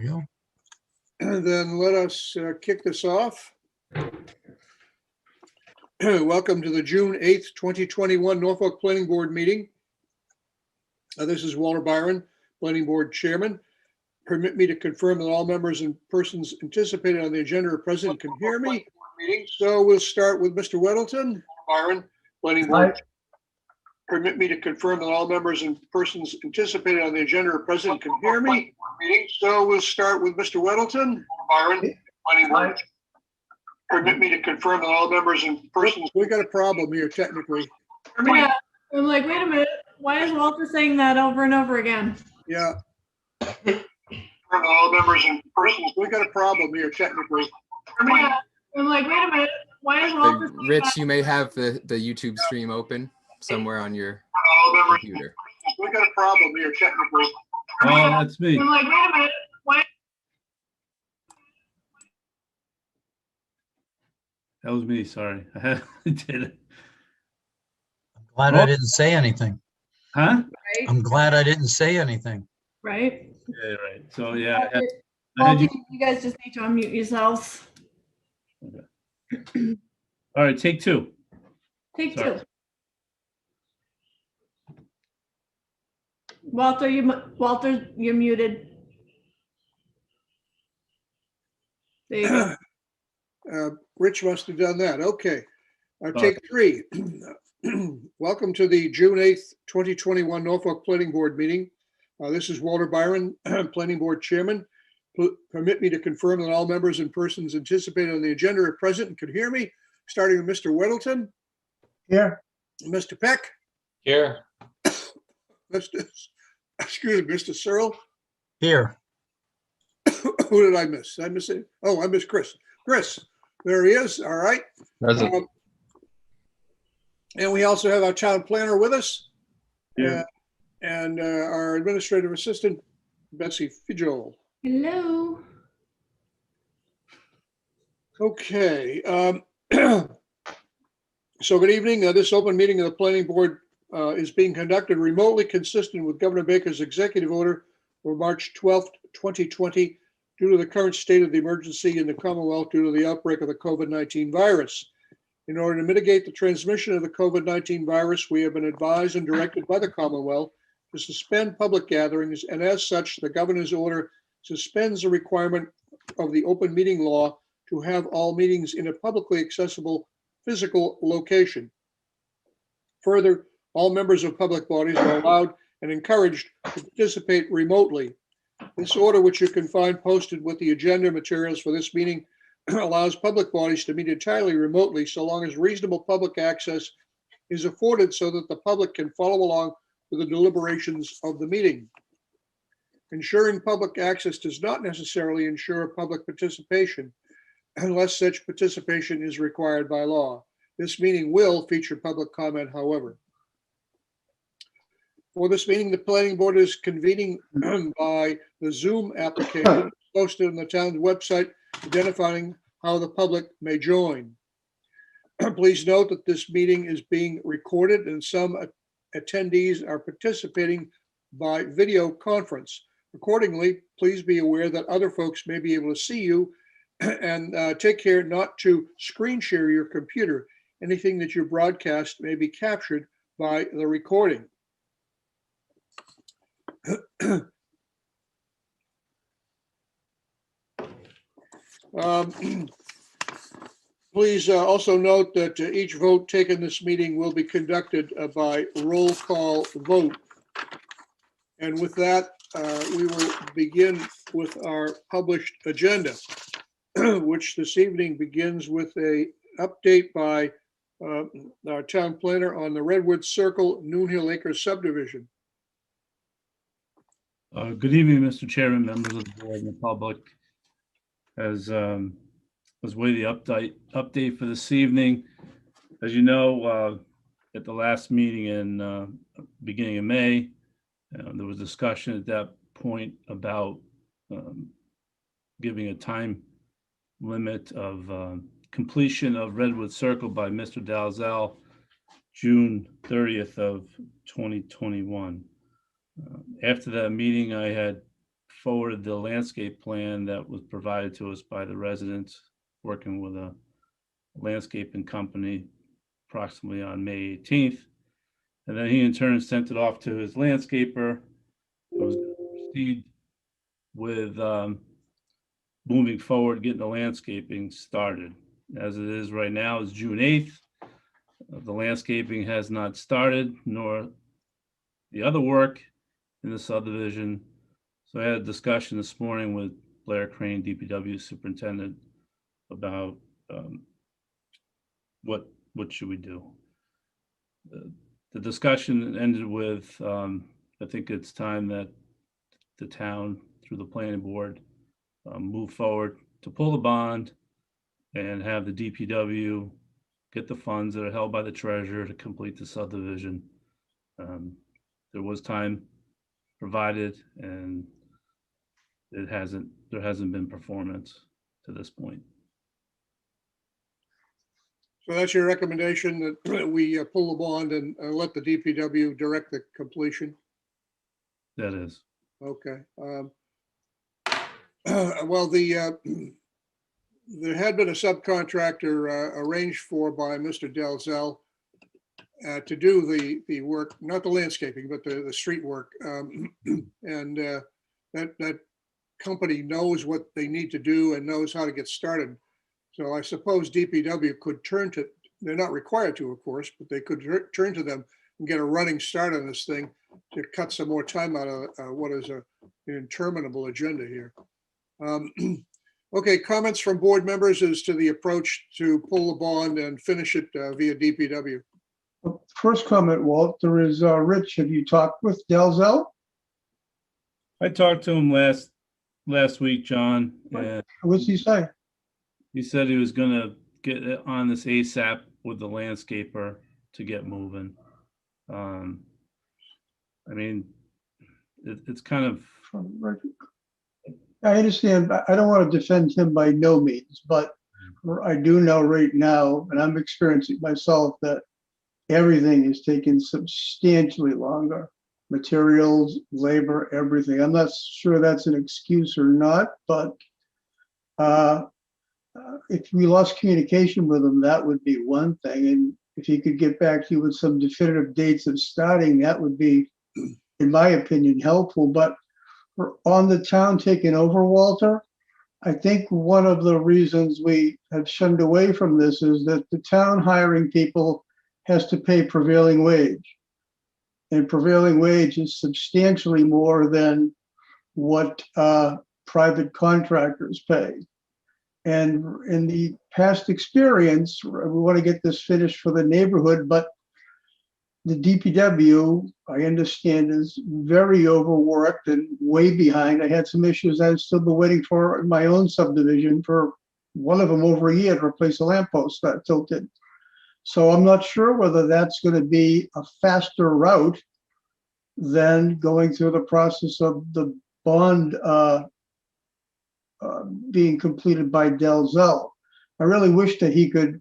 Yeah. Then let us kick this off. Welcome to the June 8th, 2021 Norfolk Planning Board meeting. This is Walter Byron, Planning Board Chairman. Permit me to confirm that all members and persons anticipated on the agenda are present and can hear me. So we'll start with Mr. Weddleton. Byron, Planning Board. Permit me to confirm that all members and persons anticipated on the agenda are present and can hear me. So we'll start with Mr. Weddleton. Byron, Planning Board. Permit me to confirm that all members and persons. We got a problem here technically. Yeah, I'm like, wait a minute. Why is Walter saying that over and over again? Yeah. All members and persons. We got a problem here technically. Yeah, I'm like, wait a minute. Why is Walter saying Rich, that? you may have the YouTube stream open somewhere on your computer. We got a problem here technically. Oh, that's me. I'm like, wait a minute. Why? That was me. Sorry. I did it. Glad I didn't say anything. Huh? Right? I'm glad I didn't say anything. Right? Yeah, right. So yeah, I Well, had you. you guys just need to unmute yourselves. Okay. All right, take two. Take Sorry. two. Walter, you're muted. There you go. Rich must have done that. Okay. Take three. Welcome to the June 8th, 2021 Norfolk Planning Board meeting. This is Walter Byron, Planning Board Chairman. Permit me to confirm that all members and persons anticipated on the agenda are present and can hear me, starting with Mr. Weddleton. Here. Mr. Peck. Here. Excuse me, Mr. Searle. Here. Who did I miss? Did I miss it? Oh, I missed Chris. Chris, there he is. All right. Present. And we also have our town planner with us. Yeah. And our administrative assistant, Betsy Fijol. Hello. Okay. So good evening. This open meeting of the planning board is being conducted remotely, consistent with Governor Baker's executive order for March 12th, 2020, due to the current state of the emergency in the Commonwealth due to the outbreak of the COVID-19 virus. In order to mitigate the transmission of the COVID-19 virus, we have been advised and directed by the Commonwealth to suspend public gatherings, and as such, the governor's order suspends the requirement of the open meeting law to have all meetings in a publicly accessible physical location. Further, all members of public bodies are allowed and encouraged to participate remotely. This order, which you can find posted with the agenda materials for this meeting, allows public bodies to meet entirely remotely so long as reasonable public access is afforded so that the public can follow along with the deliberations of the meeting. Ensuring public access does not necessarily ensure public participation unless such participation is required by law. This meeting will feature public comment, however. For this meeting, the planning board is convening by the Zoom application posted on the town's website, identifying how the public may join. Please note that this meeting is being recorded and some attendees are participating by video conference. Accordingly, please be aware that other folks may be able to see you, and take care not to screen share your computer. Anything that you broadcast may be captured by the recording. Please also note that each vote taken this meeting will be conducted by roll call vote. And with that, we will begin with our published agenda, which this evening begins with a update by our town planner on the Redwood Circle Noon Hill Acres subdivision. Good evening, Mr. Chairman, members of the board and the public. As way the update for this evening. As you know, at the last meeting in beginning of May, there was discussion at that point about giving a time limit of completion of Redwood Circle by Mr. Dalzell, June 30th of 2021. After that meeting, I had forwarded the landscape plan that was provided to us by the residents working with a landscaping company approximately on May 18th. And then he in turn sent it off to his landscaper. It was going to proceed with moving forward, getting the landscaping started. As it is right now, it's June 8th. The landscaping has not started, nor the other work in the subdivision. So I had a discussion this morning with Blair Crane, DPW superintendent, about what should we do. The discussion ended with, I think it's time that the town, through the planning board, move forward to pull the bond and have the DPW get the funds that are held by the treasurer to complete the subdivision. There was time provided, and there hasn't been performance to this point. So that's your recommendation, that we pull the bond and let the DPW direct the completion? That is. Okay. Well, there had been a subcontractor arranged for by Mr. Dalzell to do the work, not the landscaping, but the street work. And that company knows what they need to do and knows how to get started. So I suppose DPW could turn to, they're not required to, of course, but they could turn to them and get a running start on this thing to cut some more time out of what is an interminable agenda here. Okay, comments from board members as to the approach to pull the bond and finish it via DPW. First comment, Walt, there is Rich. Have you talked with Dalzell? I talked to him last week, John, and What's he say? he said he was gonna get on this ASAP with the landscaper to get moving. I mean, it's kind of. I understand. I don't want to defend him by no means, but I do know right now, and I'm experiencing myself, that everything is taking substantially longer. Materials, labor, everything. I'm not sure that's an excuse or not, but if we lost communication with him, that would be one thing. And if he could get back to you with some definitive dates of starting, that would be, in my opinion, helpful. But on the town taking over, Walter, I think one of the reasons we have shunned away from this is that the town hiring people has to pay prevailing wage. And prevailing wage is substantially more than what private contractors pay. And in the past experience, we want to get this finished for the neighborhood, but the DPW, I understand, is very overworked and way behind. I had some issues I've still been waiting for in my own subdivision, for one of them over a year to replace a lamppost that tilted. So I'm not sure whether that's going to be a faster route than going through the process of the bond being completed by Dalzell. I really wish that he could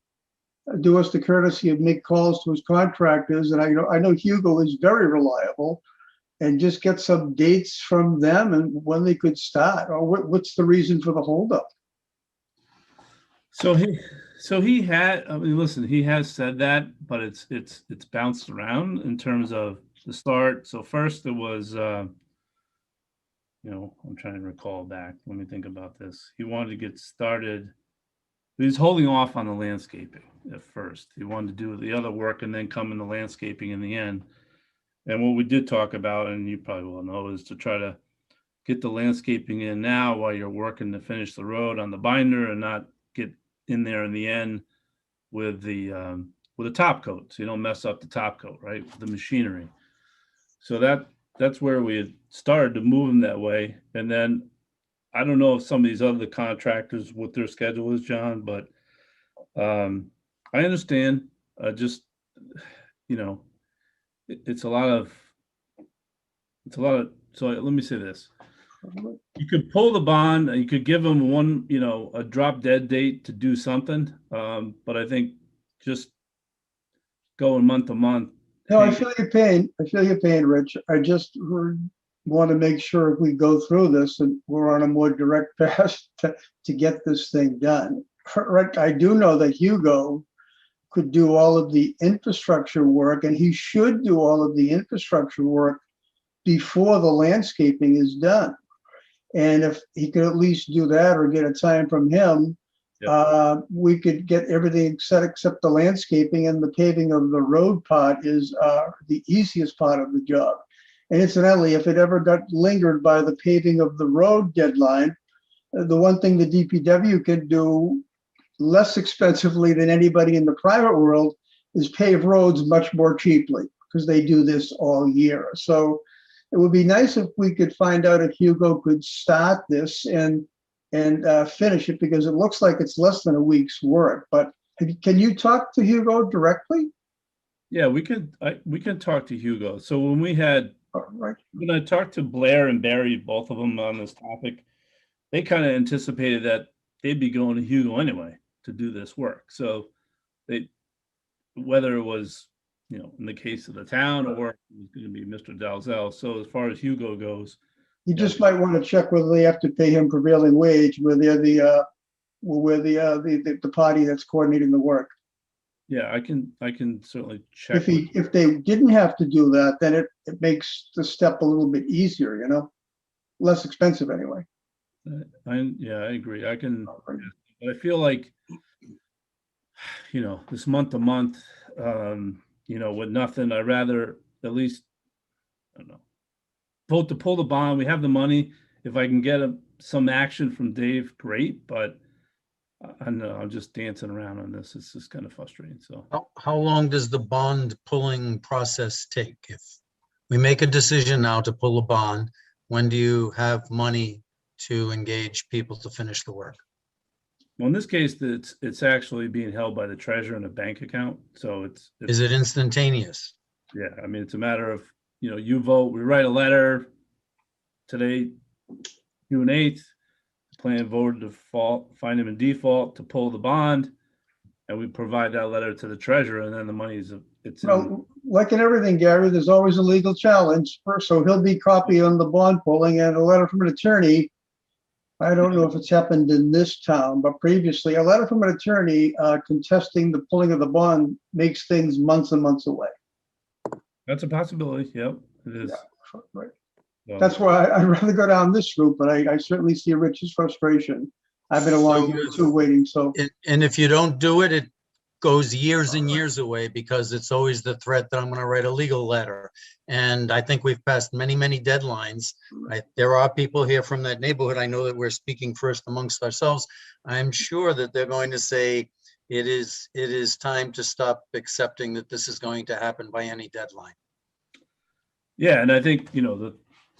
do us the courtesy of make calls to his contractors, and I know Hugo is very reliable, and just get some dates from them and when they could start, or what's the reason for the holdup. So he had, I mean, listen, he has said that, but it's bounced around in terms of the start. So first it was, I'm trying to recall back. Let me think about this. He wanted to get started. He was holding off on the landscaping at first. He wanted to do the other work and then come in the landscaping in the end. And what we did talk about, and you probably will know, is to try to get the landscaping in now while you're working to finish the road on the binder, and not get in there in the end with the top coat, so you don't mess up the top coat, right? The machinery. So that's where we had started to move them that way. And then I don't know if some of these other contractors, what their schedule is, John, but I understand. Just, it's a lot of, so let me say this. You could pull the bond and you could give them one, a drop dead date to do something. But I think just going month to month. No, I feel your pain. Rich. I just want to make sure if we go through this and we're on a more direct path to get this thing done. Right, I do know that Hugo could do all of the infrastructure work, and he should do all of the infrastructure work before the landscaping is done. And if he could at least do that or get a time from him, we could get everything set except the landscaping, and the paving of the road part is the easiest part of the job. And incidentally, if it ever got lingered by the paving of the road deadline, the one thing the DPW could do less expensively than anybody in the private world is pave roads much more cheaply, because they do this all year. So it would be nice if we could find out if Hugo could start this and finish it, because it looks like it's less than a week's work. But can you talk to Hugo directly? Yeah, we can talk to Hugo. So Right. when I talked to Blair and Barry, both of them on this topic, they kind of anticipated that they'd be going to Hugo anyway to do this work. So whether it was, in the case of the town, or it was going to be Mr. Dalzell. So as far as Hugo goes, You just might want to check whether they have to pay him prevailing wage, where they're the party that's coordinating the work. yeah, I can certainly check. If they didn't have to do that, then it makes the step a little bit easier, less expensive anyway. I agree. I feel like, this month to month, with nothing, I'd rather at least, I don't know, vote to pull the bond. We have the money. If I can get some action from Dave, great. But I know I'm just dancing around on this. It's just kind of frustrating. So How long does the bond pulling process take? If we make a decision now to pull a bond, when do you have money to engage people to finish the work? well, in this case, it's actually being held by the treasurer in a bank account. So it's Is it instantaneous? yeah. I mean, it's a matter of, you vote. We write a letter today, June 8th. Plan voted to find him in default to pull the bond, and we provide that letter to the treasurer, and then the money's Like in everything, Gary, there's always a legal challenge. So he'll be copy on the bond pulling and a letter from an attorney. I don't know if it's happened in this town, but previously a letter from an attorney contesting the pulling of the bond makes things months and months away. That's a possibility. Yep, it is. Yeah, right. So, That's why I'd rather go down this route, but I certainly see Rich's frustration. I've been along here too, waiting, so. And if you don't do it, it goes years and years away, because it's always the threat that I'm going to write a legal letter. And I think we've passed many, many deadlines. There are people here from that neighborhood. I know that we're speaking first amongst ourselves. I'm sure that they're going to say it is time to stop accepting that this is going to happen by any deadline. yeah, and I think,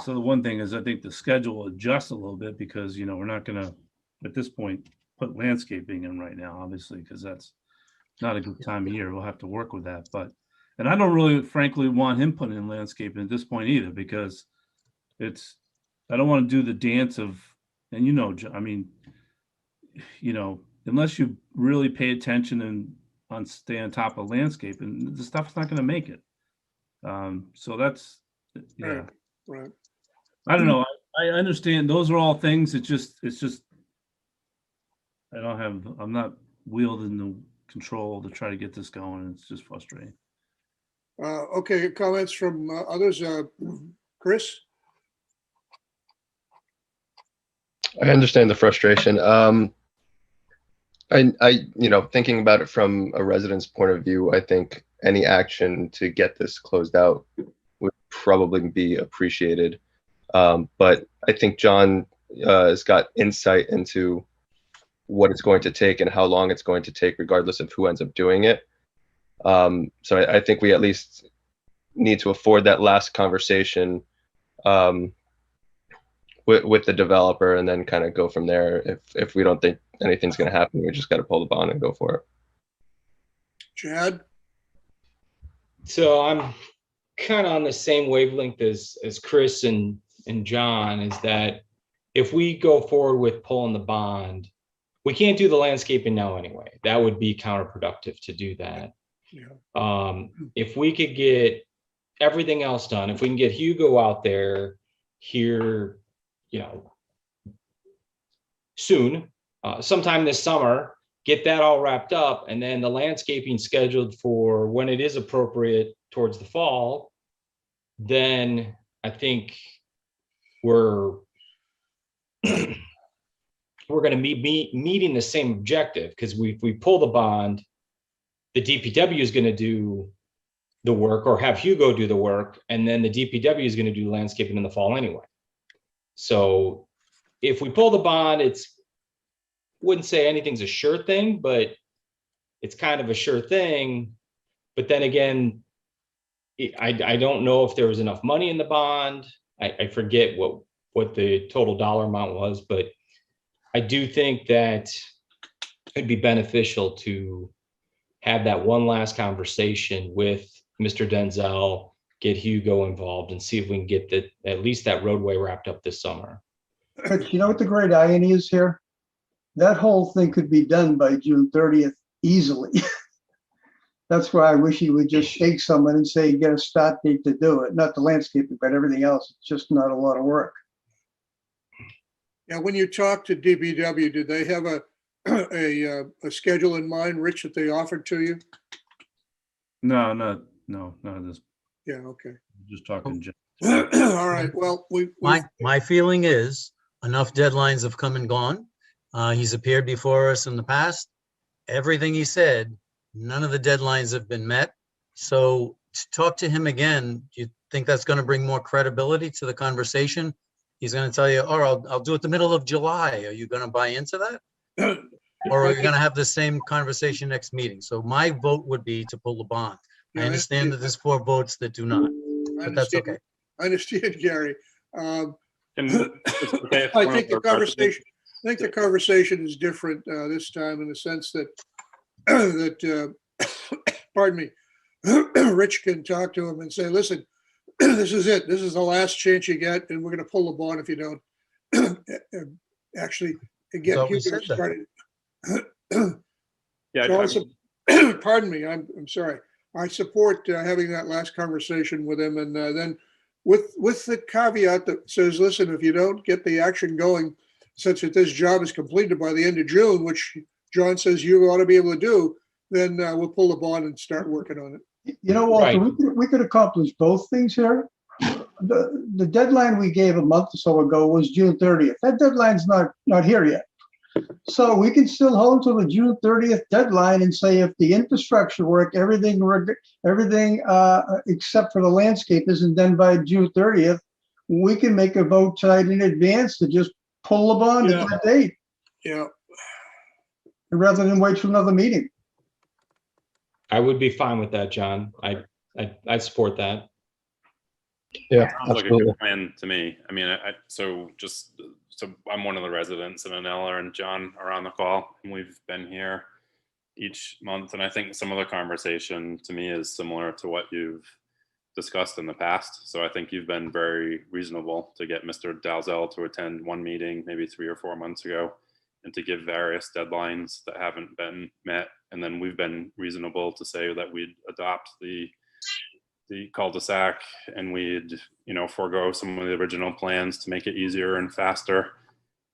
so the one thing is, I think the schedule will adjust a little bit, because, we're not going to, at this point, put landscaping in right now, obviously, because that's not a good time of year. We'll have to work with that. And I don't really, frankly, want him putting in landscaping at this point either, because I don't want to do the dance of, and I mean, unless you really pay attention and stay on top of landscaping, the stuff's not going to make it. So that's, yeah. Right. I don't know. I understand those are all things. It's just, I'm not wielding the control to try to get this going. It's just frustrating. Okay, comments from others? Chris? I understand the frustration. Thinking about it from a resident's point of view, I think any action to get this closed out would probably be appreciated. But I think John has got insight into what it's going to take and how long it's going to take, regardless of who ends up doing it. So I think we at least need to afford that last conversation with the developer, and then kind of go from there. If we don't think anything's going to happen, we just got to pull the bond and go for it. Chad? So I'm kind of on the same wavelength as Chris and John, is that if we go forward with pulling the bond, we can't do the landscaping now anyway. That would be counterproductive to do that. Yeah. If we could get everything else done, if we can get Hugo out there here, soon, sometime this summer, get that all wrapped up, and then the landscaping scheduled for when it is appropriate towards the fall, then I think we're going to be meeting the same objective, because we pull the bond, the DPW is going to do the work, or have Hugo do the work, and then the DPW is going to do landscaping in the fall anyway. So if we pull the bond, wouldn't say anything's a sure thing, but it's kind of a sure thing. But then again, I don't know if there was enough money in the bond. I forget what the total dollar amount was, but I do think that it'd be beneficial to have that one last conversation with Mr. Denzel, get Hugo involved, and see if we can get at least that roadway wrapped up this summer. But you know what the great irony is here? That whole thing could be done by June 30th easily. That's why I wish he would just shake someone and say, get a start date to do it. Not the landscaping, but everything else. It's just not a lot of work. Yeah, when you talked to DPW, did they have a schedule in mind, Rich, that they offered to you? No, none of this. Yeah, okay. Just talking. All right, well, My feeling is enough deadlines have come and gone. He's appeared before us in the past. Everything he said, none of the deadlines have been met. So to talk to him again, do you think that's going to bring more credibility to the conversation? He's going to tell you, oh, I'll do it the middle of July. Are you going to buy into that? Or are you going to have the same conversation next meeting? So my vote would be to pull the bond. I understand that there's 4 votes that do not, but that's okay. I understand, Gary. I Okay, think the conversation is different this time, in the sense that pardon me, Rich can talk to him and say, listen, this is it. This is the last chance you get, and we're going to pull the bond if you don't actually get Thought we Hugo said that. started. Yeah, So also, pardon me, I'm sorry. I support having that last conversation with him, and then with the caveat that says, listen, if you don't get the action going such that this job is completed by the end of June, which John says you ought to be able to do, then we'll pull the bond and start working on it. You know, Walter, Right. we could accomplish both things here. The deadline we gave a month or so ago was June 30th. That deadline's not here yet. So we can still hold to the June 30th deadline and say, if the infrastructure work, everything except for the landscape isn't done by June 30th, we can make a vote tonight in advance to just pull the bond at that date, Yeah. rather than wait for another meeting. I would be fine with that, John. I support that. Yeah, sounds like a absolutely. good plan to me. I mean, so I'm one of the residents, and Anella and John are on the call, and we've been here each month. And I think some of the conversation to me is similar to what you've discussed in the past. So I think you've been very reasonable to get Mr. Dalzell to attend one meeting, maybe 3 or 4 months ago, and to give various deadlines that haven't been met. And then we've been reasonable to say that we'd adopt the cul-de-sac, and we'd, forego some of the original plans to make it easier and faster.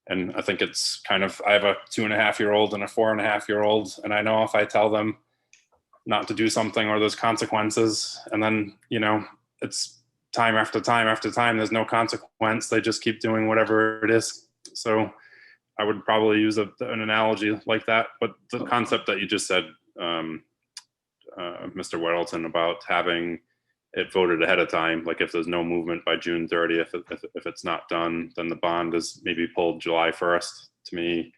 And I think it's kind of, I have a 2.5-year-old and a 4.5-year-old, and I know if I tell them not to do something or there's consequences, and then, it's time after time after time, there's no consequence. They just keep doing whatever it is. So I would probably use an analogy like that. But the concept that you just said, Mr. Weddleton, about having it voted ahead of time, like if there's no movement by June 30th, if it's not done, then the bond is maybe pulled July 1st. To me,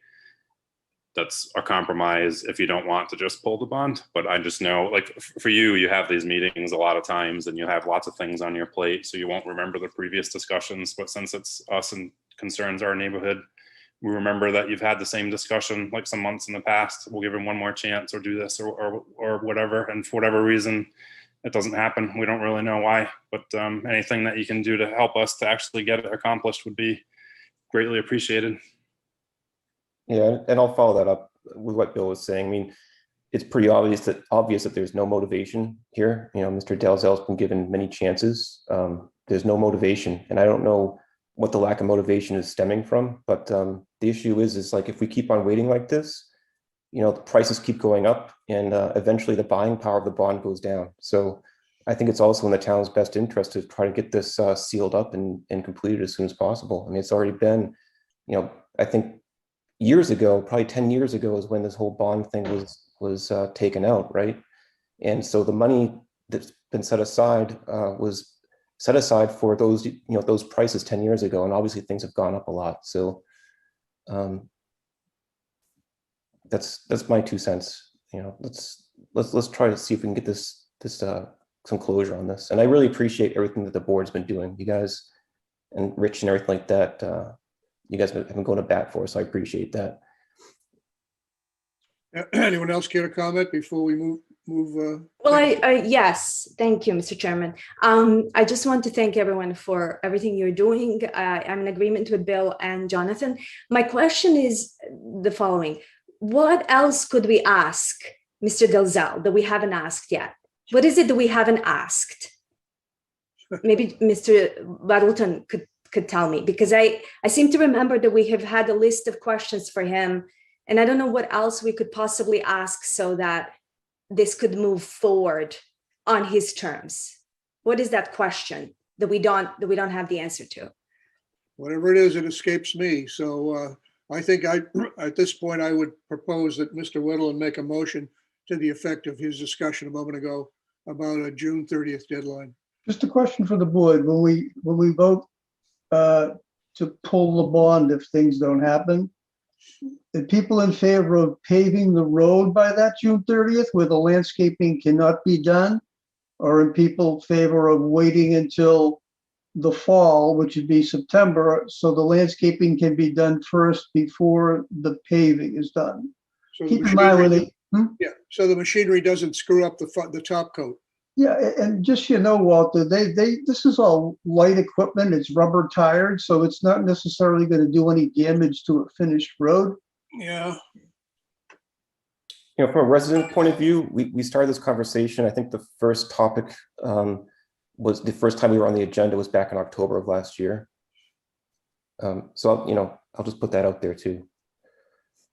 that's a compromise if you don't want to just pull the bond. But I just know, like, for you have these meetings a lot of times, and you have lots of things on your plate, so you won't remember the previous discussions. But since it's us and concerns our neighborhood, we remember that you've had the same discussion like some months in the past. We'll give him one more chance, or do this, or whatever. And for whatever reason, it doesn't happen. We don't really know why, but anything that you can do to help us to actually get it accomplished would be greatly appreciated. Yeah, and I'll follow that up with what Bill was saying. I mean, it's pretty obvious that there's no motivation here. Mr. Dalzell's been given many chances. There's no motivation, and I don't know what the lack of motivation is stemming from. But the issue is like, if we keep on waiting like this, the prices keep going up, and eventually the buying power of the bond goes down. So I think it's also in the town's best interest to try to get this sealed up and completed as soon as possible. I mean, it's already been, I think years ago, probably 10 years ago, is when this whole bond thing was taken out, right? And so the money that's been set aside was set aside for those, those prices 10 years ago, and obviously things have gone up a lot. So that's my 2 cents. Let's try to see if we can get this some closure on this. And I really appreciate everything that the board's been doing. You guys and Rich and everything like that. You guys have been going to bat for us. So I appreciate that. Anyone else care to comment before we move? Well, yes, thank you, Mr. Chairman. I just want to thank everyone for everything you're doing. I'm in agreement with Bill and Jonathan. My question is the following. What else could we ask Mr. Dalzell that we haven't asked yet? What is it that we haven't asked? Maybe Mr. Weddleton could tell me, because I seem to remember that we have had a list of questions for him, and I don't know what else we could possibly ask so that this could move forward on his terms. What is that question that we don't have the answer to? Whatever it is, it escapes me. So I think at this point, I would propose that Mr. Whittle make a motion to the effect of his discussion a moment ago about a June 30th deadline. Just a question for the board. Will we vote to pull the bond if things don't happen? The people in favor of paving the road by that June 30th, where the landscaping cannot be done, or in people favor of waiting until the fall, which would be September, so the landscaping can be done first before the paving is done? So Keep in mind when they, yeah, so the machinery doesn't screw up the top coat. yeah, and just, Walter, this is all light equipment. It's rubber tired, so it's not necessarily going to do any damage to a finished road. Yeah. From a resident point of view, we started this conversation. I think the first topic was the first time we were on the agenda was back in October of last year. So, I'll just put that out there too.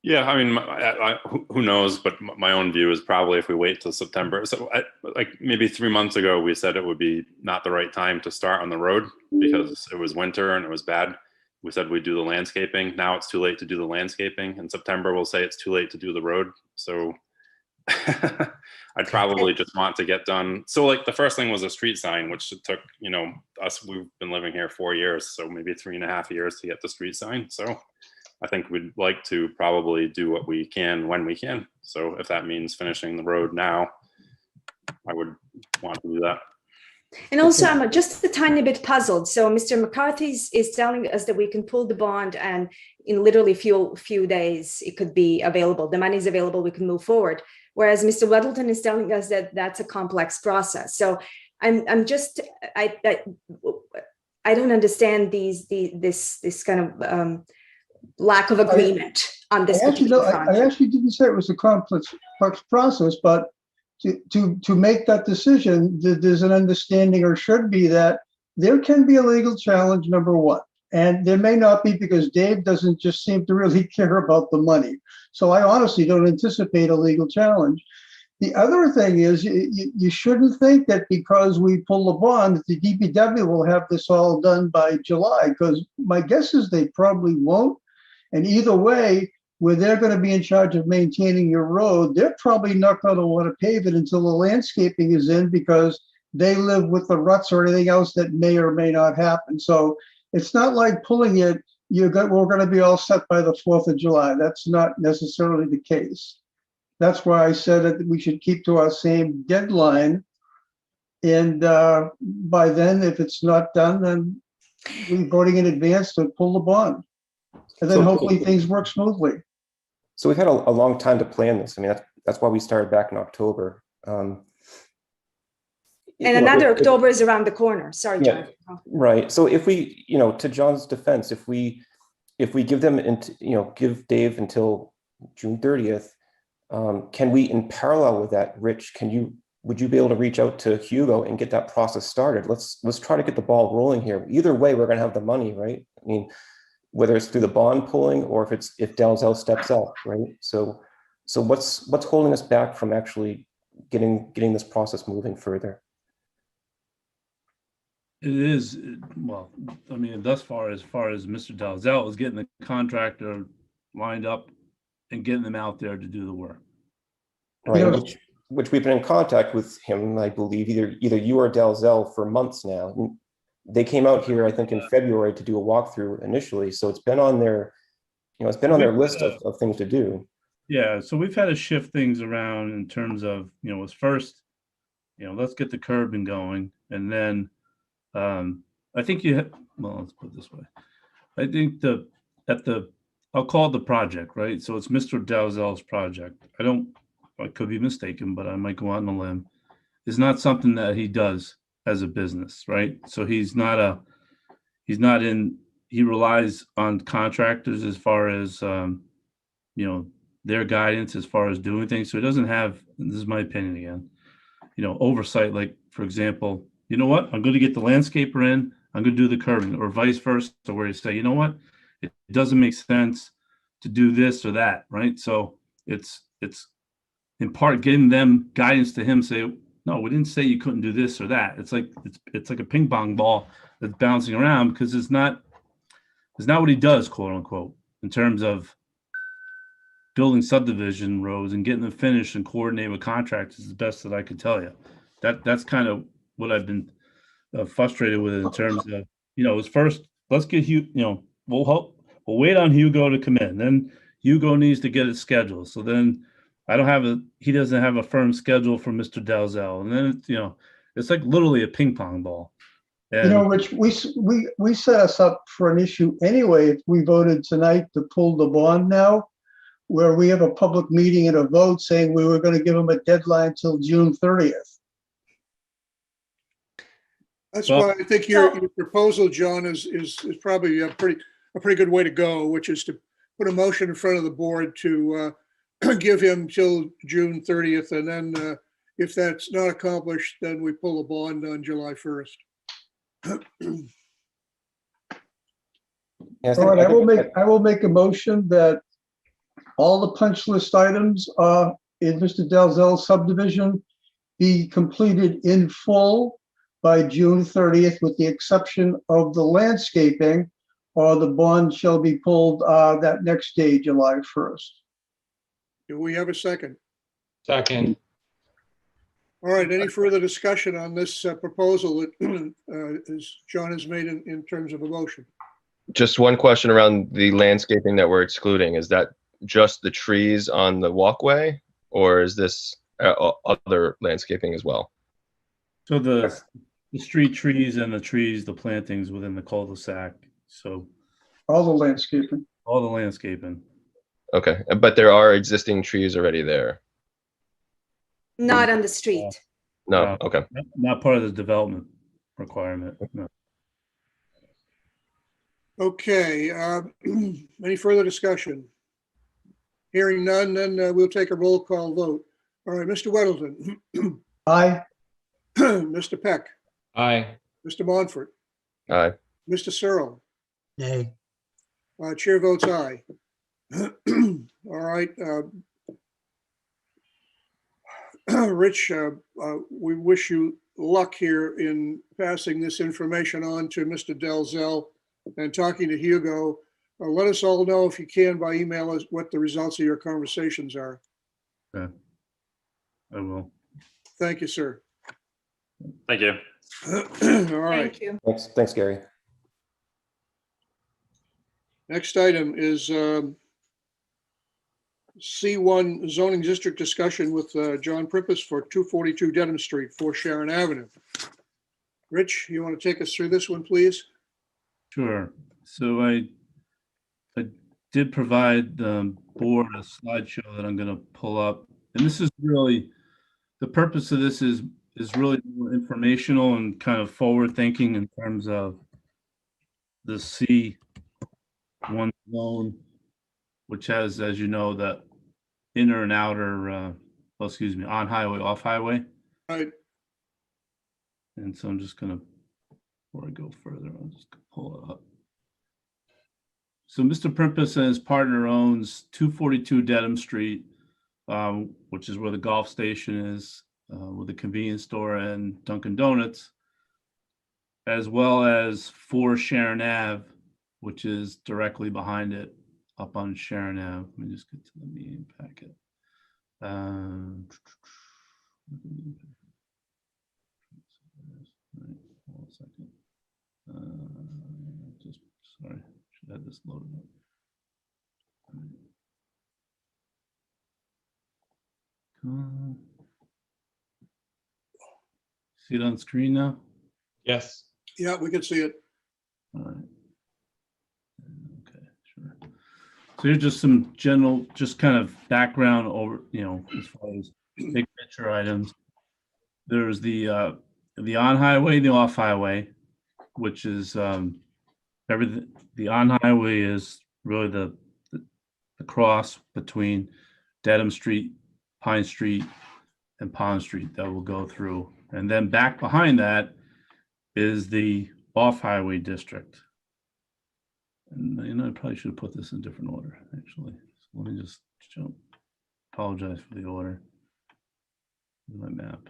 Yeah, I mean, who knows? But my own view is probably if we wait till September. So, like maybe 3 months ago, we said it would be not the right time to start on the road because it was winter and it was bad. We said we'd do the landscaping. Now it's too late to do the landscaping. In September, we'll say it's too late to do the road. So I'd probably just want to get done. So like the first thing was a street sign, which it took, us, we've been living here 4 years. So maybe 3.5 years to get the street sign. So I think we'd like to probably do what we can when we can. So if that means finishing the road now, I would want to do that. And also, I'm just a tiny bit puzzled. So Mr. McCarthy is telling us that we can pull the bond and in literally few days, it could be available. The money is available, we can move forward. Whereas Mr. Weddleton is telling us that that's a complex process. So I'm just, I don't understand this kind of lack of agreement on this particular project. I actually didn't say it was a complex process, but to make that decision, there's an understanding, or should be, that there can be a legal challenge, number one. And there may not be, because Dave doesn't just seem to really care about the money. So I honestly don't anticipate a legal challenge. The other thing is, you shouldn't think that because we pull the bond, the DPW will have this all done by July, because my guess is they probably won't. And either way, where they're going to be in charge of maintaining your road, they're probably not going to want to pave it until the landscaping is in, because they live with the ruts or anything else that may or may not happen. So it's not like pulling it, we're going to be all set by the 4th of July. That's not necessarily the case. That's why I said that we should keep to our same deadline. And by then, if it's not done, then we're voting in advance to pull the bond. And then hopefully things work smoothly. So we've had a long time to plan this. I mean, that's why we started back in October. And another October is around the corner. Sorry, John. Yeah, right. So if we, to John's defense, if we give them, give Dave until June 30th, can we, in parallel with that, Rich, would you be able to reach out to Hugo and get that process started? Let's try to get the ball rolling here. Either way, we're going to have the money, right? I mean, whether it's through the bond pulling or if Dalzell steps up, right? So what's holding us back from actually getting this process moving further? It is, well, I mean, thus far as Mr. Dalzell is getting the contractor lined up and getting them out there to do the work. Right, Yeah. which we've been in contact with him, I believe, either you or Dalzell for months now. And they came out here, I think, in February to do a walkthrough initially. So it's been on their, it's been on their list of things to do. Yeah, so we've had to shift things around in terms of, was first, let's get the curbing going. And then I think well, let's put it this way. I think I'll call it the project, right? So it's Mr. Dalzell's project. I could be mistaken, but I might go out on a limb. It's not something that he does as a business, right? So he relies on contractors as far as, their guidance as far as doing things. So he doesn't have, this is my opinion again, oversight. Like, for example, you know what? I'm going to get the landscaper in, I'm going to do the curbing, or vice versa, where you say, you know what? It doesn't make sense to do this or that, right? So it's in part getting them guidance to him, say, no, we didn't say you couldn't do this or that. It's like a ping pong ball that's bouncing around, because it's not what he does, quote unquote, in terms of building subdivision roads and getting them finished and coordinate with contractors is the best that I could tell you. That's kind of what I've been frustrated with in terms of, it's first, let's get we'll wait on Hugo to come in. Then Hugo needs to get it scheduled. So then he doesn't have a firm schedule for Mr. Dalzell. And then it's like literally a ping pong ball. And, Rich, we set us up for an issue anyway if we voted tonight to pull the bond now, where we have a public meeting and a vote saying we were going to give them a deadline till June 30th. That's why I think your proposal, John, is probably a pretty good way to go, which is to put a motion in front of the board to give him till June 30th. And then if that's not accomplished, then we pull a bond on July 1st. Yes, All right, I will make a motion that all the punch list items in Mr. Dalzell's subdivision be completed in full by June 30th, with the exception of the landscaping, or the bond shall be pulled that next day, July 1st. Do we have a second? Second. All right, any further discussion on this proposal that as John has made in terms of a motion? Just one question around the landscaping that we're excluding. Is that just the trees on the walkway, or is this other landscaping as well? so the street trees and the plantings within the cul-de-sac. So All the landscaping. all the landscaping. Okay, but there are existing trees already there? Not on the street. No, okay. Not part of the development requirement. No. Okay, any further discussion? Hearing none, then we'll take a roll call vote. All right, Mr. Weddleton. Aye. Mr. Peck. Aye. Mr. Montfort. Aye. Mr. Searle. Nay. Chair votes aye. All right. Rich, we wish you luck here in passing this information on to Mr. Dalzell and talking to Hugo. Let us all know, if you can, by email, what the results of your conversations are. Okay. I will. Thank you, sir. Thank you. All right. Thank you. Thanks, Gary. Next item is C1 zoning district discussion with John Prippus for 242 Dedham Street, 4 Sharon Avenue. Rich, you want to take us through this one, please? Sure. So I did provide the board a slideshow that I'm going to pull up, and this is really, the purpose of this is really more informational and kind of forward thinking in terms of the C1 zone, which has, as you know, the inner and outer, on highway, off highway. Right. And so I'm just going to, before I go further, I'll just pull it up. So Mr. Primpus and his partner owns 242 Dedham Street, which is where the golf station is, with a convenience store and Dunkin' Donuts, as well as 4 Sharon Ave, which is directly behind it up on Sharon Ave. Let me just get to the meeting packet. Hold on a second. Just sorry, should have this loaded up. See it on screen now? Yes. Yeah, we can see it. All right. Okay, sure. So here's just some general, just kind of background over, as far as big picture items. There's the on-highway, the off-highway, which is everything. The on-highway is really the cross between Dedham Street, Pine Street, and Pond Street that will go through. And then back behind that is the off-highway district. And I probably should have put this in different order, actually. So let me just jump. Apologize for the order. My map.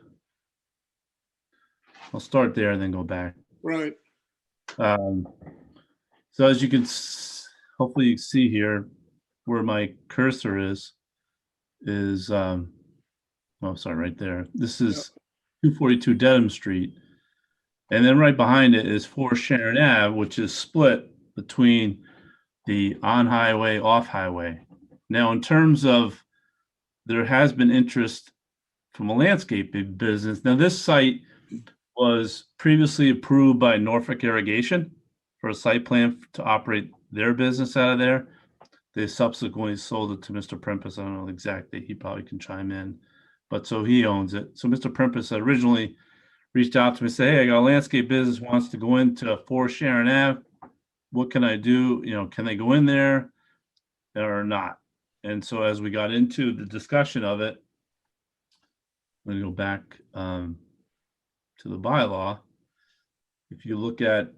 I'll start there and then go back. Right. So as you can hopefully you can see here, where my cursor is oh, sorry, right there. This is 242 Dedham Street. And then right behind it is 4 Sharon Ave, which is split between the on-highway, off-highway. Now, in terms of, there has been interest from a landscaping business. Now, this site was previously approved by Norfolk Irrigation for a site plan to operate their business out of there. They subsequently sold it to Mr. Primpus. I don't know exactly. He probably can chime in. But so he owns it. So Mr. Primpus originally reached out to me and said, hey, I got a landscape business wants to go into 4 Sharon Ave. What can I do? Can they go in there or not? And so as we got into the discussion of it, let me go back to the bylaw. If you look at,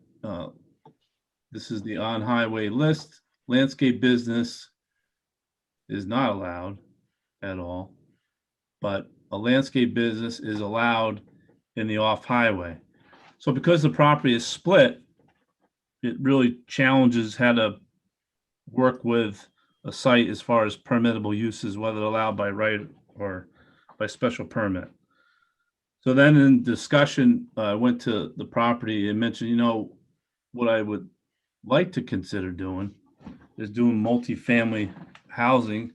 this is the on-highway list, landscape business is not allowed at all, but a landscape business is allowed in the off-highway. So because the property is split, it really challenges how to work with a site as far as permittable uses, whether allowed by right or by special permit. So then in discussion, I went to the property and mentioned, what I would like to consider doing is doing multifamily housing,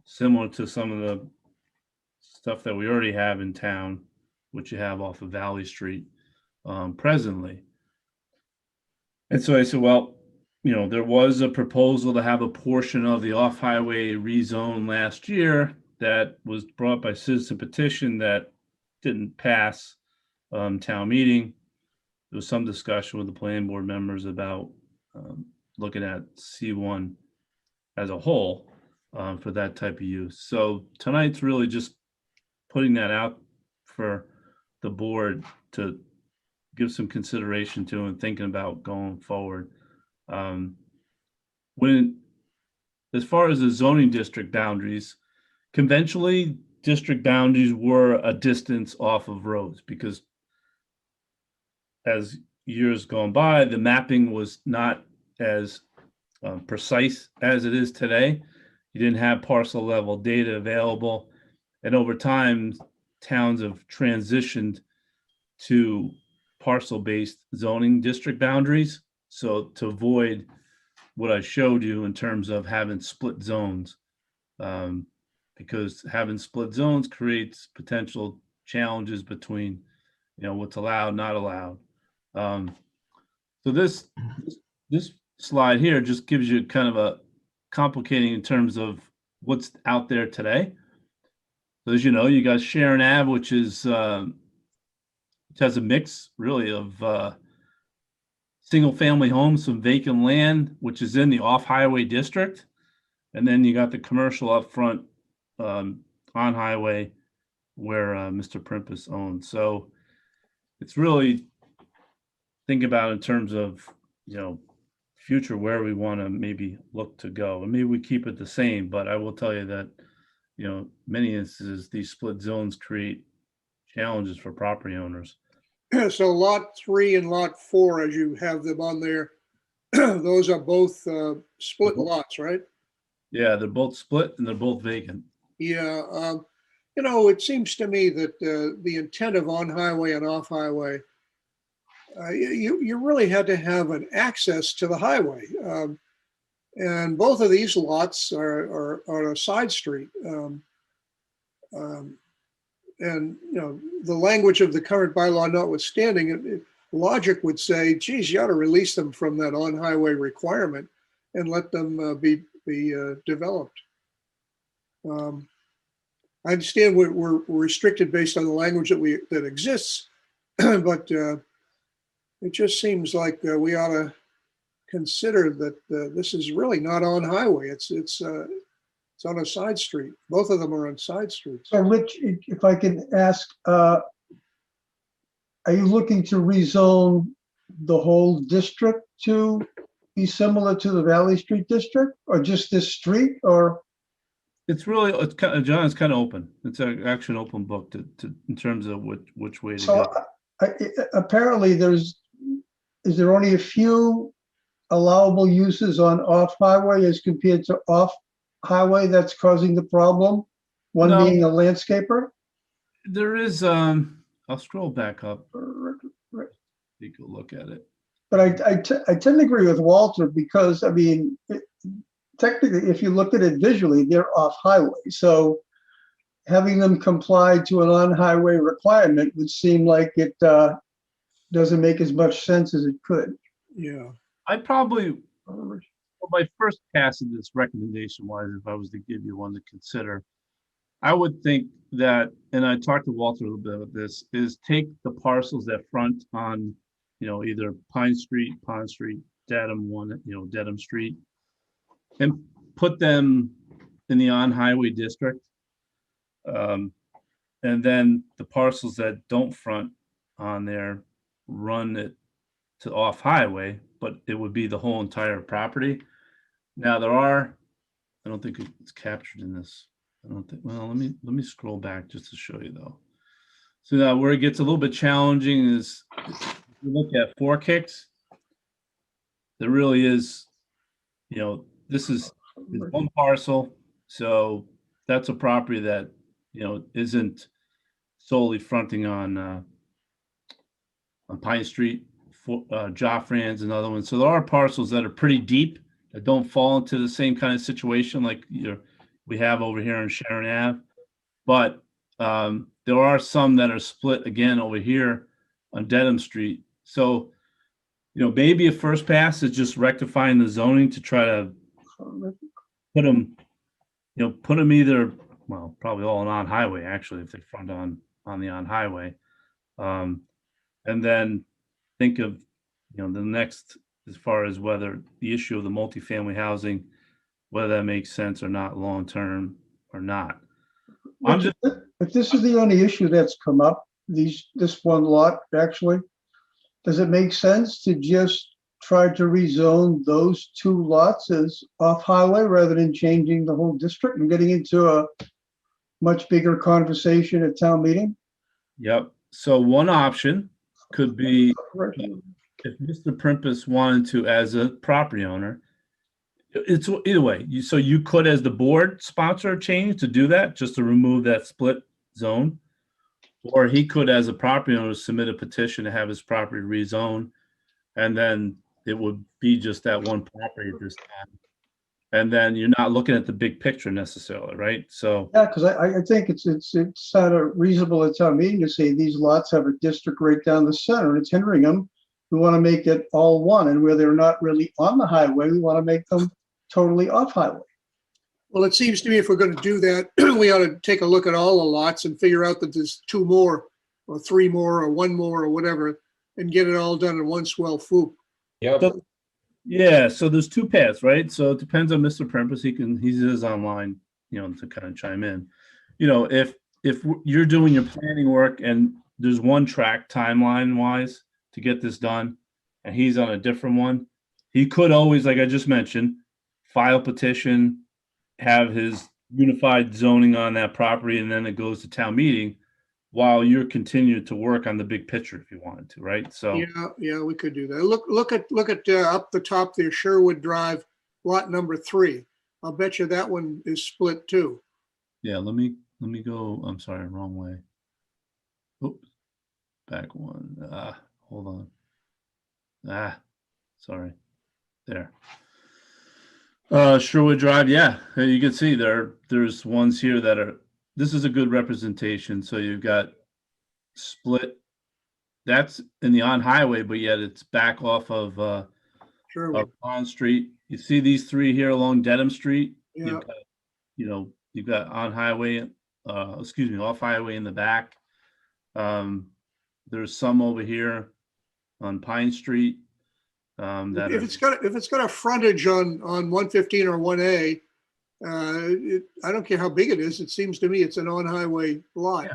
similar to some of the stuff that we already have in town, which you have off of Valley Street presently. And so I said, well, there was a proposal to have a portion of the off-highway rezone last year that was brought by citizen petition that didn't pass town meeting. There was some discussion with the planning board members about looking at C1 as a whole for that type of use. So tonight's really just putting that out for the board to give some consideration to and thinking about going forward. As far as the zoning district boundaries, conventionally district boundaries were a distance off of roads because as years gone by, the mapping was not as precise as it is today. You didn't have parcel level data available. And over time, towns have transitioned to parcel-based zoning district boundaries. So to avoid what I showed you in terms of having split zones, because having split zones creates potential challenges between, what's allowed, not allowed. So this slide here just gives you kind of a complicating in terms of what's out there today. So as you know, you got Sharon Ave, which is which has a mix really of single family homes, some vacant land, which is in the off-highway district. And then you got the commercial up front on highway where Mr. Primpus owns. So it's really think about in terms of, future where we want to maybe look to go. And maybe we keep it the same, but I will tell you that, many instances, these split zones create challenges for property owners. So lot 3 and lot 4, as you have them on there, those are both split lots, right? Yeah, they're both split and they're both vacant. Yeah. It seems to me that the intent of on-highway and off-highway, you really had to have an access to the highway. And both of these lots are on a side street. And the language of the current bylaw notwithstanding, logic would say, geez, you ought to release them from that on-highway requirement and let them be developed. I understand we're restricted based on the language that exists, but it just seems like we ought to consider that this is really not on highway. It's on a side street. Both of them are on side streets. So Rich, if I can ask, are you looking to rezone the whole district to be similar to the Valley Street district, or just this street, or? It's kind of, John, it's kind of open. It's actually an open book to in terms of which way to go. Apparently is there only a few allowable uses on off-highway as compared to off-highway that's causing the problem? One No. being a landscaper? There is, I'll scroll back up, take a look at it. But I tend to agree with Walter because, I mean, technically, if you look at it visually, they're off-highway. So having them comply to an on-highway requirement would seem like it doesn't make as much sense as it could. Yeah. I probably, my first pass of this recommendation-wise, if I was to give you one to consider, I would think that, and I talked to Walter a little bit about this, is take the parcels that front on, either Pine Street, Pond Street, Dedham Dedham Street, and put them in the on-highway district. And then the parcels that don't front on there, run it to off-highway, but it would be the whole entire property. Now I don't think it's captured in this. I don't think, well, let me scroll back just to show you though. So now where it gets a little bit challenging is, if you look at Four Kicks, there really is, this is one parcel. So that's a property that, isn't solely fronting on Pine Street. Joffran's another one. So there are parcels that are pretty deep that don't fall into the same kind of situation like we have over here on Sharon Ave. But there are some that are split again over here on Dedham Street. So, maybe a first pass is just rectifying the zoning to try to put them either, well, probably all on highway actually, if they front on the on highway. And then think of, the next, as far as whether the issue of the multifamily housing, whether that makes sense or not long-term or not. If this is the only issue that's come up, this one lot, actually, does it make sense to just try to rezone those two lots as off-highway rather than changing the whole district and getting into a much bigger conversation at town meeting? Yep. So one option could be, if Mr. Primpus wanted to, as a property owner, it's either way. So you could, as the board, sponsor a change to do that, just to remove that split zone. Or he could, as a property owner, submit a petition to have his property rezoned. And then it would be just that one property at this time. And then you're not looking at the big picture necessarily, right? So yeah, because I think it's kind of reasonable at town meeting to say these lots have a district right down the center and it's hindering them. We want to make it all one, and where they're not really on the highway, we want to make them totally off highway. Well, it seems to me if we're going to do that, we ought to take a look at all the lots and figure out that there's 2 more or 3 more or 1 more or whatever, and get it all done in one swell swoop. Yep. So, yeah, so there's 2 paths, right? So it depends on Mr. Primpus. He is online, to kind of chime in. If you're doing your planning work and there's one track timeline wise to get this done, and he's on a different one, he could always, like I just mentioned, file petition, have his unified zoning on that property, and then it goes to town meeting while you're continuing to work on the big picture if you wanted to, right? So Yeah, we could do that. Look at up the top there, Sherwood Drive, lot number 3. I'll bet you that one is split too. yeah, let me go. I'm sorry, wrong way. Oops, back one. Hold on. Sorry. There. Sherwood Drive, yeah. You can see there's ones here that are, this is a good representation. So you've got split, that's in the on highway, but yet it's back off of Sherwood. Pond Street. You see these 3 here along Dedham Street. Yeah. You've got on highway, off highway in the back. There's some over here on Pine Street. If it's got a frontage on 115 or 1A, I don't care how big it is. It seems to me it's an on-highway lot.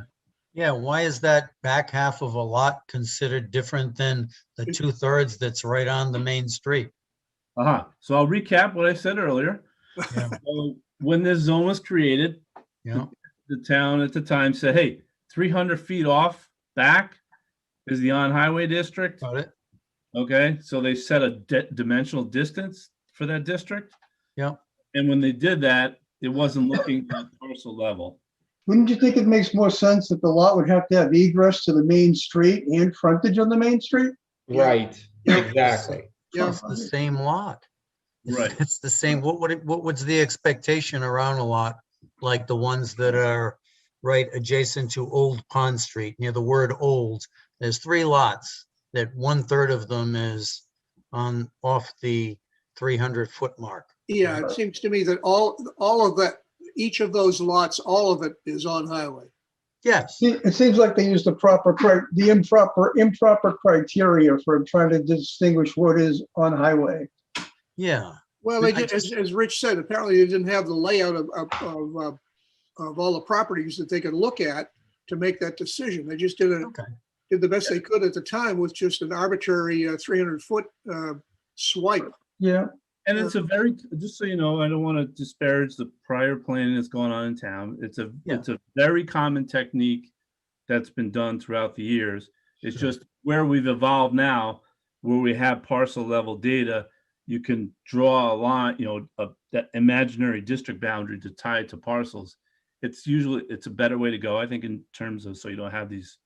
Yeah, why is that back half of a lot considered different than the 2/3 that's right on the main street? So I'll recap what I said earlier. Yeah. So when this zone was created, Yeah. the town at the time said, hey, 300 feet off back is the on-highway district. Got it. Okay, so they set a dimensional distance for that district. Yeah. And when they did that, it wasn't looking at parcel level. Wouldn't you think it makes more sense that the lot would have to have egress to the main street and frontage on the main street? Right, exactly. Yeah. It's the same lot. Right. It's the same. What's the expectation around a lot like the ones that are right adjacent to Old Pond Street, near the word old? There's 3 lots that 1/3 of them is off the 300-foot mark. Yeah, it seems to me that all of that, each of those lots, all of it is on highway. Yes. It seems like they use the improper criteria for trying to distinguish what is on highway. Yeah. Well, they did, as Rich said, apparently they didn't have the layout of all the properties that they could look at to make that decision. They just did the best they could at the time with just an arbitrary 300-foot swipe. Yeah. And it's a very, just so you know, I don't want to disparage the prior planning that's going on in town. It's a very common technique that's been done throughout the years. It's just where we've evolved now, where we have parcel level data, you can draw a line, that imaginary district boundary to tie it to parcels. It's a better way to go, I think, in terms of, so you don't have these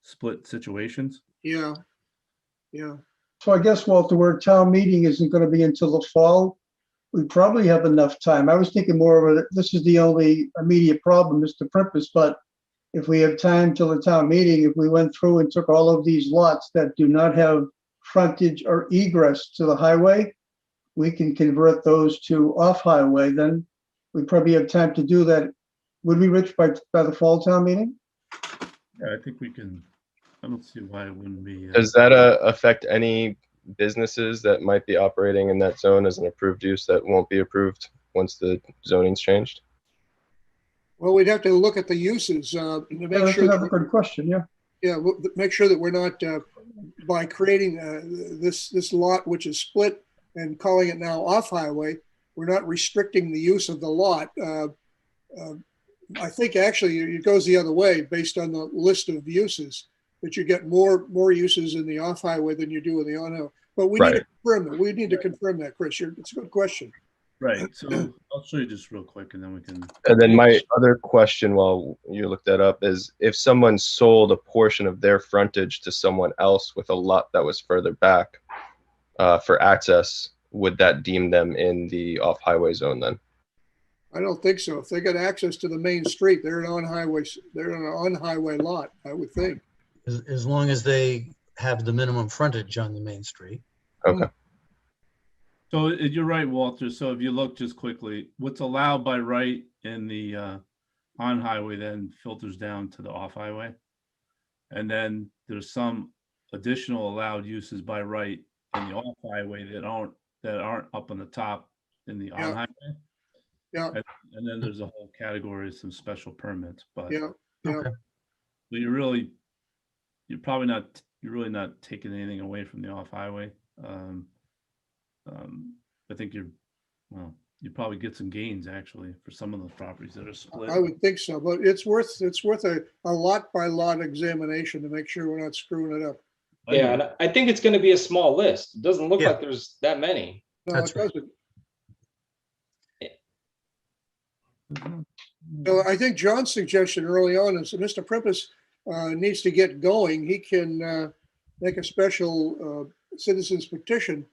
split situations. Yeah. So I guess, Walter, where town meeting isn't going to be until the fall, we probably have enough time. I was thinking more of this is the only immediate problem, Mr. Primpus, but if we have time till the town meeting, if we went through and took all of these lots that do not have frontage or egress to the highway, we can convert those to off highway. Then we probably have time to do that. Would we, Rich, by the fall town meeting? Yeah, I think we can. I don't see why it wouldn't be. Does that affect any businesses that might be operating in that zone as an approved use that won't be approved once the zoning's changed? Well, we'd have to look at the uses to make That's sure. another good question. Yeah. Yeah, make sure that we're not by creating this lot which is split and calling it now off highway, we're not restricting the use of the lot. I think actually it goes the other way based on the list of uses, that you get more uses in the off highway than you do in the on highway. But we need to confirm that. We need to confirm that, Chris. It's a good question. Right. So I'll show you just real quick and then we can. And then my other question while you look that up is, if someone sold a portion of their frontage to someone else with a lot that was further back for access, would that deem them in the off-highway zone then? I don't think so. If they got access to the main street, they're an on-highway lot, I would think. As long as they have the minimum frontage on the main street. Okay. So you're right, Walter. So if you look just quickly, what's allowed by right in the on highway then filters down to the off highway. And then there's some additional allowed uses by right in the off highway that aren't up on the top in the on highway. Yeah. And then there's a whole category of some special permits, but yeah. Okay. but you're really not taking anything away from the off highway. I think you probably get some gains actually for some of those properties that are split. I would think so, but it's worth a lot by lot examination to make sure we're not screwing it up. Yeah, and I think it's going to be a small list. It doesn't look Yeah. like there's that many. No, That's it right. doesn't. So I think John's suggestion early on is that Mr. Primpus needs to get going. He can make a special citizens petition.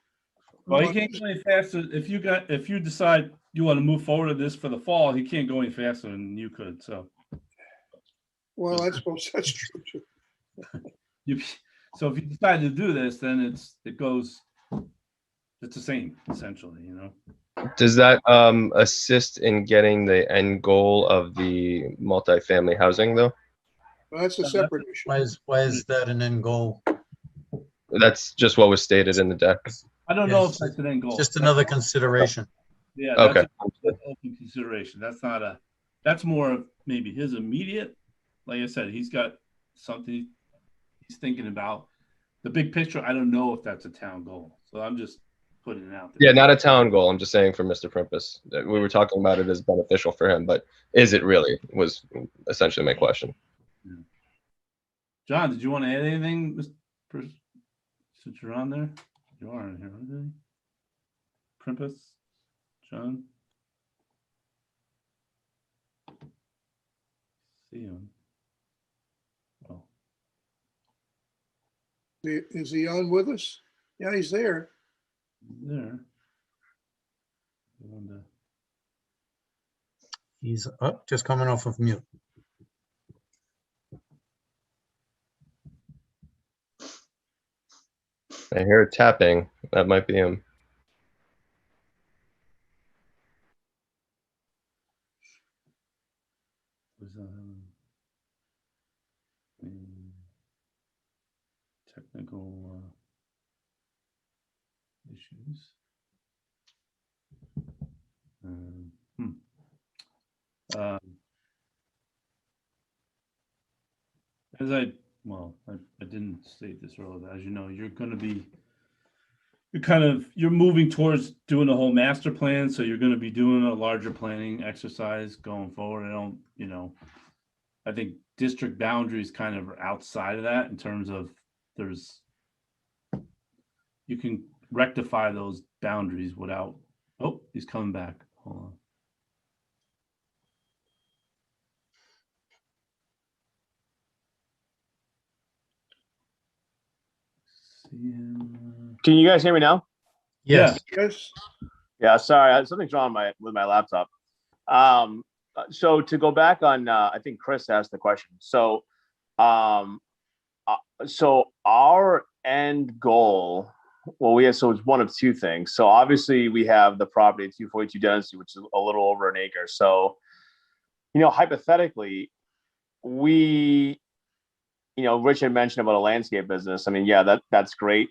Well, he can't go any faster. If you decide you want to move forward with this for the fall, he can't go any faster than you could. So, Well, I suppose that's true too. so if you decide to do this, then it's the same essentially, you know. Does that assist in getting the end goal of the multifamily housing though? Well, that's a separate issue. Why is that an end goal? That's just what was stated in the deck. I don't know if that's an end goal. Just another consideration. Yeah. Okay. That's open consideration. That's more of maybe his immediate. Like I said, he's got something he's thinking about. The big picture, I don't know if that's a town goal. So I'm just putting it out there. Yeah, not a town goal. I'm just saying for Mr. Primpus. We were talking about it as beneficial for him, but is it really was essentially my question. Yeah. John, did you want to add anything, since you're on there? You are in here, aren't you? Primpus, John. See him. Oh. Is he on with us? Yeah, he's there. There. He's up, just coming off of mute. I hear tapping. That might be him. Technical issues. As I didn't state this earlier, but as you know, you're moving towards doing a whole master plan. So you're going to be doing a larger planning exercise going forward. I think district boundaries kind of are outside of that in terms of you can rectify those boundaries without, oh, he's coming back. Hold on. Can you guys hear me now? Yes. Yes. Yeah, sorry, something's wrong with my laptop. So to go back on, I think Chris asked the question. So, so our end goal, so it's one of two things. So obviously we have the property at 242 Dynasty, which is a little over an acre. So, hypothetically, Rich had mentioned about a landscape business. I mean, yeah, that's great.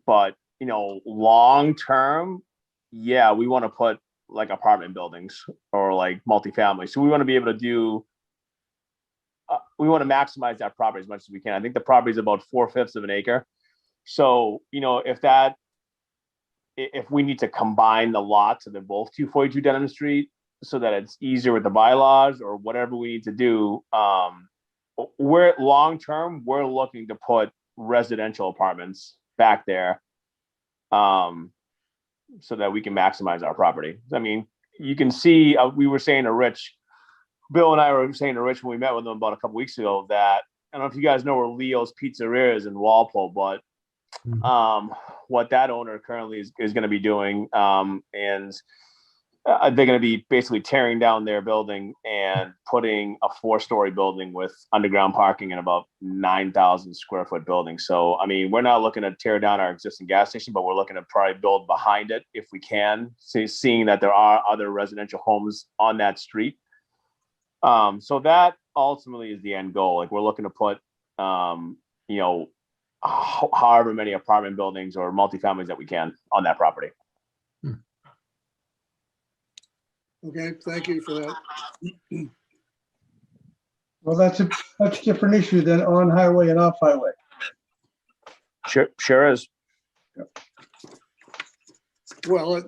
But, long term, yeah, we want to put like apartment buildings or like multifamily. So we want to be able to we want to maximize that property as much as we can. I think the property is about 4/5 of an acre. So, if we need to combine the lots of both 242 Denham Street so that it's easier with the bylaws or whatever we need to do, we're long-term, we're looking to put residential apartments back there so that we can maximize our property. I mean, you can see, we were saying to Rich, Bill and I were saying to Rich when we met with him about a couple weeks ago that, I don't know if you guys know where Leo's Pizzeria is in Walpole, but what that owner currently is going to be doing, and they're going to be basically tearing down their building and putting a 4-story building with underground parking and about 9,000 square foot building. So, I mean, we're not looking to tear down our existing gas station, but we're looking to probably build behind it if we can, seeing that there are other residential homes on that street. So that ultimately is the end goal. Like we're looking to put, however many apartment buildings or multifamilies that we can on that property. Okay, thank you for that. Well, that's a much different issue than on highway and off highway. Sure is. Well,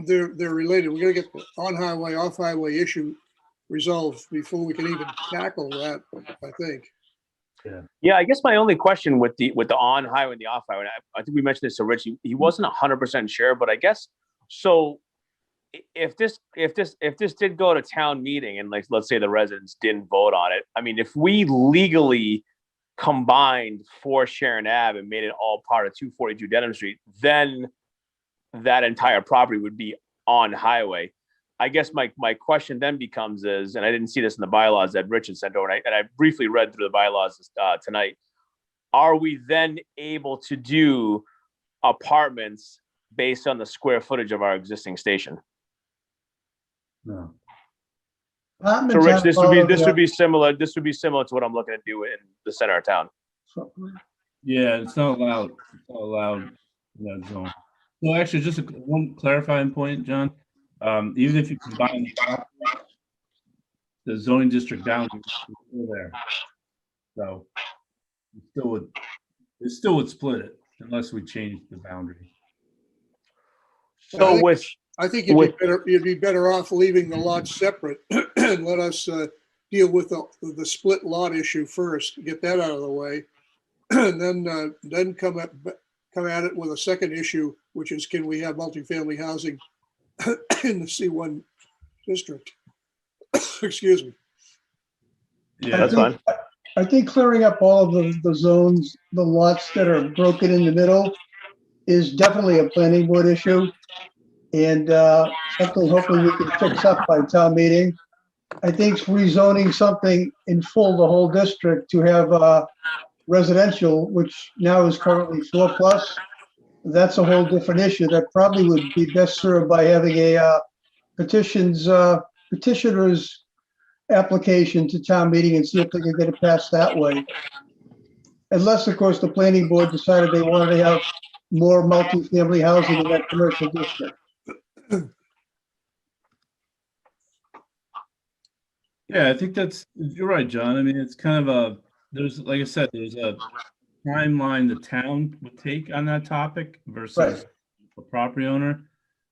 they're related. We're gonna get the on-highway, off-highway issue resolved before we can even tackle that, I think. Yeah, I guess my only question with the on highway and the off highway, I think we mentioned this to Rich. He wasn't 100% sure, but I guess so. If this did go to town meeting and like let's say the residents didn't vote on it, I mean, if we legally combined for Sharon Ave and made it all part of 242 Dedham Street, then that entire property would be on highway. I guess my question then becomes is, and I didn't see this in the bylaws that Rich had sent over, and I briefly read through the bylaws tonight. Are we then able to do apartments based on the square footage of our existing station? No. So Rich, this would be similar. This would be similar to what I'm looking to do in the center of town. Yeah, it's not allowed. It's not allowed in that zone. So actually, just one clarifying point, John. Even if you combine the zoning district boundaries, it's still there. So it still would split it unless we change the boundary. So I think you'd be better off leaving the lots separate and let us deal with the split lot issue first, get that out of the way, and then come at it with a second issue, which is can we have multifamily housing in the C1 district? Excuse me. Yeah, that's fine. I think clearing up all of the zones, the lots that are broken in the middle is definitely a planning board issue. And something hopefully we can fix up by town meeting. I think rezoning something in full, the whole district to have residential, which now is currently 4+. That's a whole different issue that probably would be best served by having a petitioner's application to town meeting and see if they can get it passed that way. Unless, of course, the planning board decided they wanted to have more multifamily housing in that commercial district. Yeah, I think you're right, John. I mean, it's kind of like I said, there's a timeline the town would take on that topic versus the property owner.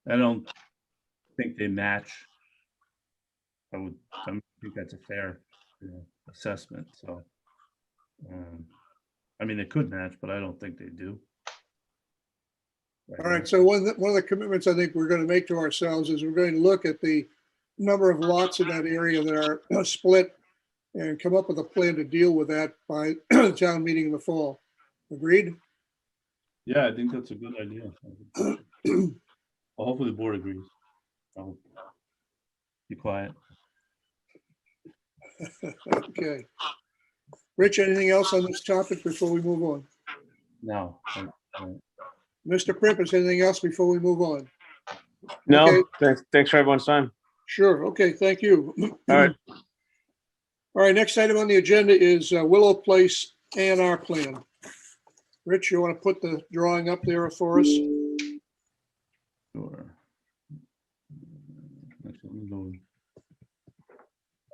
I don't think they match. I think that's a fair assessment. So, I mean, they could match, but I don't think they do. All right. So one of the commitments I think we're going to make to ourselves is we're going to look at the number of lots in that area that are split and come up with a plan to deal with that by town meeting in the fall. Agreed? Yeah, I think that's a good idea. Well, hopefully the board agrees. I'll be quiet. Okay. Rich, anything else on this topic before we move on? No. Mr. Primpus, anything else before we move on? No, okay. Thanks for everyone's time. Sure. Okay, thank you. All right. All right, next item on the agenda is Willow Place A&R plan. Rich, you want to put the drawing up there for us? Sure. Actually, let me go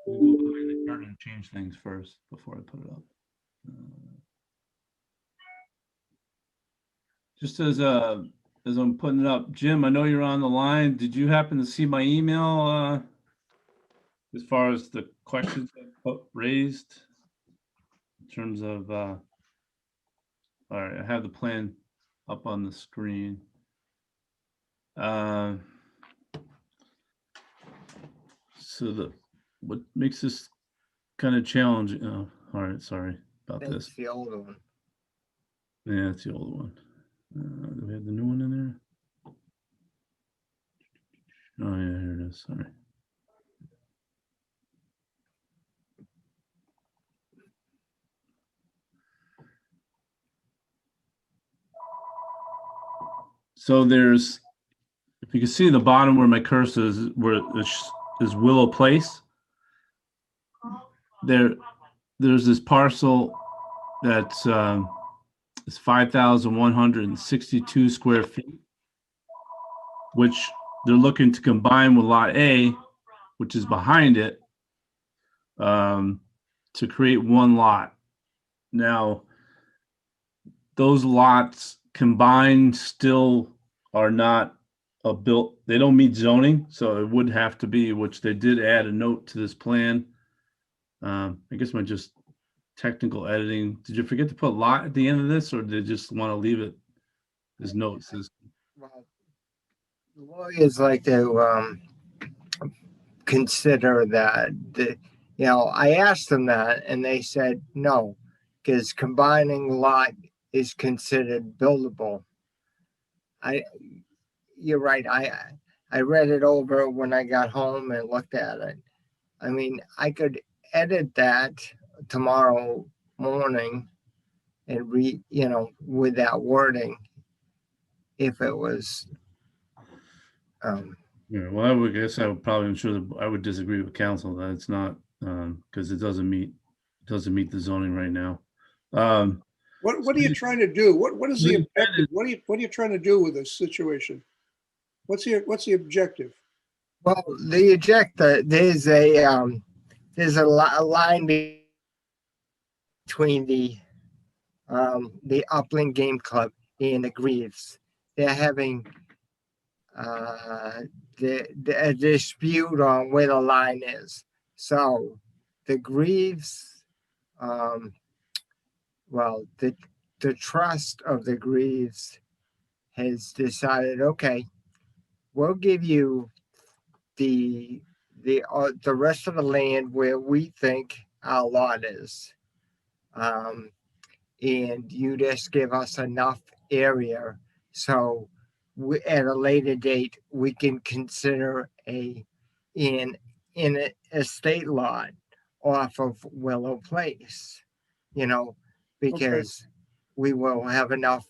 in the chart and change things first before I put it up. Just as I'm putting it up, Jim, I know you're on the line. Did you happen to see my email as far as the questions I raised in terms of? All right, I have the plan up on the screen. So what makes this kind of challenging? Oh, all right, sorry about this. That's the older one. Yeah, it's the old one. Do we have the new one in there? Oh yeah, here it is. Sorry. So there's, if you can see the bottom where my cursor is, where is Willow Place. There's this parcel that's is 5,162 square feet, which they're looking to combine with Lot A, which is behind it, to create one lot. Now, those lots combined still are not they don't meet zoning, so it would have to be, which they did add a note to this plan. I guess my just technical editing. Did you forget to put lot at the end of this, or did you just want to leave it as notes? Well, the lawyers like to consider that. I asked them that, and they said no, because combining lot is considered buildable. You're right. I read it over when I got home and looked at it. I mean, I could edit that tomorrow morning and read, with that wording, if it was. Yeah, well, I would guess I would probably, I'm sure that I would disagree with council that it's not, because it doesn't meet the zoning right now. What are you trying to do? What is the objective? What are you trying to do with this situation? What's the objective? Well, the objective, there's a line between the Upland Game Club and the Greaves. They're having a dispute on where the line is. So the Greaves, the trust of the Greaves has decided, okay, we'll give you the rest of the land where we think our lot is, and you just give us enough area so at a later date we can consider an estate lot off of Willow Place, because we will have enough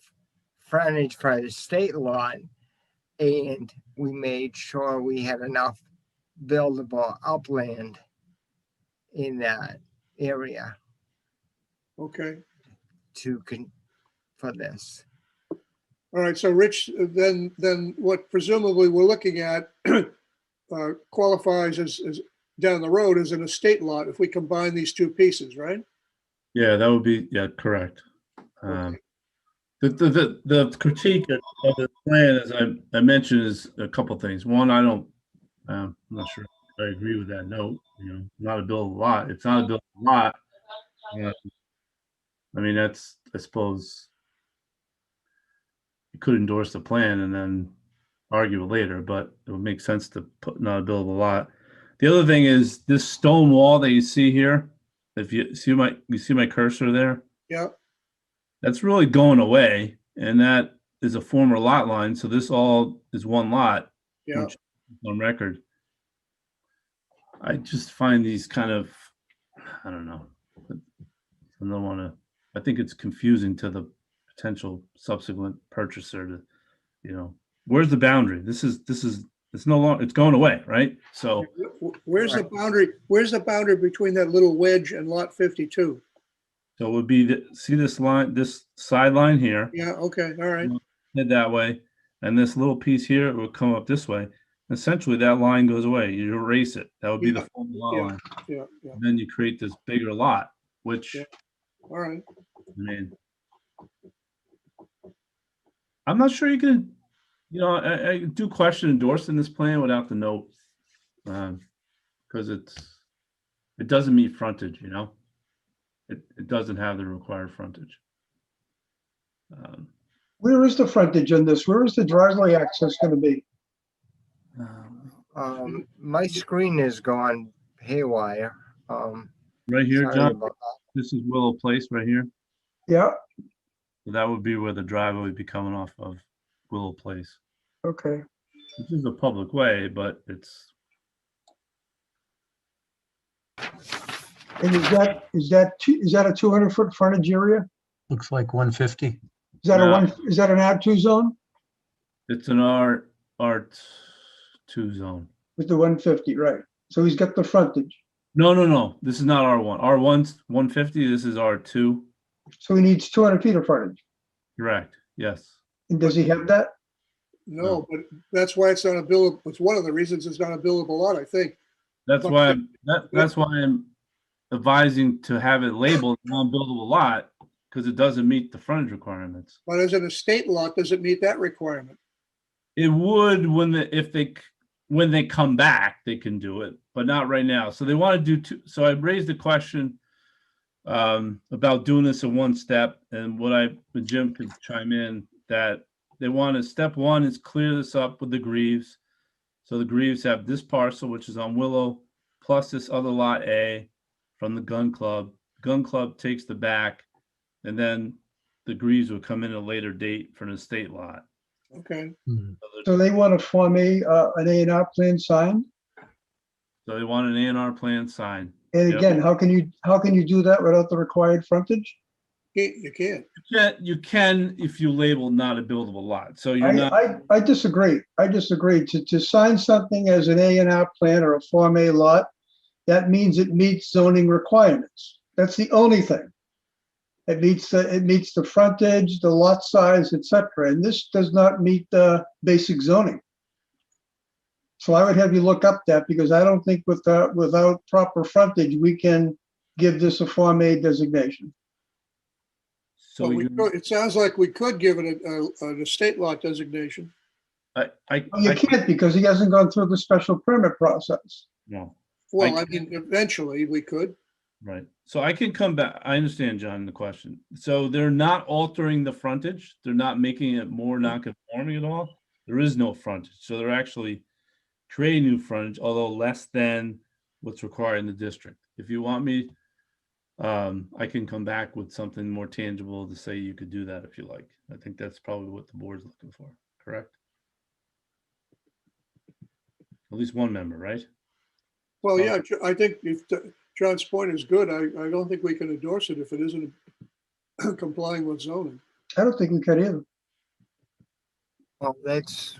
frontage for the state lot, and we made sure we had enough buildable upland in that area Okay. for this. All right. So Rich, then what presumably we're looking at qualifies as down the road as an estate lot if we combine these two pieces, right? Yeah, that would be, correct. The critique of the plan, as I mentioned, is a couple things. One, I'm not sure if I agree with that note. Not a buildable lot. It's not a buildable lot. I mean, I suppose you could endorse the plan and then argue it later, but it would make sense to put not a buildable lot. The other thing is this stone wall that you see here. If you see my cursor there. Yeah. That's really going away, and that is a former lot line. So this all is one lot. Yeah. Which on record. I just find these kind of, I don't know. I don't want to. I think it's confusing to the potential subsequent purchaser to, where's the boundary? It's no longer, it's going away, right? So where's the boundary? Where's the boundary between that little wedge and lot 52? So it would be, see this line, this sideline here. Yeah, okay, all right. Head that way. And this little piece here, it would come up this way. Essentially, that line goes away. You erase it. That would be the former lot line. Yeah. And then you create this bigger lot, which, all right. I mean, I'm not sure you can, I do question endorsing this plan without the note, because it doesn't meet frontage, It doesn't have the required frontage. Where is the frontage on this? Where is the driveway access going to be? My screen is gone haywire. Right here, John. This is Willow Place right here. Yeah. So that would be where the driveway would be coming off of Willow Place. Okay. This is a public way, but it's. And is that a 200-foot frontage area? Looks like 150. Is that is that an R2 zone? It's an R2 zone. With the 150, right? So he's got the frontage. No. This is not R1. R1's 150. This is R2. So he needs 200 feet of frontage. Correct. Yes. And does he have that? No, but that's why it's not a billable. It's one of the reasons it's not a billable lot, I think. That's why I'm advising to have it labeled non-buildable lot, because it doesn't meet the frontage requirements. But as an estate lot, does it meet that requirement? It would when they come back, they can do it, but not right now. So they want to do two. So I raised the question about doing this in one step, and Jim could chime in that they want to, step one is clear this up with the Greaves. So the Greaves have this parcel, which is on Willow, plus this other lot A from the gun club. Gun club takes the back, and then the Greaves would come in at a later date for an estate lot. Okay. So they want to form an A&R plan signed? So they want an A&R plan signed. And Yep. again, how can you do that without the required frontage? You can't. You can if you label not a buildable lot. So you're not. I disagree. I disagree. To sign something as an A&R plan or a Form A lot, that means it meets zoning requirements. That's the only thing. It meets the frontage, the lot size, etc. And this does not meet the basic zoning. So I would have you look up that, because I don't think without proper frontage, we can give this a Form A designation. So it sounds like we could give it an estate lot designation. You can't, because he hasn't gone through the special permit process. No. Well, I mean, eventually we could. Right. So I can come back. I understand, John, the question. So they're not altering the frontage. They're not making it more non-conforming at all. There is no frontage. So they're actually creating new frontage, although less than what's required in the district. If you want me, I can come back with something more tangible to say you could do that if you like. I think that's probably what the board's looking for, correct? At least one member, right? Well, yeah, I think if John's point is good, I don't think we can endorse it if it isn't complying with zoning. I don't think we can either. Well, that's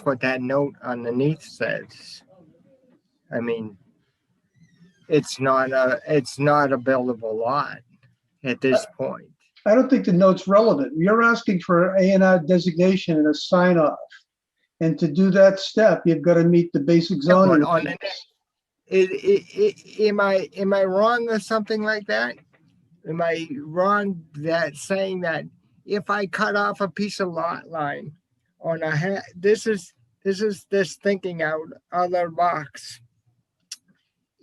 what that note underneath says. I mean, it's not a buildable lot at this point. I don't think the note's relevant. You're asking for an A&R designation and a sign off. And to do that step, you've got to meet the basic zoning. Am I wrong or something like that? Am I wrong that saying that if I cut off a piece of lot line on this is thinking out of the box,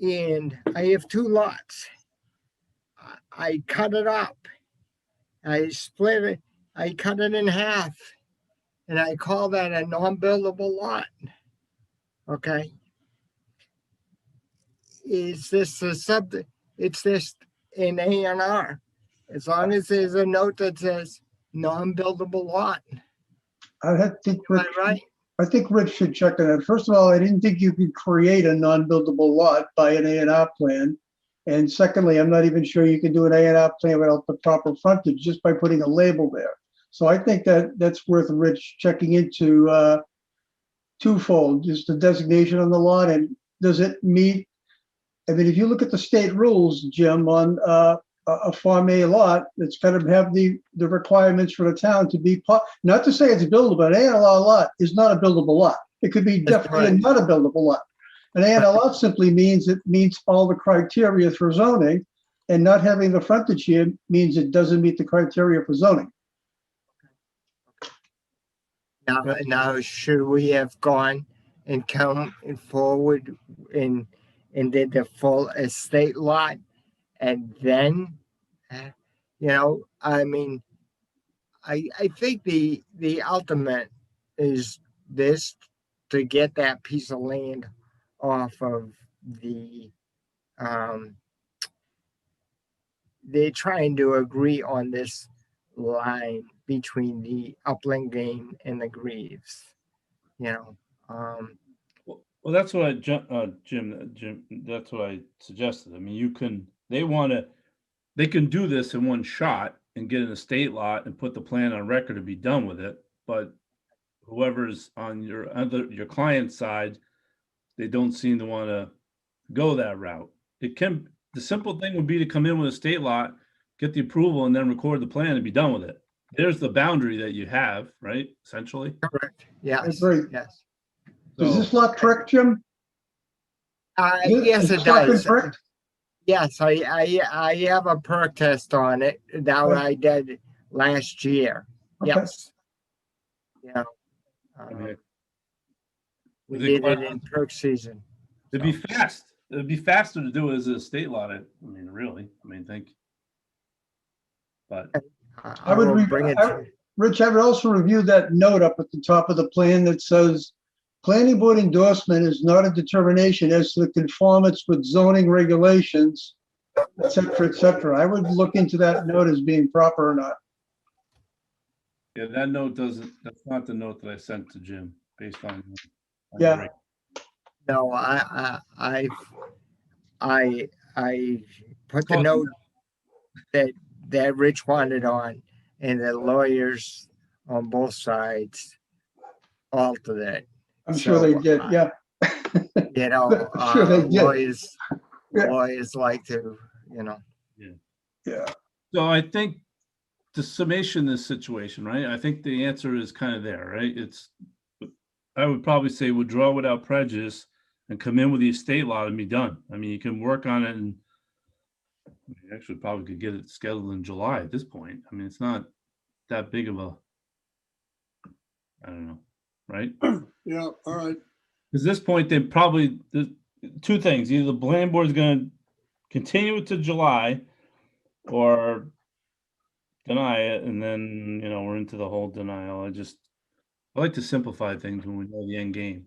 and I have two lots. I cut it up. I split it. I cut it in half, and I call that a non-buildable lot. Okay. Is this it's this in A&R, as long as there's a note that says non-buildable lot. I think Rich, right? I think Rich should check on that. First of all, I didn't think you could create a non-buildable lot by an A&R plan. And secondly, I'm not even sure you can do an A&R plan without the proper frontage just by putting a label there. So I think that's worth Rich checking into twofold, just the designation on the lot, and does it meet? I mean, if you look at the state rules, Jim, on a Form A lot, it's got to have the requirements for the town to be, not to say it's buildable, but an A&R lot is not a buildable lot. It could be definitely not a buildable lot. An A&R lot simply means it meets all the criteria for zoning, and not having the frontage here means it doesn't meet the criteria for zoning. Now, should we have gone and come forward and did the full estate lot, and then, I mean, I think the ultimate is this, to get that piece of land off of the, they're trying to agree on this line between the upland game and the Greaves, Well, that's what Jim, that's what I suggested. I mean, they can do this in one shot and get an estate lot and put the plan on record and be done with it. But whoever's on your client's side, they don't seem to want to go that route. The simple thing would be to come in with a estate lot, get the approval, and then record the plan and be done with it. There's the boundary that you have, right? Essentially. Correct. Yes. I agree. Yes. Does this lot correct, Jim? Yes, it does. Correct? Yes, I have a perk test on it that I did last year. Okay. Yes. Yeah. I mean, We they did quite it in perk season. it'd be fast. It'd be faster to do it as a state lot. I mean, really. I mean, but I would, will bring it to, Rich, I would also review that note up at the top of the plan that says, planning board endorsement is not a determination as to the conformance with zoning regulations, et cetera, et cetera. I would look into that note as being proper or not. yeah, that note doesn't, that's not the note that I sent to Jim based on. Yeah. no, I put the note that Rich wanted on, and the lawyers on both sides altered it. I'm sure they did, yeah. You know, I'm sure they did. lawyers like to, you know. Yeah. So I think the summation of this situation, right? I think the answer is kind of there, right? I would probably say withdraw without prejudice and come in with the estate lot and be done. I mean, you can work on it and you actually probably could get it scheduled in July at this point. I mean, it's not that big of a, I don't know, right? Yeah, all right. At this point, they probably, there's two things. Either the planning board is going to continue it to July or deny it. And then, you know, we're into the whole denial. I like to simplify things when we know the end game.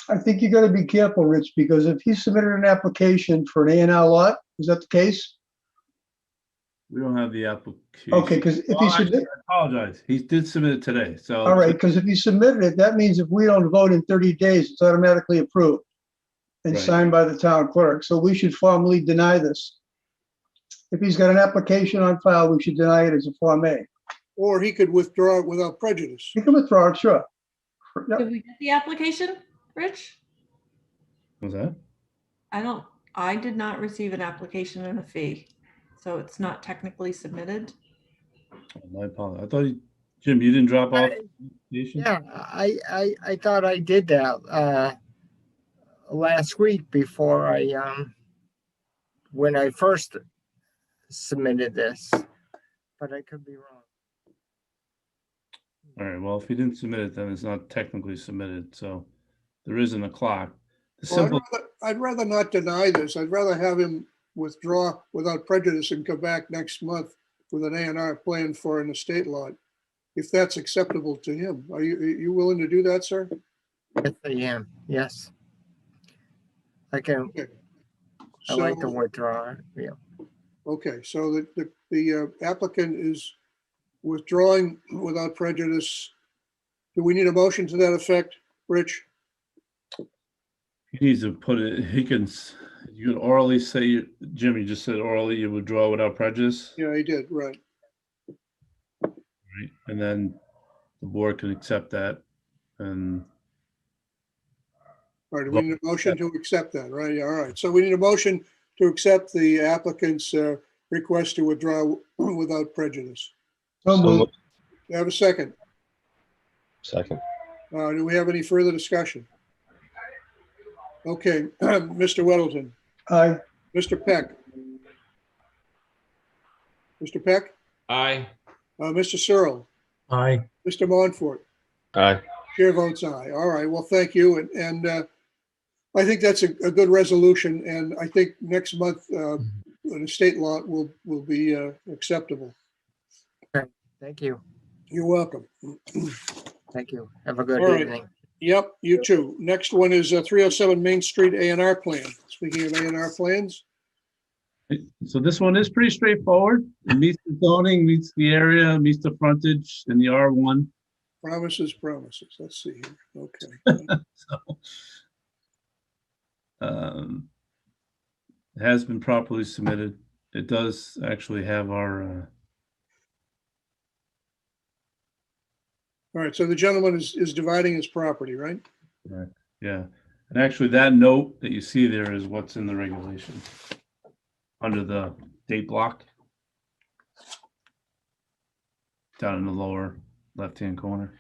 I think you got to be careful, Rich, because if he submitted an application for an A&R lot, is that the case? We don't have the application. Okay, because if he submitted, I apologize. He did submit it today. So all right, because if he submitted it, that means if we don't vote in 30 days, it's automatically approved and Right. signed by the town clerk. So we should formally deny this. If he's got an application on file, we should deny it as a Form A. Or he could withdraw it without prejudice. He can withdraw it, sure. Yep. Did we get the application, Rich? was that? I did not receive an application and a fee, so it's not technically submitted. Oh, my apologies. I thought Jim, you didn't drop off the application? Yeah, I thought I did that last week before when I first submitted this, but I could be wrong. All right. Well, if he didn't submit it, then it's not technically submitted. So there isn't a clock. Well, I'd rather not deny this. I'd rather have him withdraw without prejudice and come back next month with an A&R plan for an estate lot, if that's acceptable to him. Are you willing to do that, sir? Yes, I am. Yes. I can. Okay. I like to withdraw. Yeah. Okay, so the applicant is withdrawing without prejudice. Do we need a motion to that effect, Rich? He needs to put it, you can orally say, Jim, you just said orally you withdraw without prejudice. Yeah, he did, right. Right. And then the board can accept that. And All right, we need a motion to accept that, right? Yeah, all right. So we need a motion to accept the applicant's request to withdraw without prejudice. So moved. Do you have a second? Second. Do we have any further discussion? Okay, Mr. Weddleton, Aye. Mr. Peck. Mr. Peck, Aye. Mr. Searle, Aye. Mr. Montfort. Aye. Chair votes aye. All right, well, thank you. And I think that's a good resolution. And I think next month, an estate lot will be acceptable. Okay. Thank you. You're welcome. Thank you. Have a good All right. evening. Yep, you too. Next one is 307 Main Street A&R plan. Speaking of A&R plans, so this one is pretty straightforward. It meets the zoning, meets the area, meets the frontage in the R1. promises. Let's see here. Okay. So, it has been properly submitted. It does actually have our, All right, so the gentleman is dividing his property, right? right, yeah. And actually that note that you see there is what's in the regulation under the date block down in the lower left-hand corner.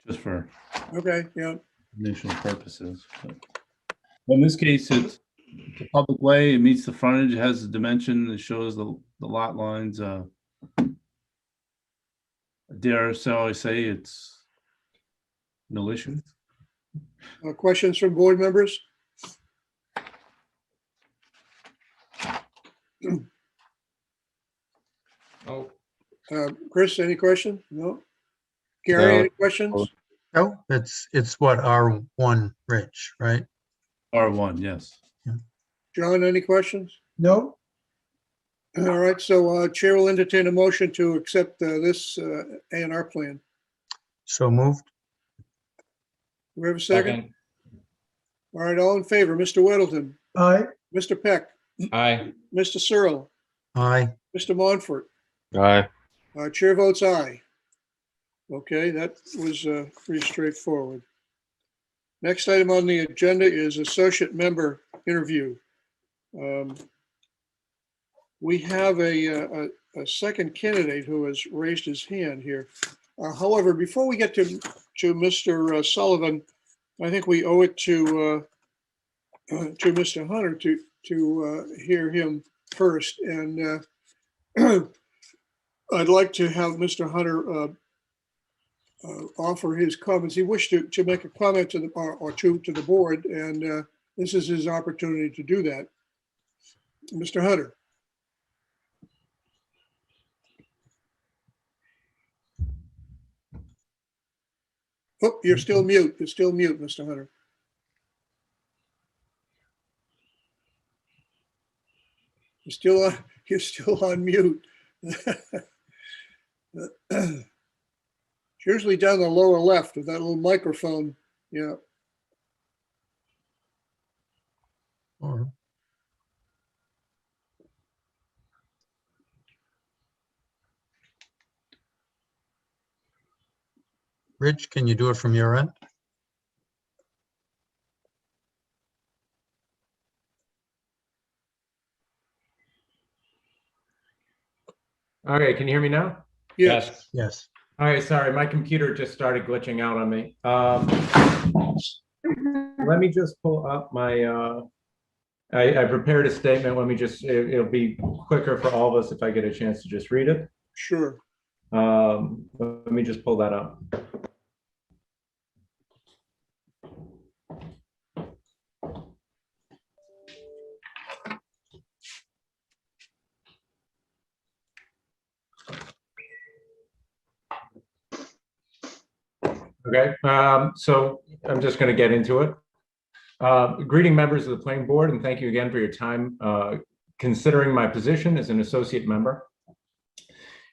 Just for Okay, yeah. initial purposes. But in this case, it's It's a public way. It meets the frontage. It has the dimension. It shows the lot lines. Dare I say it's no issue. Questions from board members? Oh, Chris, any questions? No? Gary, No. any questions? Oh, it's what, R1, Rich, right? R1, yes. John, any questions? No, All right, so Chair will entertain a motion to accept this A&R plan. So moved. Do we have a second? second. All right, all in favor, Mr. Weddleton, aye, Mr. Peck, Aye. Mr. Searle, Aye. Mr. Montfort. Aye. Chair votes aye. Okay, that was pretty straightforward. Next item on the agenda is associate member interview. We have a second candidate who has raised his hand here. However, before we get to Mr. Sullivan, I think we owe it to Mr. Hunter to hear him first. And I'd like to have Mr. Hunter offer his comments. He wished to make a comment to the or two to the board, and this is his opportunity to do that. Mr. Hunter. Oh, you're still mute. You're still mute, Mr. Hunter. You're still on mute. It's usually down the lower left of that little microphone. Yeah. Or- Rich, can you do it from your end? All right, can you hear me now? Yes. Yes. All right, sorry, my computer just started glitching out on me. Let me just pull up my, I prepared a statement. Let me just, it'll be quicker for all of us if I get a chance to just read it. Sure. Let me just pull that up. Okay, so I'm just going to get into it. Greeting members of the planning board, and thank you again for your time considering my position as an associate member.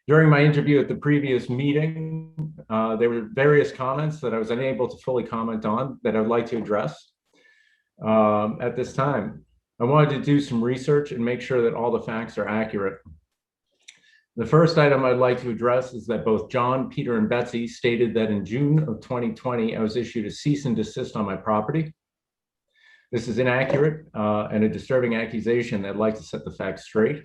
During my interview at the previous meeting, there were various comments that I was unable to fully comment on that I would like to address at this time. I wanted to do some research and make sure that all the facts are accurate. The first item I'd like to address is that both John, Peter, and Betsy stated that in June of 2020, I was issued a cease and desist on my property. This is inaccurate and a disturbing accusation that I'd like to set the facts straight.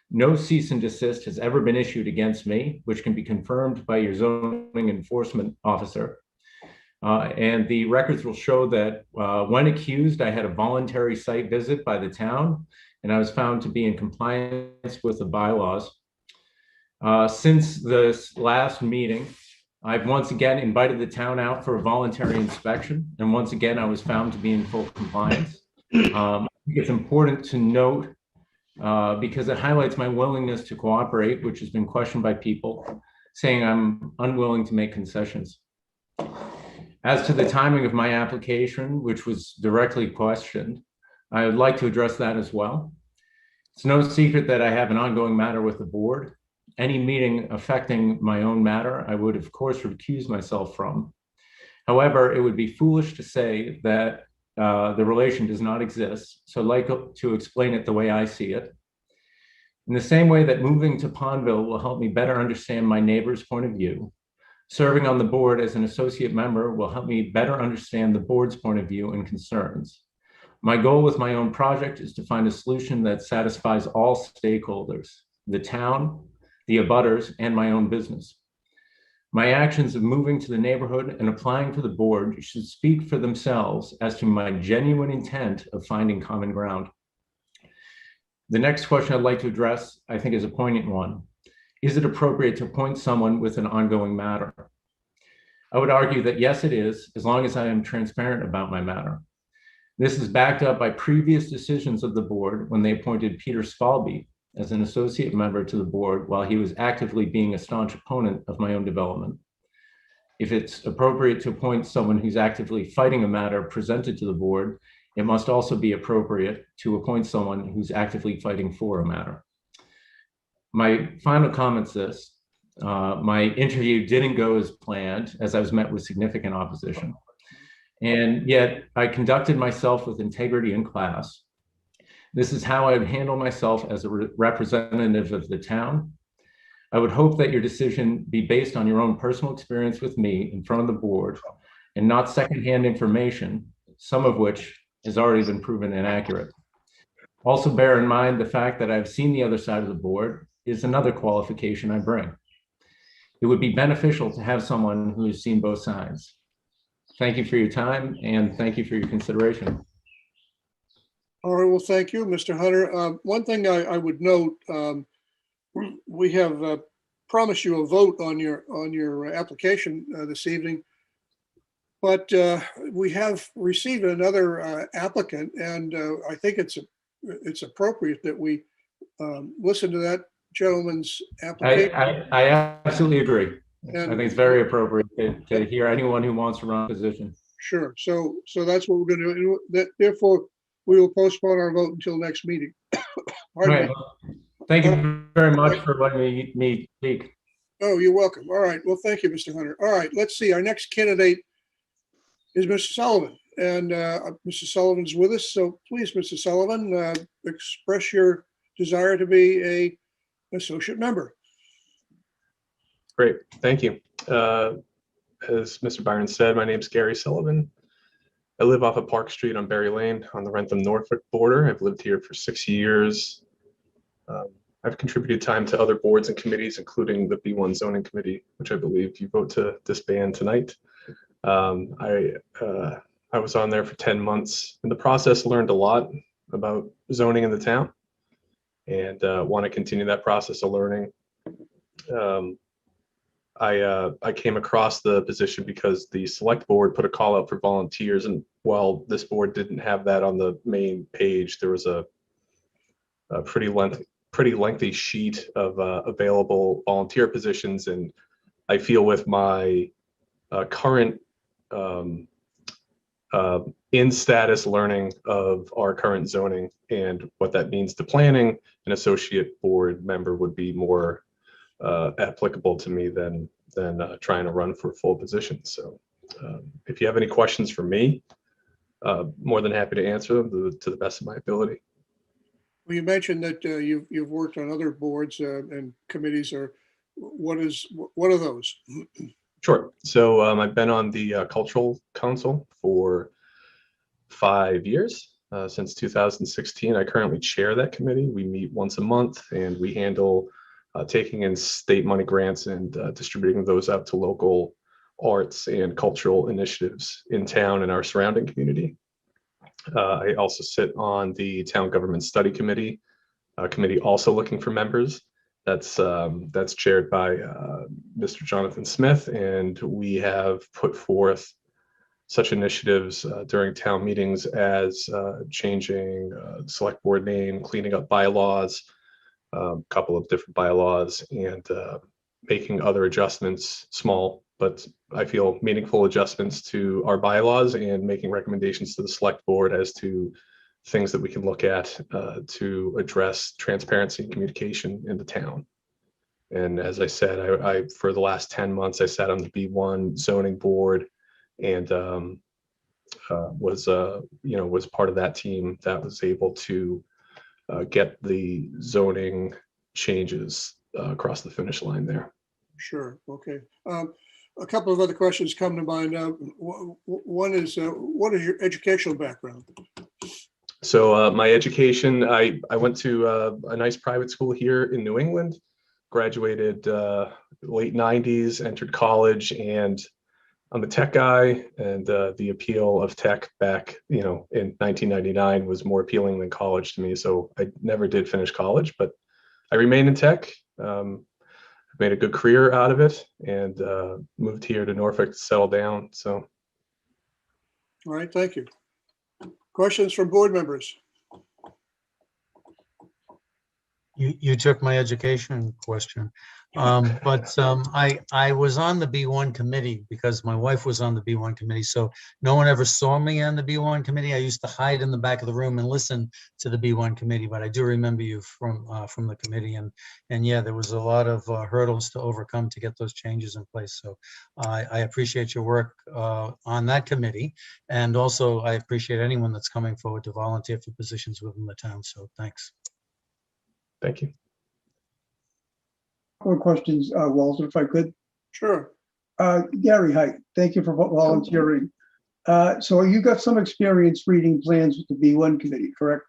No cease and desist has ever been issued against me, which can be confirmed by your zoning enforcement officer. And the records will show that when accused, I had a voluntary site visit by the town, and I was found to be in compliance with the bylaws. Since this last meeting, I've once again invited the town out for a voluntary inspection, and once again, I was found to be in full compliance. I think it's important to note because it highlights my willingness to cooperate, which has been questioned by people saying I'm unwilling to make concessions. As to the timing of my application, which was directly questioned, I would like to address that as well. It's no secret that I have an ongoing matter with the board. Any meeting affecting my own matter, I would of course recuse myself from. However, it would be foolish to say that the relation does not exist. So I'd like to explain it the way I see it. In the same way that moving to Pondville will help me better understand my neighbor's point of view, serving on the board as an associate member will help me better understand the board's point of view and concerns. My goal with my own project is to find a solution that satisfies all stakeholders, the town, the abutters, and my own business. My actions of moving to the neighborhood and applying for the board should speak for themselves as to my genuine intent of finding common ground. The next question I'd like to address, I think, is a poignant one. Is it appropriate to appoint someone with an ongoing matter? I would argue that yes, it is, as long as I am transparent about my matter. This is backed up by previous decisions of the board when they appointed Peter Spalby as an associate member to the board while he was actively being a staunch opponent of my own development. If it's appropriate to appoint someone who's actively fighting a matter presented to the board, it must also be appropriate to appoint someone who's actively fighting for a matter. My final comment's this. My interview didn't go as planned, as I was met with significant opposition. And yet I conducted myself with integrity and class. This is how I would handle myself as a representative of the town. I would hope that your decision be based on your own personal experience with me in front of the board and not secondhand information, some of which has already been proven inaccurate. Also bear in mind the fact that I've seen the other side of the board is another qualification I bring. It would be beneficial to have someone who has seen both sides. Thank you for your time and thank you for your consideration. All right, well, thank you, Mr. Hunter. One thing I would note, we have promised you a vote on your application this evening, but we have received another applicant, and I think it's appropriate that we listen to that gentleman's application. I absolutely agree. And I think it's very appropriate to hear anyone who wants to run a position. Sure. So that's what we're going to do. Therefore, we will postpone our vote until next meeting. Right. Thank you very much for letting me speak. Oh, you're welcome. All right. Well, thank you, Mr. Hunter. All right. Let's see. Our next candidate is Mr. Sullivan, and Mr. Sullivan's with us. So please, Mr. Sullivan, express your desire to be an associate member. Great, thank you. As Mr. Byron said, my name's Gary Sullivan. I live off of Park Street on Berry Lane on the Rentham-Norfolk border. I've lived here for 6 years. I've contributed time to other boards and committees, including the B1 zoning committee, which I believe you vote to disband tonight. I was on there for 10 months. In the process, learned a lot about zoning in the town and want to continue that process of learning. I came across the position because the select board put a call out for volunteers, and while this board didn't have that on the main page, there was a pretty lengthy sheet of available volunteer positions, and I feel with my current in status learning of our current zoning and what that means to planning, an associate board member would be more applicable to me than trying to run for a full position. So if you have any questions for me, more than happy to answer them to the best of my ability. Well, you mentioned that you've worked on other boards and committees. Or what are those? Sure. So I've been on the Cultural Council for 5 years. Since 2016, I currently chair that committee. We meet once a month and we handle taking in state money grants and distributing those out to local arts and cultural initiatives in town and our surrounding community. I also sit on the Town Government Study Committee, a committee also looking for members. That's chaired by Mr. Jonathan Smith, and we have put forth such initiatives during town meetings as changing select board name, cleaning up bylaws, a couple of different bylaws, and making other adjustments, small but I feel meaningful adjustments to our bylaws, and making recommendations to the select board as to things that we can look at to address transparency and communication in the town. And as I said, I for the last 10 months, I sat on the B1 zoning board and was part of that team that was able to get the zoning changes across the finish line there. Sure. Okay. A couple of other questions come to mind. One is, what is your educational background? So my education, I went to a nice private school here in New England, graduated late 90s, entered college, and I'm a tech guy, and the appeal of tech back, in 1999 was more appealing than college to me. So I never did finish college, but I remained in tech. Made a good career out of it, and moved here to Norfolk to settle down. So, All right, thank you. Questions from board members? You took my education question. But I was on the B1 committee because my wife was on the B1 committee. So no one ever saw me on the B1 committee. I used to hide in the back of the room and listen to the B1 committee, but I do remember you from the committee. And yeah, there was a lot of hurdles to overcome to get those changes in place. So I appreciate your work on that committee. And also I appreciate anyone that's coming forward to volunteer for positions within the town. So thanks. thank you. More questions, Walter, if I could. Sure. Gary, hi. Thank you for volunteering. So you got some experience reading plans with the B1 committee, correct?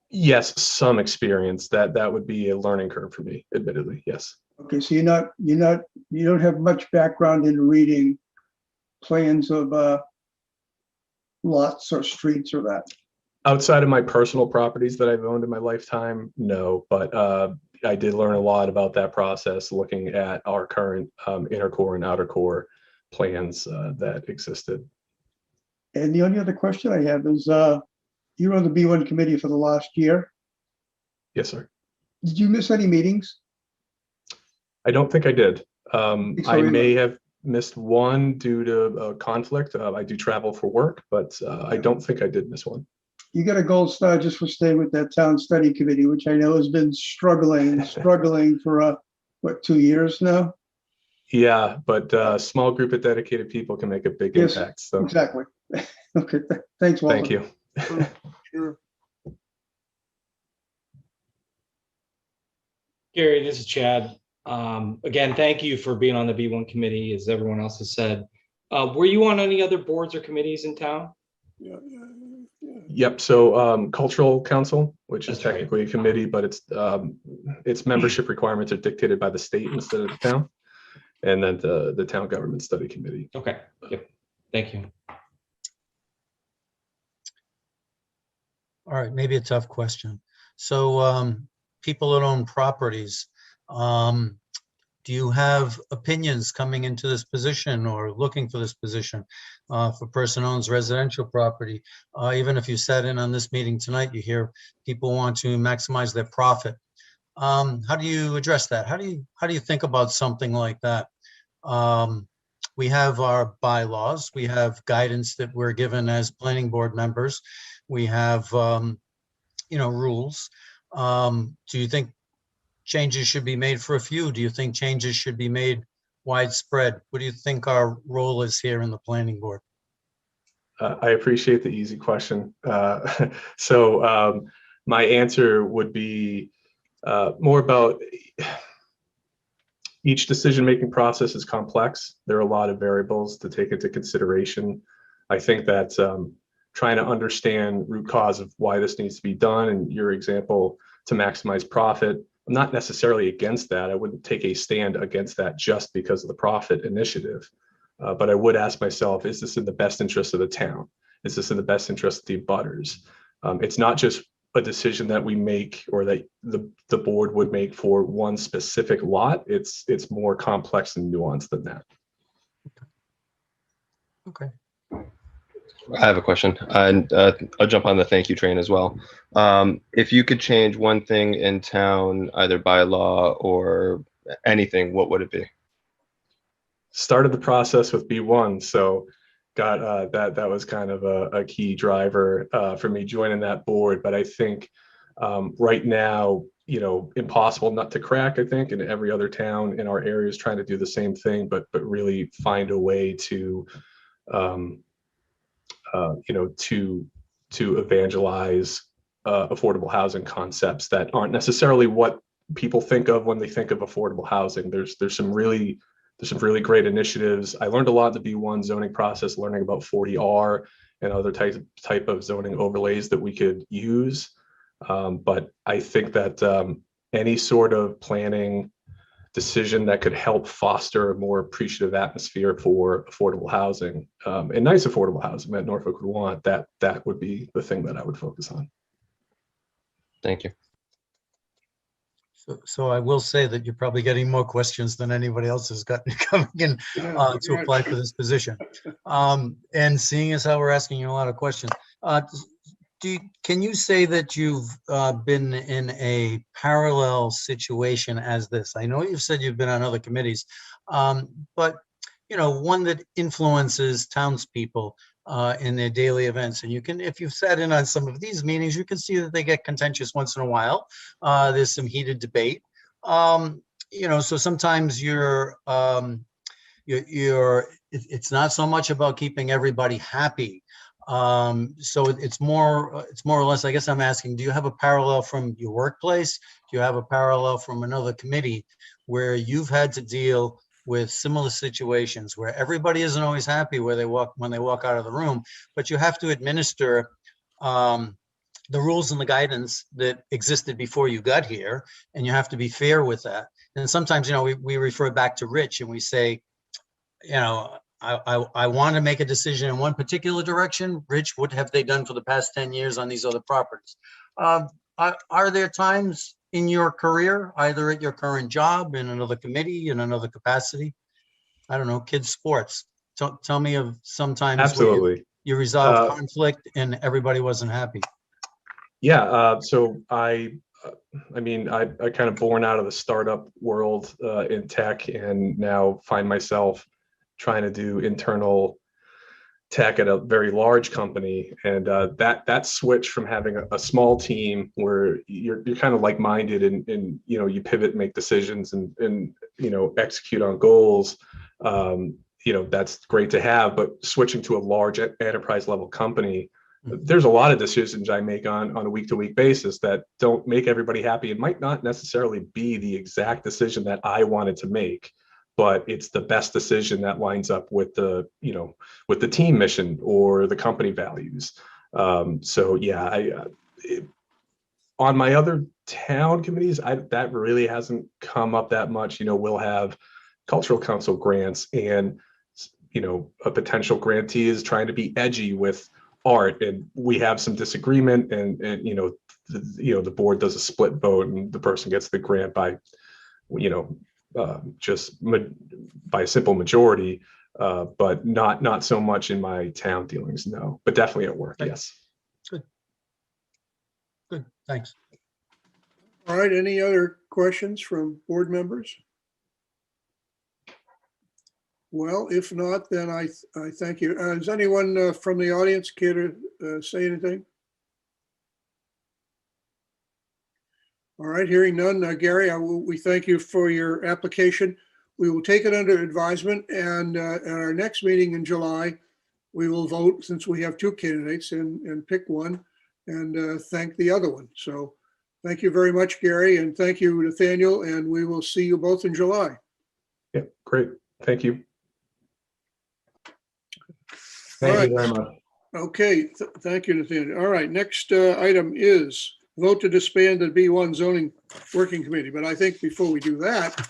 Yes, some experience. That would be a learning curve for me, admittedly. Yes. Okay, so you don't have much background in reading plans of lots or streets or that. Outside of my personal properties that I've owned in my lifetime, no, but I did learn a lot about that process looking at our current inner core and outer core plans that existed. And the only other question I have is, you were on the B1 committee for the last year. Yes, sir. Did you miss any meetings? I don't think I did. So I may have missed one due to conflict. I do travel for work, but I don't think I did miss one. You got a gold star just for staying with that town study committee, which I know has been struggling for what, 2 years now? Yeah, but a small group of dedicated people can make a big Yes, impact. So exactly. Okay, thanks, Walter. thank you. Sure. Gary, this is Chad. Again, thank you for being on the B1 committee, as everyone else has said. Were you on any other boards or committees in town? Yeah. Yep. So Cultural Council, which is That's right. technically a committee, but its membership requirements are dictated by the state instead of the town. And then the Town Government Study Committee. Okay. Yep. Thank you. All right, maybe a tough question. So people that own properties, do you have opinions coming into this position or looking for this position for person owns residential property? Even if you sat in on this meeting tonight, you hear people want to maximize their profit. How do you address that? How do you think about something like that? We have our bylaws. We have guidance that we're given as planning board members. We have, rules. Do you think changes should be made for a few? Do you think changes should be made widespread? What do you think our role is here in the planning board? I appreciate the easy question. So my answer would be more about each decision-making process is complex. There are a lot of variables to take into consideration. I think that trying to understand root cause of why this needs to be done, and your example to maximize profit, I'm not necessarily against that. I wouldn't take a stand against that just because of the profit initiative. But I would ask myself, is this in the best interest of the town? Is this in the best interest of the abutters? It's not just a decision that we make or that the board would make for one specific lot. It's more complex and nuanced than that. Okay. I have a question, and I'll jump on the thank you train as well. If you could change one thing in town, either by law or anything, what would it be? Started the process with B1, so got that was kind of a key driver for me joining that board. But I think right now, impossible not to crack. I think, and every other town in our area is trying to do the same thing, but really find a way to to evangelize affordable housing concepts that aren't necessarily what people think of when they think of affordable housing. There's some really great initiatives. I learned a lot in the B1 zoning process, learning about 40R and other type of zoning overlays that we could use. But I think that any sort of planning decision that could help foster a more appreciative atmosphere for affordable housing, and nice affordable housing that Norfolk would want, that would be the thing that I would focus on. Thank you. So I will say that you're probably getting more questions than anybody else has gotten coming in to apply for this position. And seeing as how we're asking you a lot of questions, can you say that you've been in a parallel situation as this? I know you've said you've been on other committees, but one that influences townspeople in their daily events. And you can, if you've sat in on some of these meetings, you can see that they get contentious once in a while. There's some heated debate. So sometimes it's not so much about keeping everybody happy. So it's more or less, I guess I'm asking, do you have a parallel from your workplace? Do you have a parallel from another committee where you've had to deal with similar situations where everybody isn't always happy when they walk out of the room, but you have to administer the rules and the guidance that existed before you got here, and you have to be fair with that. And sometimes, we refer back to Rich and we say, I want to make a decision in one particular direction. Rich, what have they done for the past 10 years on these other properties? Are there times in your career, either at your current job, in another committee, in another capacity? I don't know, kids' sports. Tell me of some times Absolutely. where you resolved conflict and everybody wasn't happy. Yeah, so I kind of born out of the startup world in tech, and now find myself trying to do internal tech at a very large company. And that switch from having a small team where you're kind of like-minded and you pivot and make decisions and execute on goals, that's great to have. But switching to a large enterprise level company, there's a lot of decisions I make on a week-to-week basis that don't make everybody happy. It might not necessarily be the exact decision that I wanted to make, but it's the best decision that lines up with the team mission or the company values. So yeah, on my other town committees, that really hasn't come up that much. We'll have cultural council grants, and a potential grantee is trying to be edgy with art, and we have some disagreement, and the board does a split vote, and the person gets the grant by by a simple majority, but not so much in my town dealings, no, but definitely at work. Yes. Good, thanks. All right, any other questions from board members? Well, if not, then I thank you. Does anyone from the audience care to say anything? All right, hearing none, Gary, we thank you for your application. We will take it under advisement, and at our next meeting in July, we will vote, since we have two candidates, and pick one and thank the other one. So thank you very much, Gary, and thank you, Nathaniel, and we will see you both in July. Yeah, great. Thank you. Thank you very much. Okay, thank you, Nathaniel. All right, next item is vote to disband the B1 zoning working committee. But I think before we do that,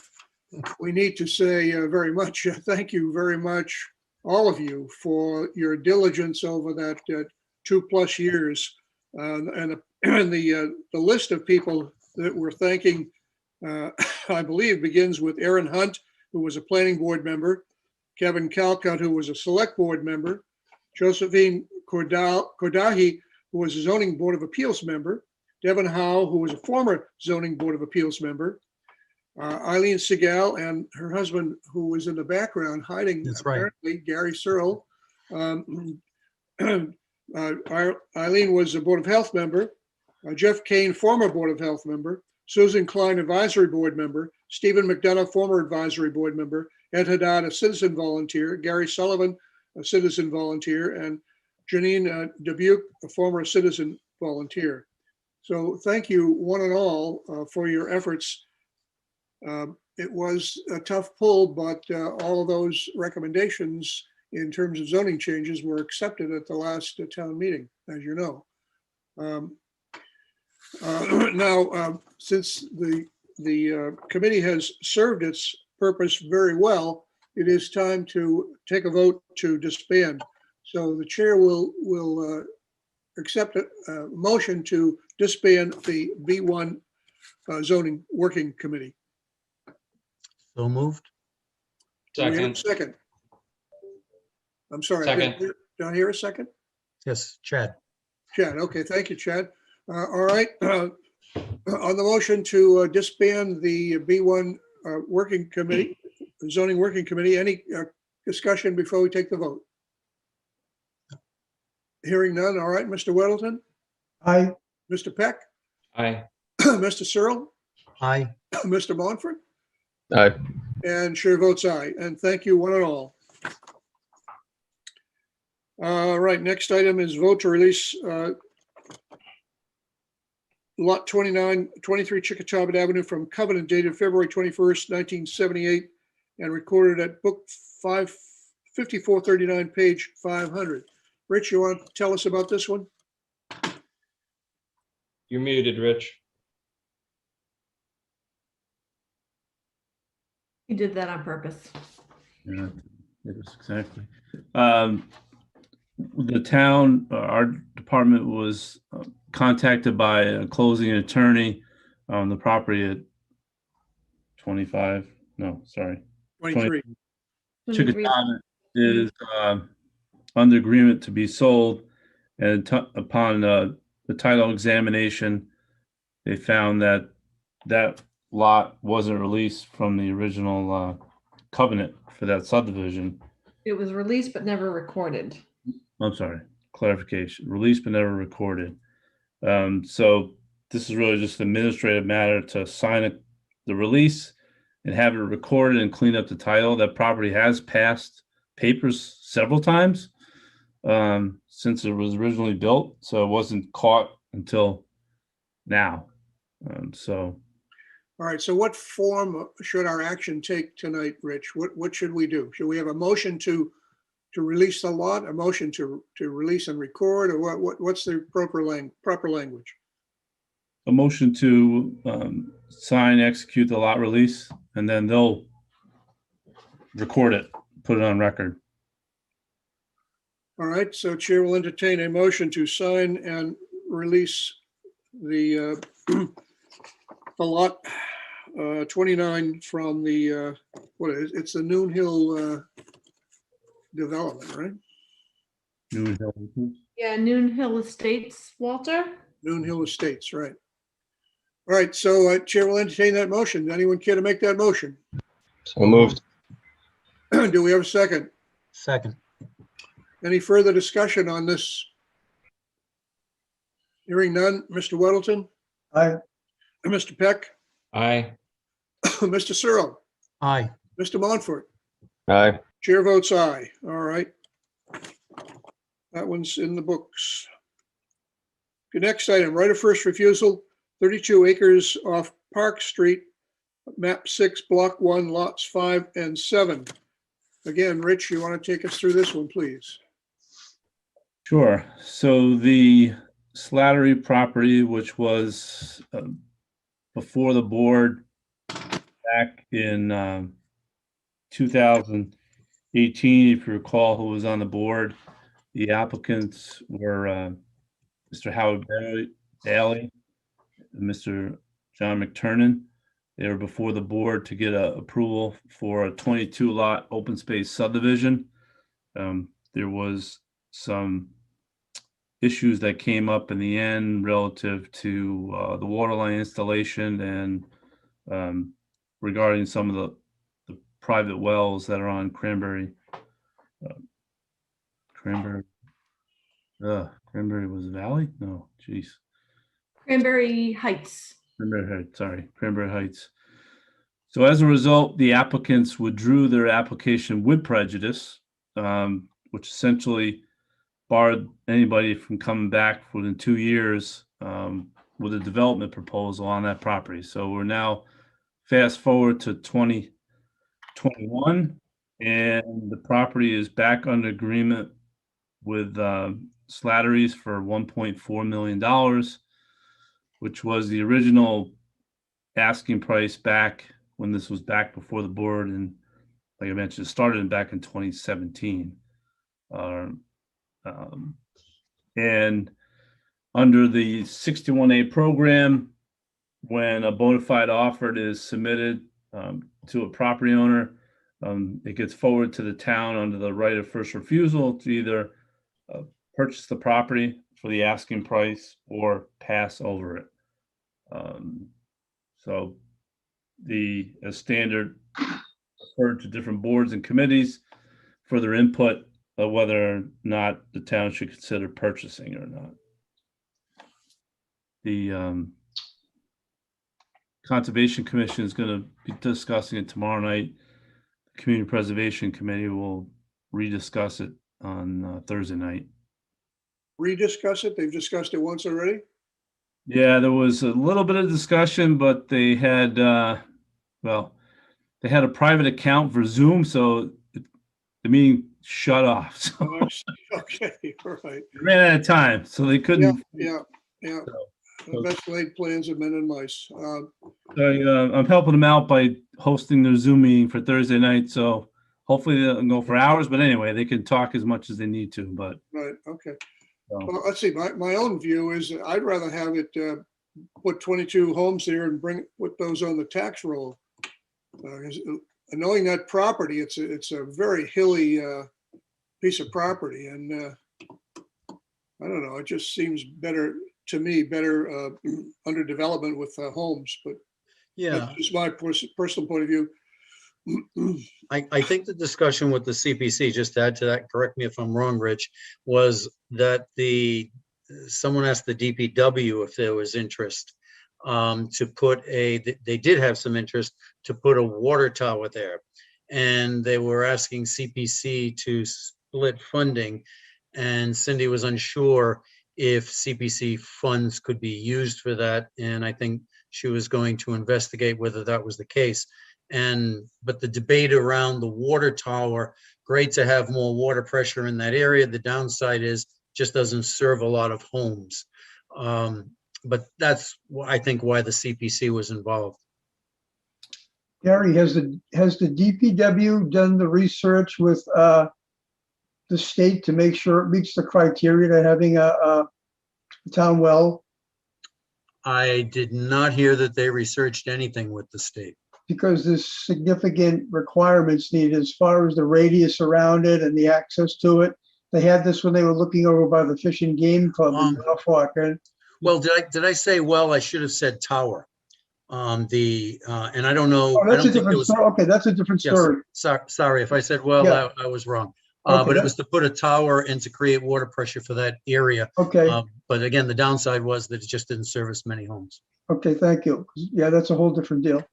we need to say very much, thank you very much, all of you, for your diligence over that 2+ years. And the list of people that we're thanking, I believe, begins with Aaron Hunt, who was a planning board member, Kevin Calcutt, who was a select board member, Josephine Kordahi, who was a zoning board of appeals member, Devin Howe, who was a former zoning board of appeals member, Eileen Segal and her husband, who was in the background hiding, that's apparently, right, Gary Searle. Eileen was a Board of Health member, Jeff Kane, former Board of Health member, Susan Klein, advisory board member, Stephen McDonough, former advisory board member, Ed Haddad, a citizen volunteer, Gary Sullivan, a citizen volunteer, and Janine Dubuque, a former citizen volunteer. So thank you one and all for your efforts. It was a tough pull, but all of those recommendations in terms of zoning changes were accepted at the last town meeting, as you know. Now, since the the committee has served its purpose very well. It is time to take a vote to disband. So the chair will accept a motion to disband the B1 zoning working committee. So moved. Do we have a Second. second? I'm sorry. Second. Did I hear a second? Yes, Chad. Chad, okay, thank you, Chad. All right, on the motion to disband the B1 working committee, zoning working committee, any discussion before we take the vote? Hearing none, all right, Mr. Weddleton, Aye. Mr. Peck, Aye. Mr. Searle, Aye. Mr. Montfort, Aye. and chair votes aye, and thank you one and all. All right, next item is vote to release lot 23 Chickatawbut Avenue from covenant dated February 21st, 1978, and recorded at book 5439, page 500. Rich, you want to tell us about this one? You're muted, Rich. He did that on purpose. Yeah, it was exactly. The town, our department was contacted by a closing attorney on the property at 23. Chickatawbut is under agreement to be sold, and upon the title examination, they found that that lot wasn't released from the original covenant for that subdivision. It was released but never recorded. I'm sorry, clarification, released but never recorded. So this is really just an administrative matter to sign the release and have it recorded and clean up the title. That property has passed papers several times since it was originally built, so it wasn't caught until now. All right, so what form should our action take tonight, Rich? What should we do? Should we have a motion to release the lot, a motion to release and record, or what's the proper language? A motion to sign, execute the lot release, and then they'll record it, put it on record. All right, so chair will entertain a motion to sign and release the the lot 29 from the it's the Noon Hill development, right? Noon Hill. Yeah, Noon Hill Estates, Walter. Noon Hill Estates, right. All right, so chair will entertain that motion. Anyone care to make that motion? So moved. Do we have a second? Second. Any further discussion on this? Hearing none. Mr. Weddleton? Aye. Mr. Peck? Aye. Mr. Searle? Aye. Mr. Montfort? Aye. Chair votes aye. All right. That one's in the books. The next item, right of first refusal, 32 acres off Park Street, map 6, block 1, lots 5 and 7. Again, Rich, you want to take us through this one, please? Sure. So the Slattery property, which was before the board back in 2018, if you recall who was on the board, the applicants were Mr. Howard Bailey and Mr. John McTurnan. They were before the board to get approval for a 22 lot open space subdivision. There was some issues that came up in the end relative to the water line installation and regarding some of the private wells that are on Cranberry was Valley? No, geez. Cranberry Heights. Cranberry Heights. So as a result, the applicants withdrew their application with prejudice, which essentially barred anybody from coming back within 2 years with a development proposal on that property. So we're now fast forward to 2021, and the property is back under agreement with Slattery's for $1.4 million, which was the original asking price back when this was back before the board, and like I mentioned, it started back in 2017. And under the 61A program, when a bona fide offer is submitted to a property owner, it gets forwarded to the town under the right of first refusal to either purchase the property for the asking price or pass over it. So as standard, referred to different boards and committees for their input of whether or not the town should consider purchasing or not. The Conservation Commission is going to be discussing it tomorrow night. The Community Preservation Committee will rediscuss it on Thursday night. Rediscuss it? They've discussed it once already? Yeah, there was a little bit of discussion, but they had, they had a private account for Zoom, so the meeting shut off. So Okay, all right. they ran out of time, so they couldn't. Yeah. The best laid plans of men and mice. I'm helping them out by hosting their Zoom meeting for Thursday night, so hopefully they'll go for hours, but anyway, they can talk as much as they need to, but. Right, okay. So. Well, let's see, my own view is that I'd rather have it put 22 homes there and put those on the tax roll. Knowing that property, it's a very hilly piece of property, and I don't know, it just seems better to me, under development with homes, but Yeah, that's just my personal point of view. I think the discussion with the CPC, just to add to that, correct me if I'm wrong, Rich, was that someone asked the DPW if there was interest to put they did have some interest to put a water tower there. And they were asking CPC to split funding, and Cindy was unsure if CPC funds could be used for that. And I think she was going to investigate whether that was the case. But the debate around the water tower, great to have more water pressure in that area. The downside is just doesn't serve a lot of homes. But that's, I think, why the CPC was involved. Gary, has the DPW done the research with the state to make sure it meets the criteria to having a town well? I did not hear that they researched anything with the state. Because there's significant requirements needed as far as the radius around it and the access to it. They had this when they were looking over by the Fish and Game Club in Norfolk. Well, did I say well? I should have said tower. And I don't know. Oh, that's a different story. Okay, that's a different story. Yes, sorry if I said well. Yeah. I was wrong. Okay, but it was to put a tower and to create water pressure for that area. Okay. But again, the downside was that it just didn't service many homes. Okay, thank you. Yeah, that's a whole different deal.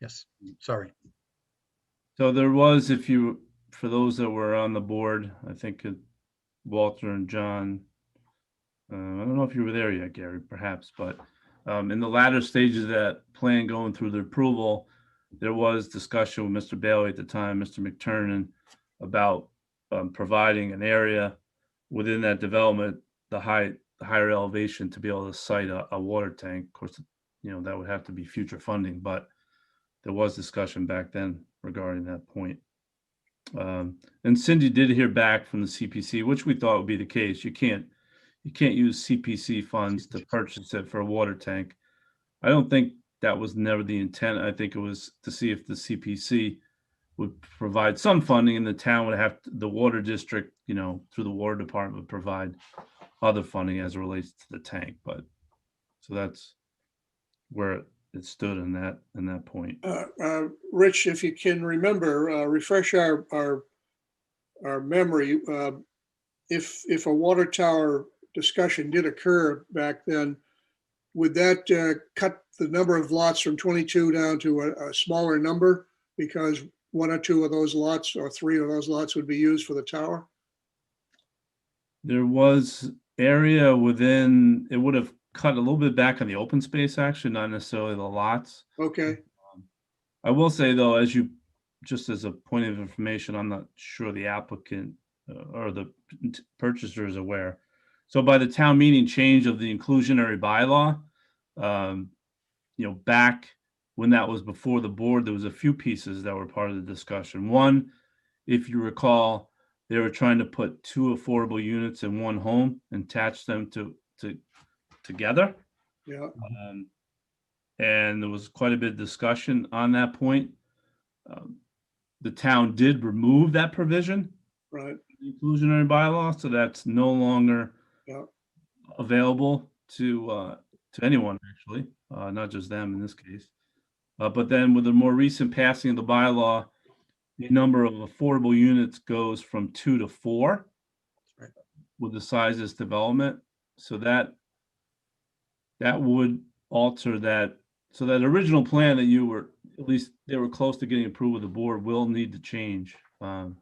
Yes, sorry. So there was, for those that were on the board, I think Walter and John, I don't know if you were there yet, Gary, perhaps, but in the latter stages of that plan going through the approval, there was discussion with Mr. Bailey at the time, Mr. McTurnan, about providing an area within that development, the higher elevation, to be able to site a water tank. Of course, that would have to be future funding, but there was discussion back then regarding that point. And Cindy did hear back from the CPC, which we thought would be the case. You can't use CPC funds to purchase it for a water tank. I don't think that was never the intent. I think it was to see if the CPC would provide some funding, and the town would have the water district, through the water department, would provide other funding as it relates to the tank. But so that's where it stood in that point. Rich, if you can remember, refresh our memory. If a water tower discussion did occur back then, would that cut the number of lots from 22 down to a smaller number, because one or two of those lots or three of those lots would be used for the tower? There was area within, it would have cut a little bit back on the open space, actually, not necessarily the lots. Okay. I will say, though, just as a point of information, I'm not sure the applicant or the purchaser is aware. So by the town meeting change of the inclusionary bylaw, back when that was before the board, there was a few pieces that were part of the discussion. One, if you recall, they were trying to put 2 affordable units in one home and attach them together. Yeah. And there was quite a bit of discussion on that point. The town did remove that provision, Right. the inclusionary bylaw, so that's no longer Yeah. available to anyone, actually, not just them in this case. But then with the more recent passing of the bylaw, the number of affordable units goes from 2 to 4 with the sizes development. So that would alter that. So that original plan that you were, at least they were close to getting approved with the board, will need to change. It'll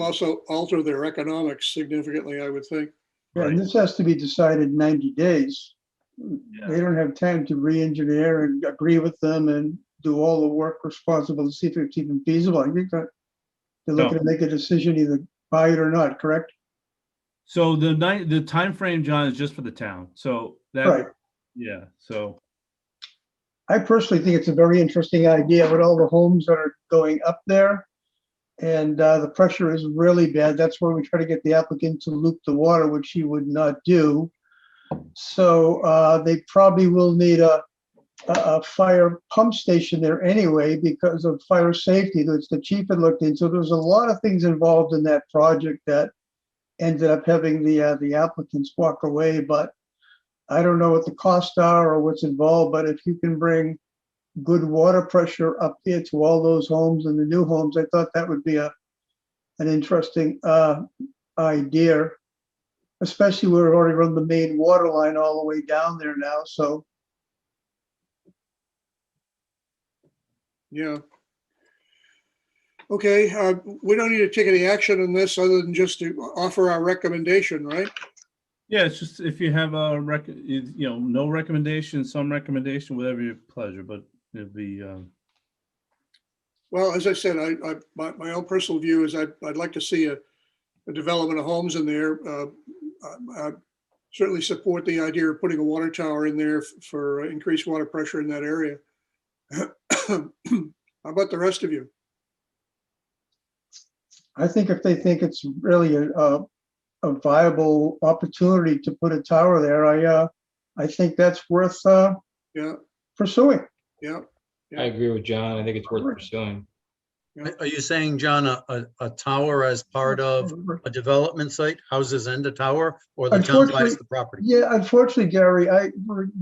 also alter their economics significantly, I would think. Yeah, and this has to be decided in 90 days. They don't have time to re-engineer and agree with them and do all the work responsible to see if it's even feasible. I think that they're looking to make a decision, either buy it or not, correct? So the time frame, John, is just for the town. So that, Right. Yeah. So I personally think it's a very interesting idea with all the homes that are going up there. And the pressure is really bad. That's where we try to get the applicant to loop the water, which he would not do. So they probably will need a fire pump station there anyway because of fire safety. That's the chief had looked into. There's a lot of things involved in that project that ended up having the applicants walk away. But I don't know what the costs are or what's involved. But if you can bring good water pressure up there to all those homes and the new homes, I thought that would be an interesting idea, especially where we've already run the main water line all the way down there now. So yeah. Okay, we don't need to take any action on this other than just to offer our recommendation, right? yeah, it's just if you have a no recommendation, some recommendation, whatever your pleasure, but it'd be. Well, as I said, my own personal view is I'd like to see a development of homes in there. I certainly support the idea of putting a water tower in there for increased water pressure in that area. How about the rest of you? I think if they think it's really a viable opportunity to put a tower there, I think that's worth pursuing. Yeah. I agree with John. I think it's worth pursuing. Are you saying, John, a tower as part of a development site houses and a tower, or the town buys the property? Yeah, unfortunately, Gary, I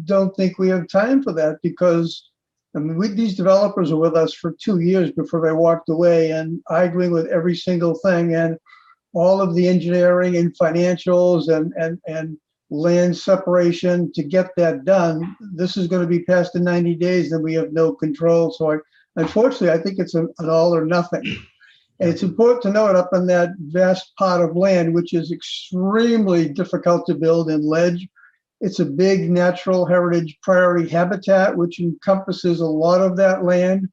don't think we have time for that because I mean, these developers were with us for 2 years before they walked away and arguing with every single thing, and all of the engineering and financials and land separation to get that done. This is going to be past the 90 days and we have no control. So unfortunately, I think it's an all or nothing. And it's important to note up on that vast pot of land, which is extremely difficult to build in ledge. It's a big natural heritage priority habitat, which encompasses a lot of that land.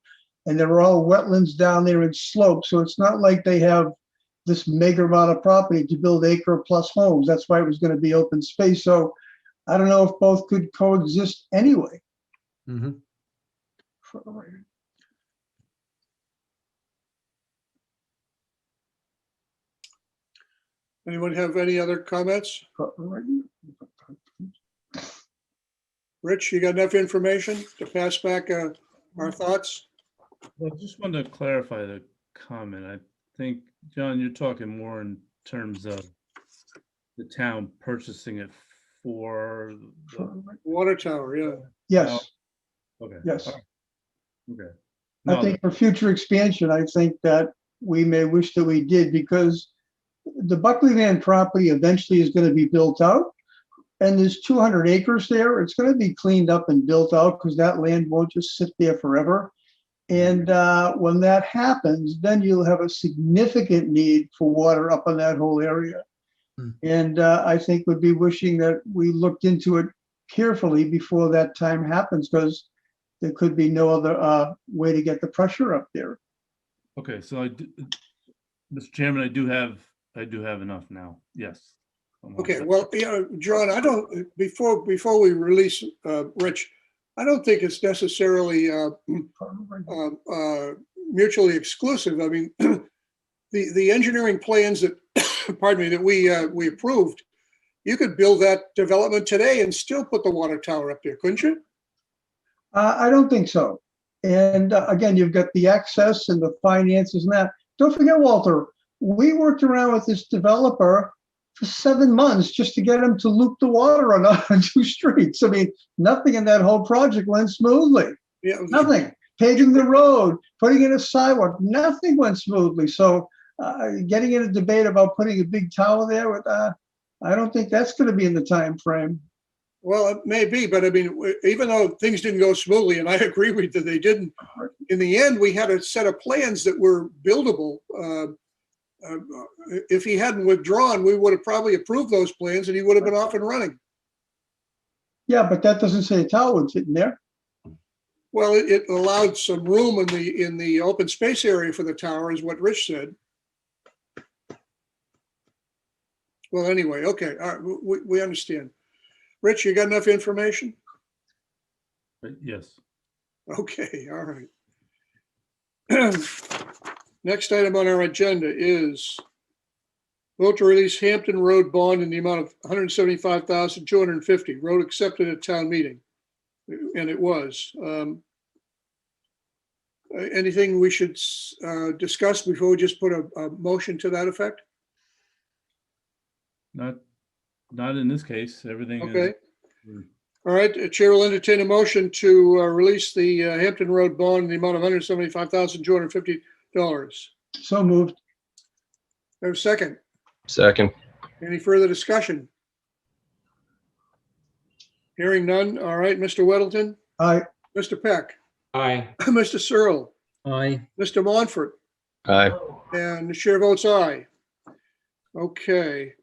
And there are all wetlands down there and slopes. So it's not like they have this mega amount of property to build acre plus homes. That's why it was going to be open space. So I don't know if both could coexist anyway. Mm-hmm. Anyone have any other comments? Rich, you got enough information to pass back our thoughts? Well, I just wanted to clarify the comment. I think, John, you're talking more in terms of the town purchasing it for the water tower, yeah. Yes. Okay. Yes. Okay. I think for future expansion, I think that we may wish that we did, because the Buckley Land property eventually is going to be built out. And there's 200 acres there. It's going to be cleaned up and built out because that land won't just sit there forever. And when that happens, then you'll have a significant need for water up in that whole area. And I think would be wishing that we looked into it carefully before that time happens, because there could be no other way to get the pressure up there. Okay, so Mr. Chairman, I do have enough now. Yes. Okay, well, John, I don't, before we release Rich, I don't think it's necessarily mutually exclusive. I mean, the engineering plans that, pardon me, that we approved, you could build that development today and still put the water tower up there, couldn't you? I don't think so. And again, you've got the access and the finances and that. Don't forget, Walter, we worked around with this developer for 7 months just to get him to loop the water on 2 streets. I mean, nothing in that whole project went smoothly. Yeah. Nothing. Paving the road, putting in a sidewalk, nothing went smoothly. So getting in a debate about putting a big tower there, with, I don't think that's going to be in the time frame. Well, it may be, but I mean, even though things didn't go smoothly, and I agree with you that they didn't, in the end, we had a set of plans that were buildable. If he hadn't withdrawn, we would have probably approved those plans and he would have been off and running. Yeah, but that doesn't say a tower would fit in there. Well, it allowed some room in the open space area for the tower, is what Rich said. Well, anyway, okay, all right, we understand. Rich, you got enough information? Yes. Okay, all right. Next item on our agenda is vote to release Hampton Road bond in the amount of $175,250. Road accepted at town meeting, and it was. Anything we should discuss before we just put a motion to that effect? Not in this case. Everything Okay. is. All right, the chair will entertain a motion to release the Hampton Road bond in the amount of $175,250. So moved. Have a second? Second. Any further discussion? Hearing none. All right, Mr. Weddleton, Aye. Mr. Peck, Aye. Mr. Searle, Aye. Mr. Montfort, Aye. and the chair votes aye. Okay.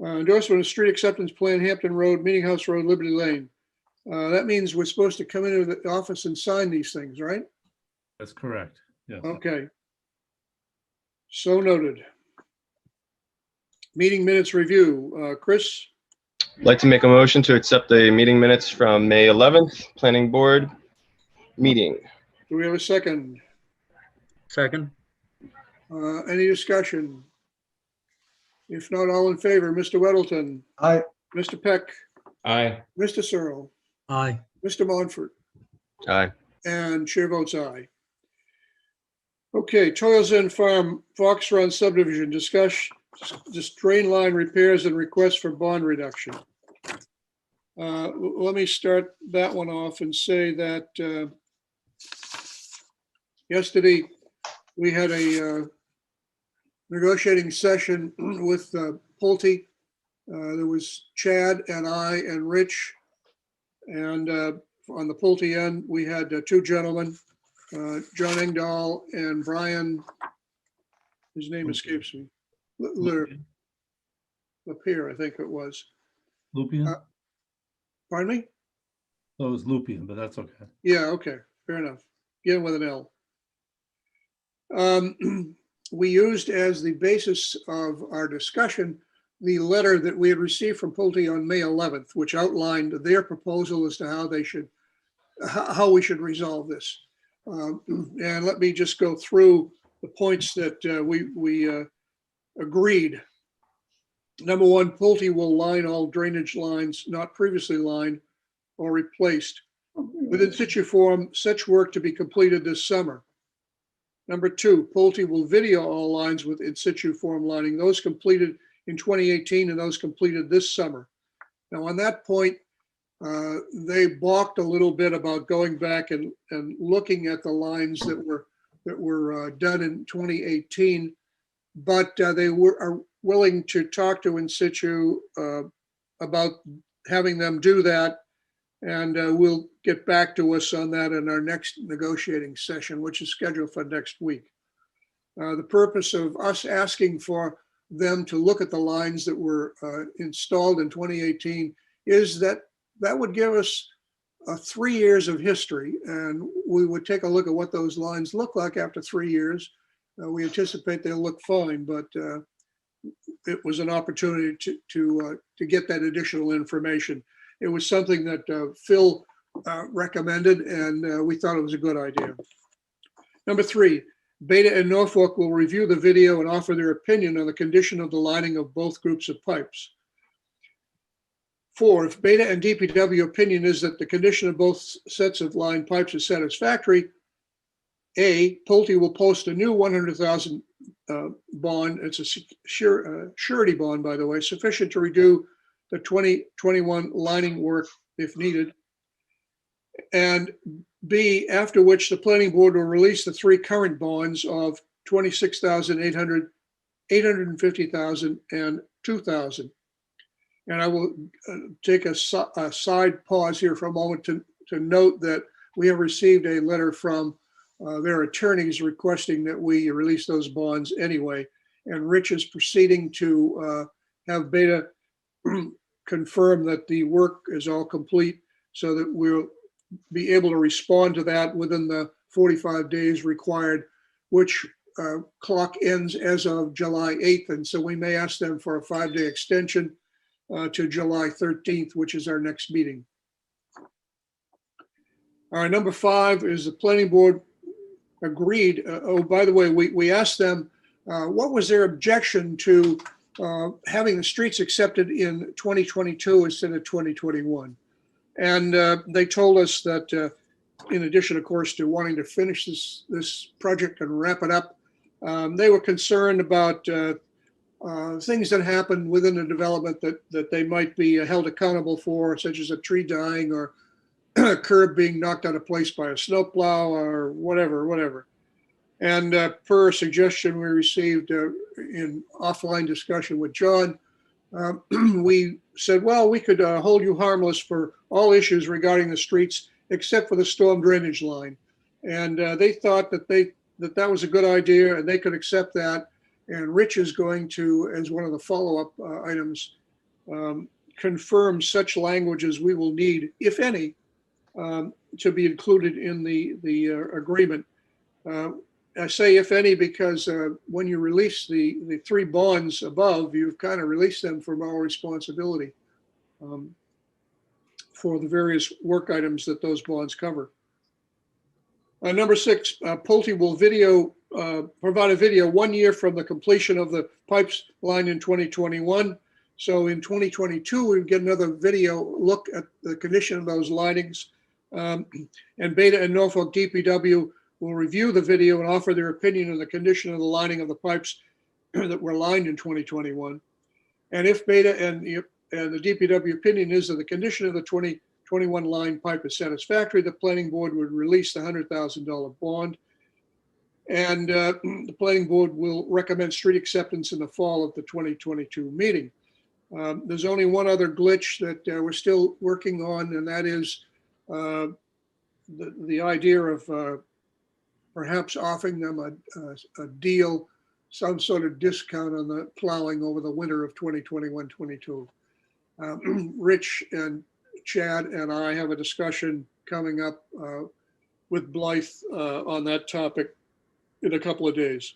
Endorsement of street acceptance plan, Hampton Road, Meeting House Road, Liberty Lane. That means we're supposed to come into the office and sign these things, right? That's correct. Yes. Okay. So noted. Meeting minutes review. Chris? I'd like to make a motion to accept the meeting minutes from May 11th, Planning Board meeting. Do we have a second? Second. Any discussion? If not, all in favor, Mr. Weddleton, Aye. Mr. Peck, Aye. Mr. Searle, Aye. Mr. Montfort, Aye. and chair votes aye. Okay, Toils End Farm, Fox Run subdivision, discuss just drain line repairs and requests for bond reduction. Let me start that one off and say that yesterday we had a negotiating session with Pulte. There was Chad and I and Rich. And on the Pulte end, we had 2 gentlemen, John Engdahl and Brian, his name escapes me, Lapierre, I think it was. Lupian? Pardon me? Oh, it was Lupian, but that's okay. Yeah, okay, fair enough. Begin with an L. We used as the basis of our discussion the letter that we had received from Pulte on May 11th, which outlined their proposal as to how they should, how we should resolve this. And let me just go through the points that we agreed. Number 1, Pulte will line all drainage lines not previously lined or replaced. With in situ form, such work to be completed this summer. Number 2, Pulte will video all lines with in situ form lining, those completed in 2018 and those completed this summer. Now on that point, they balked a little bit about going back and looking at the lines that were done in 2018, but they are willing to talk to in situ about having them do that. And we'll get back to us on that in our next negotiating session, which is scheduled for next week. The purpose of us asking for them to look at the lines that were installed in 2018 is that would give us 3 years of history, and we would take a look at what those lines look like after 3 years. We anticipate they'll look fine, but it was an opportunity to get that additional information. It was something that Phil recommended, and we thought it was a good idea. Number 3, Beta and Norfolk will review the video and offer their opinion on the condition of the lining of both groups of pipes. 4, if Beta and DPW opinion is that the condition of both sets of line pipes is satisfactory, A, Pulte will post a new 100,000 bond. It's a surety bond, by the way, sufficient to redo the 2021 lining work if needed. And B, after which the planning board will release the 3 current bonds of 26,800, 850,000, and 2,000. And I will take a side pause here for a moment to note that we have received a letter from their attorneys requesting that we release those bonds anyway. And Rich is proceeding to have Beta confirm that the work is all complete so that we'll be able to respond to that within the 45 days required, which clock ends as of July 8th. And so we may ask them for a 5-day extension to July 13th, which is our next meeting. All right, number 5 is the planning board agreed. Oh, by the way, we asked them what was their objection to having the streets accepted in 2022 instead of 2021. And they told us that in addition, of course, to wanting to finish this project and wrap it up, they were concerned about things that happen within the development that they might be held accountable for, such as a tree dying or a curb being knocked out of place by a snowplow or whatever. And per a suggestion we received in offline discussion with John, we said, well, we could hold you harmless for all issues regarding the streets except for the storm drainage line. And they thought that that was a good idea and they could accept that. And Rich is going to, as one of the follow-up items, confirm such language as we will need, if any, to be included in the agreement. I say if any because when you release the 3 bonds above, you've kind of released them from all responsibility for the various work items that those bonds cover. Number 6, Pulte will provide a video 1 year from the completion of the pipes line in 2021. So in 2022, we get another video look at the condition of those linings. And Beta and Norfolk DPW will review the video and offer their opinion on the condition of the lining of the pipes that were lined in 2021. And if Beta and the DPW opinion is that the condition of the 2021 line pipe is satisfactory, the planning board would release the $100,000 bond. And the planning board will recommend street acceptance in the fall of the 2022 meeting. There's only one other glitch that we're still working on, and that is the idea of perhaps offering them a deal, some sort of discount on the plowing over the winter of 2021-22. Rich and Chad and I have a discussion coming up with Blythe on that topic in a couple of days.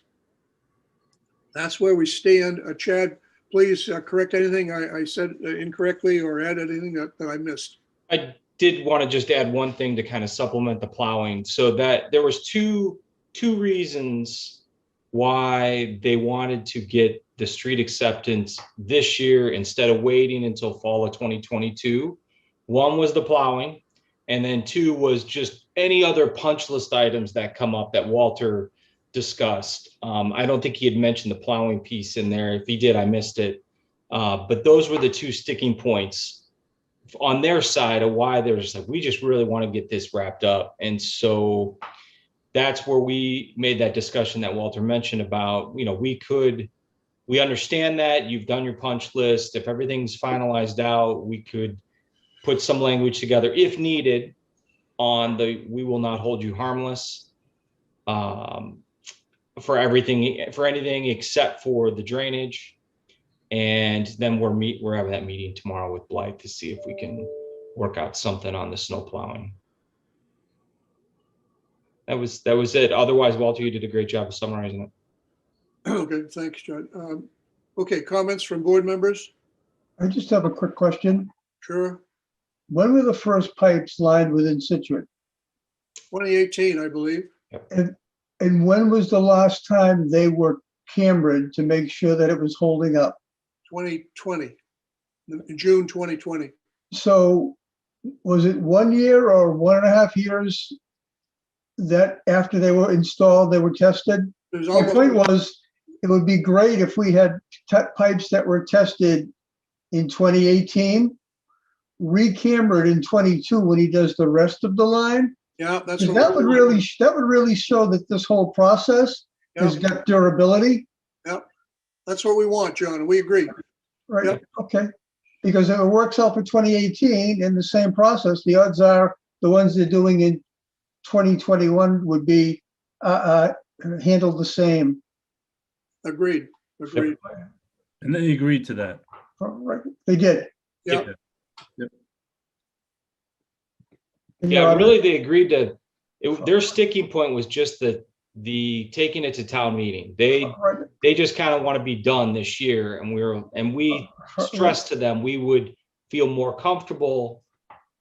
That's where we stand. Chad, please correct anything I said incorrectly or add anything that I missed. I did want to just add one thing to kind of supplement the plowing, so that there was two reasons why they wanted to get the street acceptance this year instead of waiting until fall of 2022. One was the plowing, and then 2 was just any other punch list items that come up that Walter discussed. I don't think he had mentioned the plowing piece in there. If he did, I missed it. But those were the 2 sticking points on their side of why they're just like, we just really want to get this wrapped up. And so that's where we made that discussion that Walter mentioned about, we understand that you've done your punch list. If everything's finalized out, we could put some language together if needed on we will not hold you harmless for anything except for the drainage. And then we're having that meeting tomorrow with Blythe to see if we can work out something on the snow plowing. That was it. Otherwise, Walter, you did a great job of summarizing it. Okay, thanks, John. Okay, comments from board members? I just have a quick question. Sure. when were the first pipes lined within Situate? 2018, I believe. And when was the last time they were cambered to make sure that it was holding up? 2020, in June 2020. So was it 1 year or 1.5 years that after they were installed, they were tested? There's My almost, point was, it would be great if we had pipes that were tested in 2018, recambered in 22 when he does the rest of the line. yeah, that's Because what that would really show that this whole process has Yep. got durability. that's what we want, John, and we agree. Right, Yep. okay. Because if it works out for 2018 in the same process, the odds are the ones they're doing in 2021 would be handled the same. Agreed. And they agreed to that. Right, they did. Yeah. And, Yeah, Rob, really, they agreed to, their sticking point was just the taking it to town meeting. They just kind of want to be done this year, and we stressed to them, we would feel more comfortable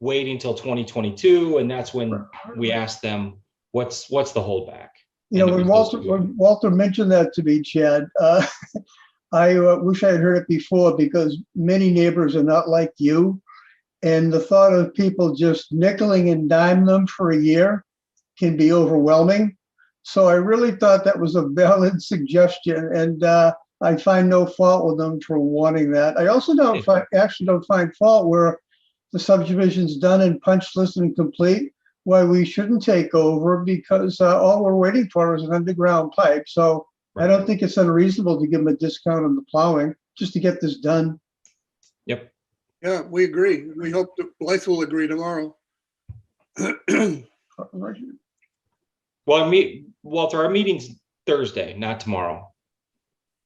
waiting till 2022, and that's when we asked them, what's the holdback? You know, And it when was those 2 when Walter mentioned that to me, Chad, I wish I had heard it before, because many neighbors are not like you. And the thought of people just nickeling and diming them for a year can be overwhelming. So I really thought that was a valid suggestion, and I find no fault with them for wanting that. I also don't find fault where the subdivision's done and punch list and complete, why we shouldn't take over, because all we're waiting for is an underground pipe. So I don't think it's unreasonable to give them a discount on the plowing just to get this done. Yep. Yeah, we agree. We hope that Blythe will agree tomorrow. Well, Walter, our meeting's Thursday, not tomorrow.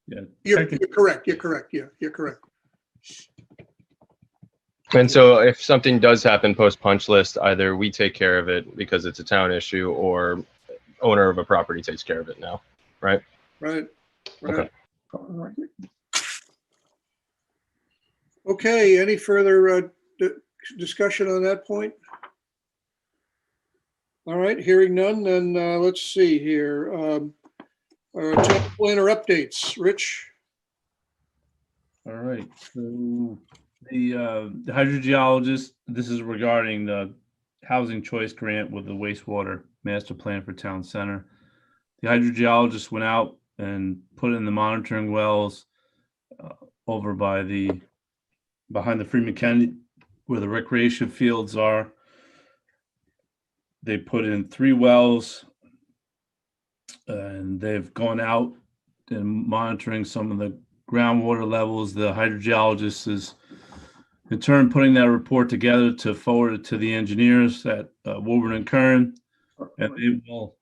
Yeah, You're correct. You're correct. Yeah, you're correct. And so if something does happen post punch list, either we take care of it because it's a town issue, or owner of a property takes care of it now, right? Right. Okay. Okay, any further discussion on that point? All right, hearing none, then let's see here. Our town planner updates, Rich? All right, so the hydrogeologist, this is regarding the housing choice grant with the wastewater master plan for town center. The hydrogeologist went out and put in the monitoring wells over by behind the Freeman Kennedy, where the recreation fields are. They put in 3 wells, and they've gone out and monitoring some of the groundwater levels. The hydrogeologist is in turn putting that report together to forward it to the engineers at Woburn and Kern, and they will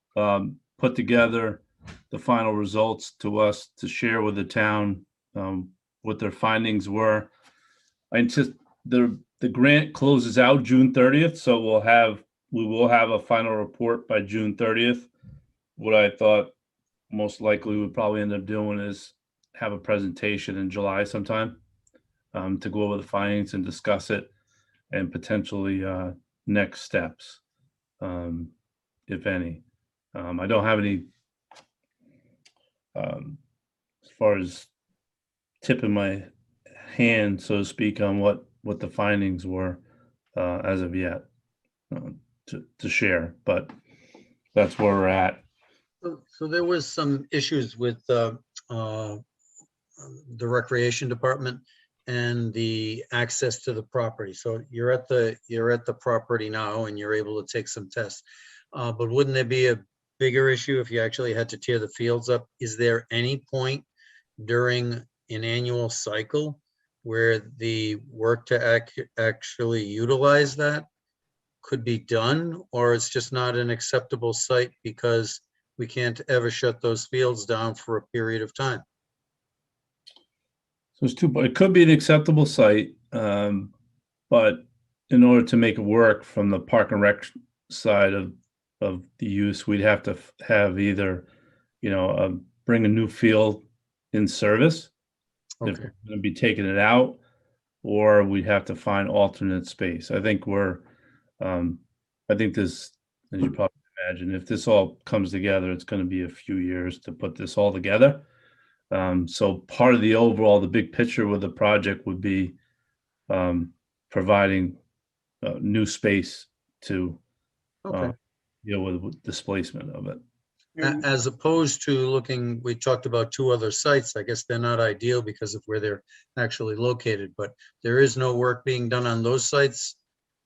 put together the final results to us to share with the town what their findings were. The grant closes out June 30th, so we will have a final report by June 30th. What I thought most likely we'd probably end up doing is have a presentation in July sometime to go over the findings and discuss it, and potentially next steps, if any. I don't have any, as far as tipping my hand, so to speak, on what the findings were as of yet to share, but that's where we're at. So there was some issues with the recreation department and the access to the property. So you're at the property now, and you're able to take some tests. But wouldn't there be a bigger issue if you actually had to tear the fields up? Is there any point during an annual cycle where the work to actually utilize that could be done, or it's just not an acceptable site because we can't ever shut those fields down for a period of time? So it's two, but it could be an acceptable site, but in order to make it work from the park and rec side of the use, we'd have to have either, bring a new field in service if we're going to be taking it out, or we'd have to find alternate space. I think I think this, as you probably imagine, if this all comes together, it's going to be a few years to put this all together. So part of the overall, the big picture with the project would be providing new space to Okay. deal with displacement of it. As opposed to looking, we talked about 2 other sites. I guess they're not ideal because of where they're actually located, but there is no work being done on those sites.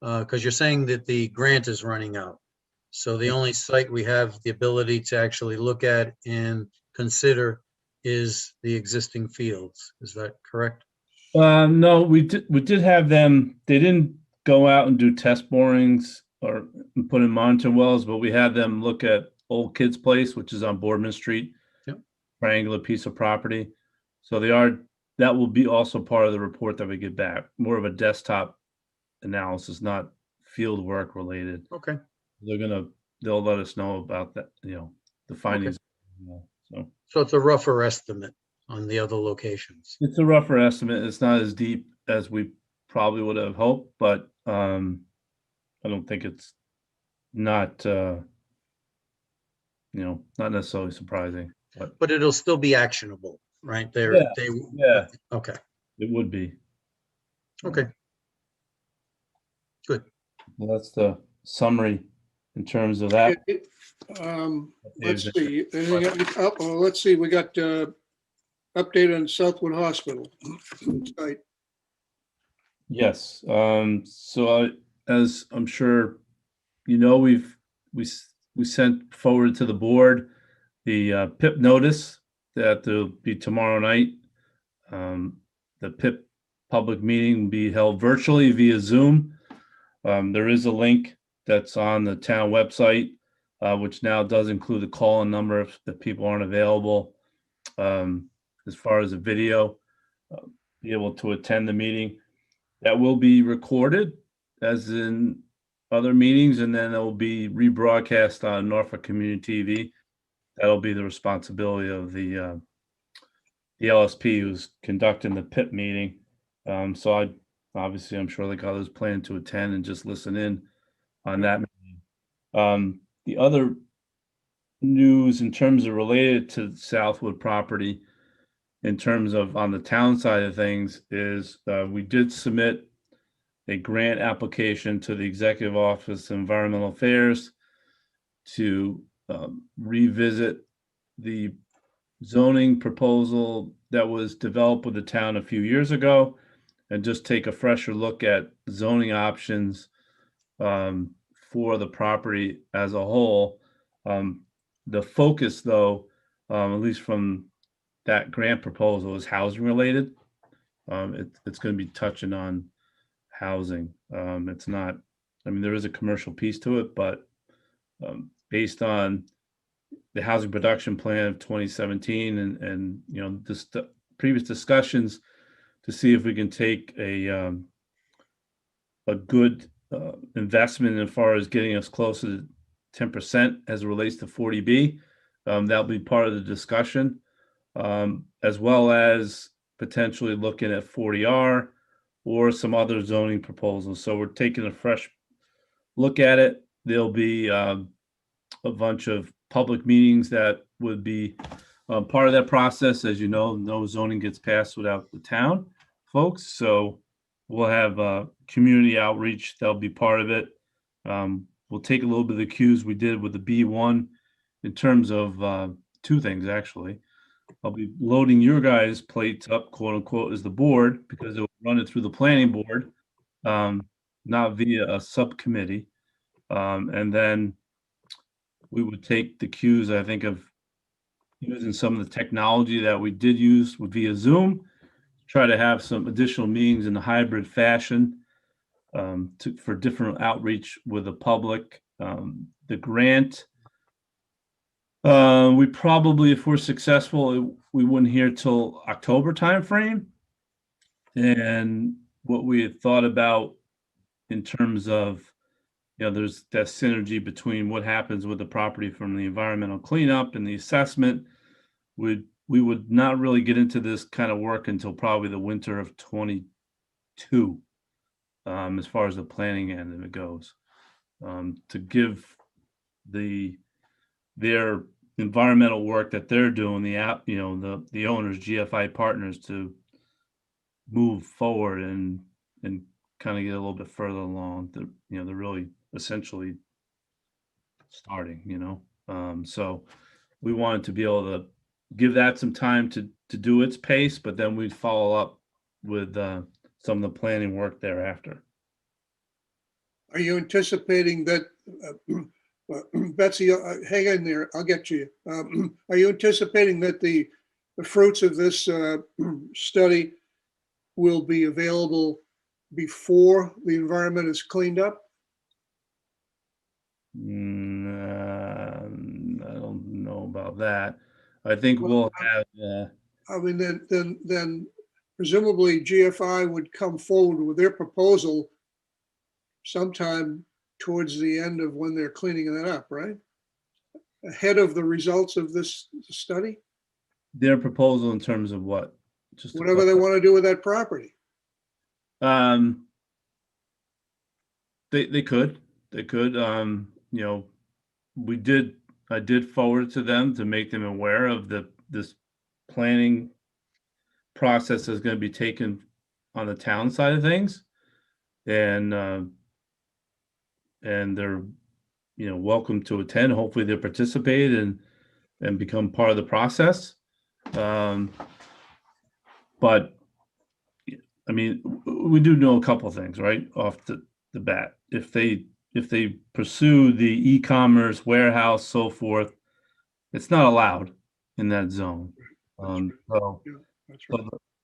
Because you're saying that the grant is running out. So the only site we have the ability to actually look at and consider is the existing fields. Is that correct? No, we did have them. They didn't go out and do test borings or put in monitor wells, but we had them look at Old Kids Place, which is on Boardman Street. Yep. Triangular piece of property. So that will be also part of the report that we get back. More of a desktop analysis, not field work related. Okay. They'll let us know about that, the findings. So it's a rougher estimate on the other locations. It's a rougher estimate. It's not as deep as we probably would have hoped, but I don't think it's not not necessarily surprising. But it'll still be actionable, right? Yeah. Okay. It would be. Okay. Good. Well, that's the summary in terms of that. Let's see. Let's see. We got update on Southwood Hospital site. Yes. So as I'm sure you know, we sent forward to the board the PIP notice that there'll be tomorrow night. The PIP public meeting will be held virtually via Zoom. There is a link that's on the town website, which now does include the call-in number if the people aren't available. As far as a video, be able to attend the meeting. That will be recorded as in other meetings, and then it will be rebroadcast on Norfolk Community TV. That'll be the responsibility of the LSP who's conducting the PIP meeting. So I'm sure like others plan to attend and just listen in on that meeting. The other news in terms of related to Southwood property, in terms of on the town side of things, is we did submit a grant application to the Executive Office of Environmental Affairs to revisit the zoning proposal that was developed with the town a few years ago and just take a fresher look at zoning options for the property as a whole. The focus, though, at least from that grant proposal, is housing related. It's going to be touching on housing. It's not, there is a commercial piece to it, but based on the housing production plan of 2017 and just previous discussions to see if we can take a good investment as far as getting us closer to 10% as it relates to 40B. That'll be part of the discussion, as well as potentially looking at 40R or some other zoning proposals. So we're taking a fresh look at it. There'll be a bunch of public meetings that would be part of that process. As you know, no zoning gets passed without the town folks. So we'll have community outreach. That'll be part of it. We'll take a little bit of the cues we did with the B1 in terms of 2 things, actually. I'll be loading your guys' plates up, quote unquote, as the board, because it will run it through the planning board, not via a subcommittee. And then we would take the cues, I think, of using some of the technology that we did use via Zoom, try to have some additional meetings in a hybrid fashion for different outreach with the public. The grant, we probably, if we're successful, we wouldn't hear till October timeframe. And what we had thought about in terms of, there's that synergy between what happens with the property from the environmental cleanup and the assessment. We would not really get into this kind of work until probably the winter of 2022 two, as far as the planning end of it goes, to give their environmental work that they're doing, the owners, GFI partners, to move forward and kind of get a little bit further along. They're really essentially starting, so we wanted to be able to give that some time to do its pace, but then we'd follow up with some of the planning work thereafter. Are you anticipating that, Betsy, hang in there, I'll get to you. Are you anticipating that the fruits of this study will be available before the environment is cleaned up? I don't know about that. I think we'll have. I mean, then presumably GFI would come forward with their proposal sometime towards the end of when they're cleaning that up, right? Ahead of the results of this study? Their proposal in terms of what? Just whatever they want to do with that property. They could. I did forward it to them to make them aware of this planning process that's going to be taken on the town side of things, and they're welcome to attend. Hopefully they participate and become part of the process. But I mean, we do know a couple of things right off the bat. If they pursue the e-commerce warehouse, so forth, it's not allowed in that zone. So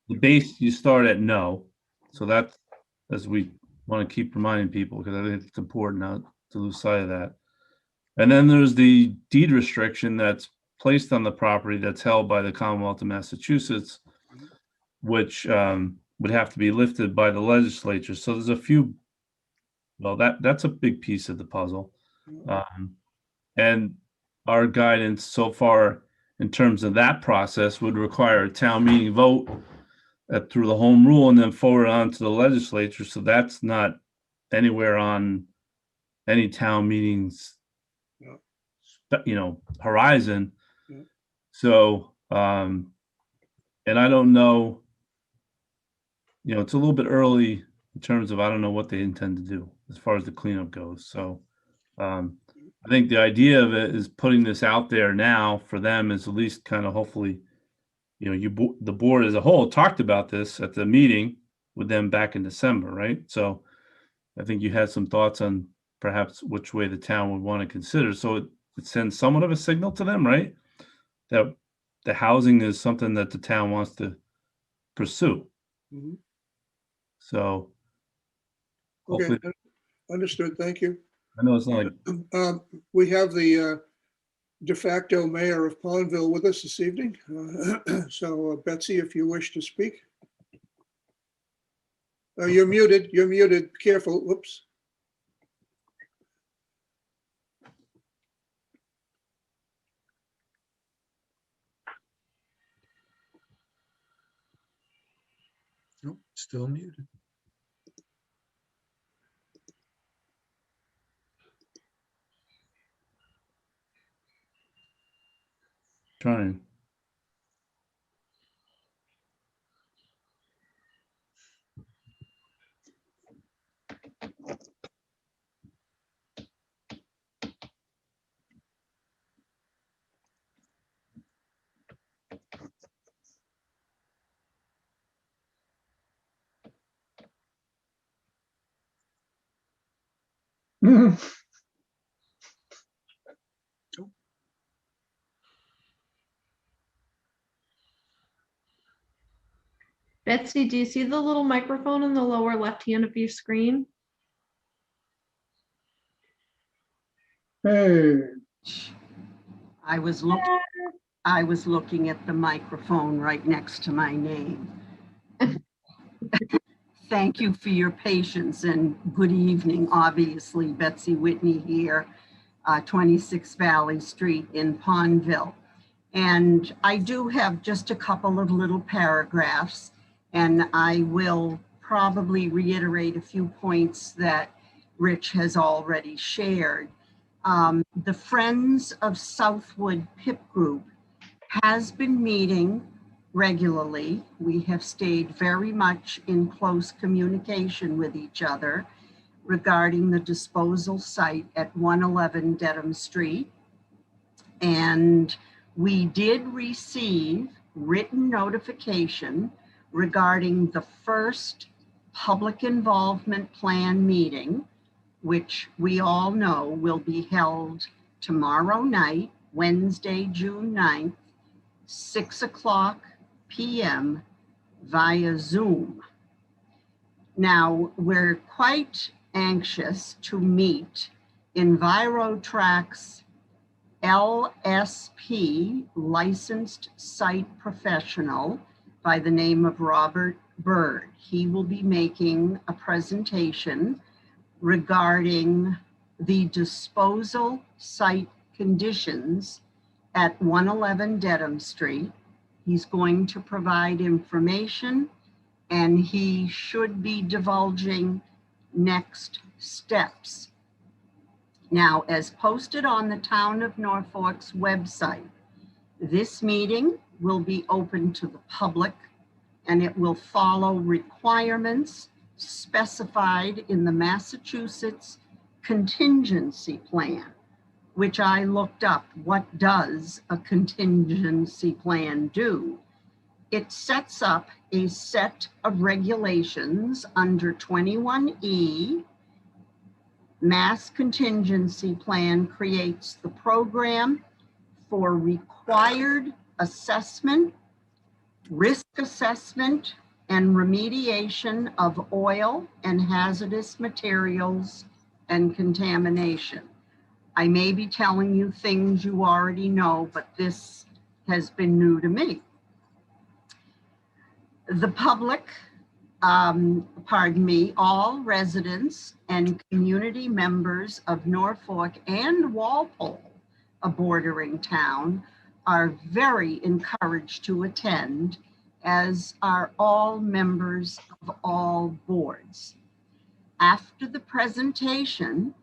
the base, you start at no. So that's, as we want to keep reminding people, because I think it's important not to lose sight of that. And then there's the deed restriction that's placed on the property that's held by the Commonwealth of Massachusetts, which would have to be lifted by the legislature. So there's a few. Well, that's a big piece of the puzzle. And our guidance so far in terms of that process would require a town meeting vote through the home rule and then forward on to the legislature. So that's not anywhere on any town meetings, horizon. So, and I don't know, it's a little bit early in terms of, I don't know what they intend to do as far as the cleanup goes. So I think the idea of it is putting this out there now for them is at least kind of hopefully, the board as a whole talked about this at the meeting with them back in December, right? So I think you had some thoughts on perhaps which way the town would want to consider. So it sends somewhat of a signal to them, right? That the housing is something that the town wants to pursue. Mm-hmm. So okay, understood. Thank you. I know it's not like we have the de facto mayor of Pondville with us this evening. So Betsy, if you wish to speak. You're muted. You're muted. Careful. Whoops. Nope, still muted. Trying. Betsy, do you see the little microphone in the lower left hand of your screen? Hey, I was looking at the microphone right next to my name. Thank you for your patience and good evening. Obviously, Betsy Whitney here, 26 Valley Street in Pondville. And I do have just a couple of little paragraphs, and I will probably reiterate a few points that Rich has already shared. The Friends of Southwood PIP group has been meeting regularly. We have stayed very much in close communication with each other regarding the disposal site at 111 Dedham Street. And we did receive written notification regarding the first public involvement plan meeting, which we all know will be held tomorrow night, Wednesday, June 9th, 6:00 p.m. via Zoom. Now, we're quite anxious to meet EnviroTrack's LSP licensed site professional by the name of Robert Bird. He will be making a presentation regarding the disposal site conditions at 111 Dedham Street. He's going to provide information, and he should be divulging next steps. Now, as posted on the Town of Norfolk's website, this meeting will be open to the public, and it will follow requirements specified in the Massachusetts contingency plan, which I looked up. What does a contingency plan do? It sets up a set of regulations under 21E. Mass contingency plan creates the program for required assessment, risk assessment, and remediation of oil and hazardous materials and contamination. I may be telling you things you already know, but this has been new to me. The public, all residents and community members of Norfolk and Walpole, a bordering town, are very encouraged to attend, as are all members of all boards. After the presentation,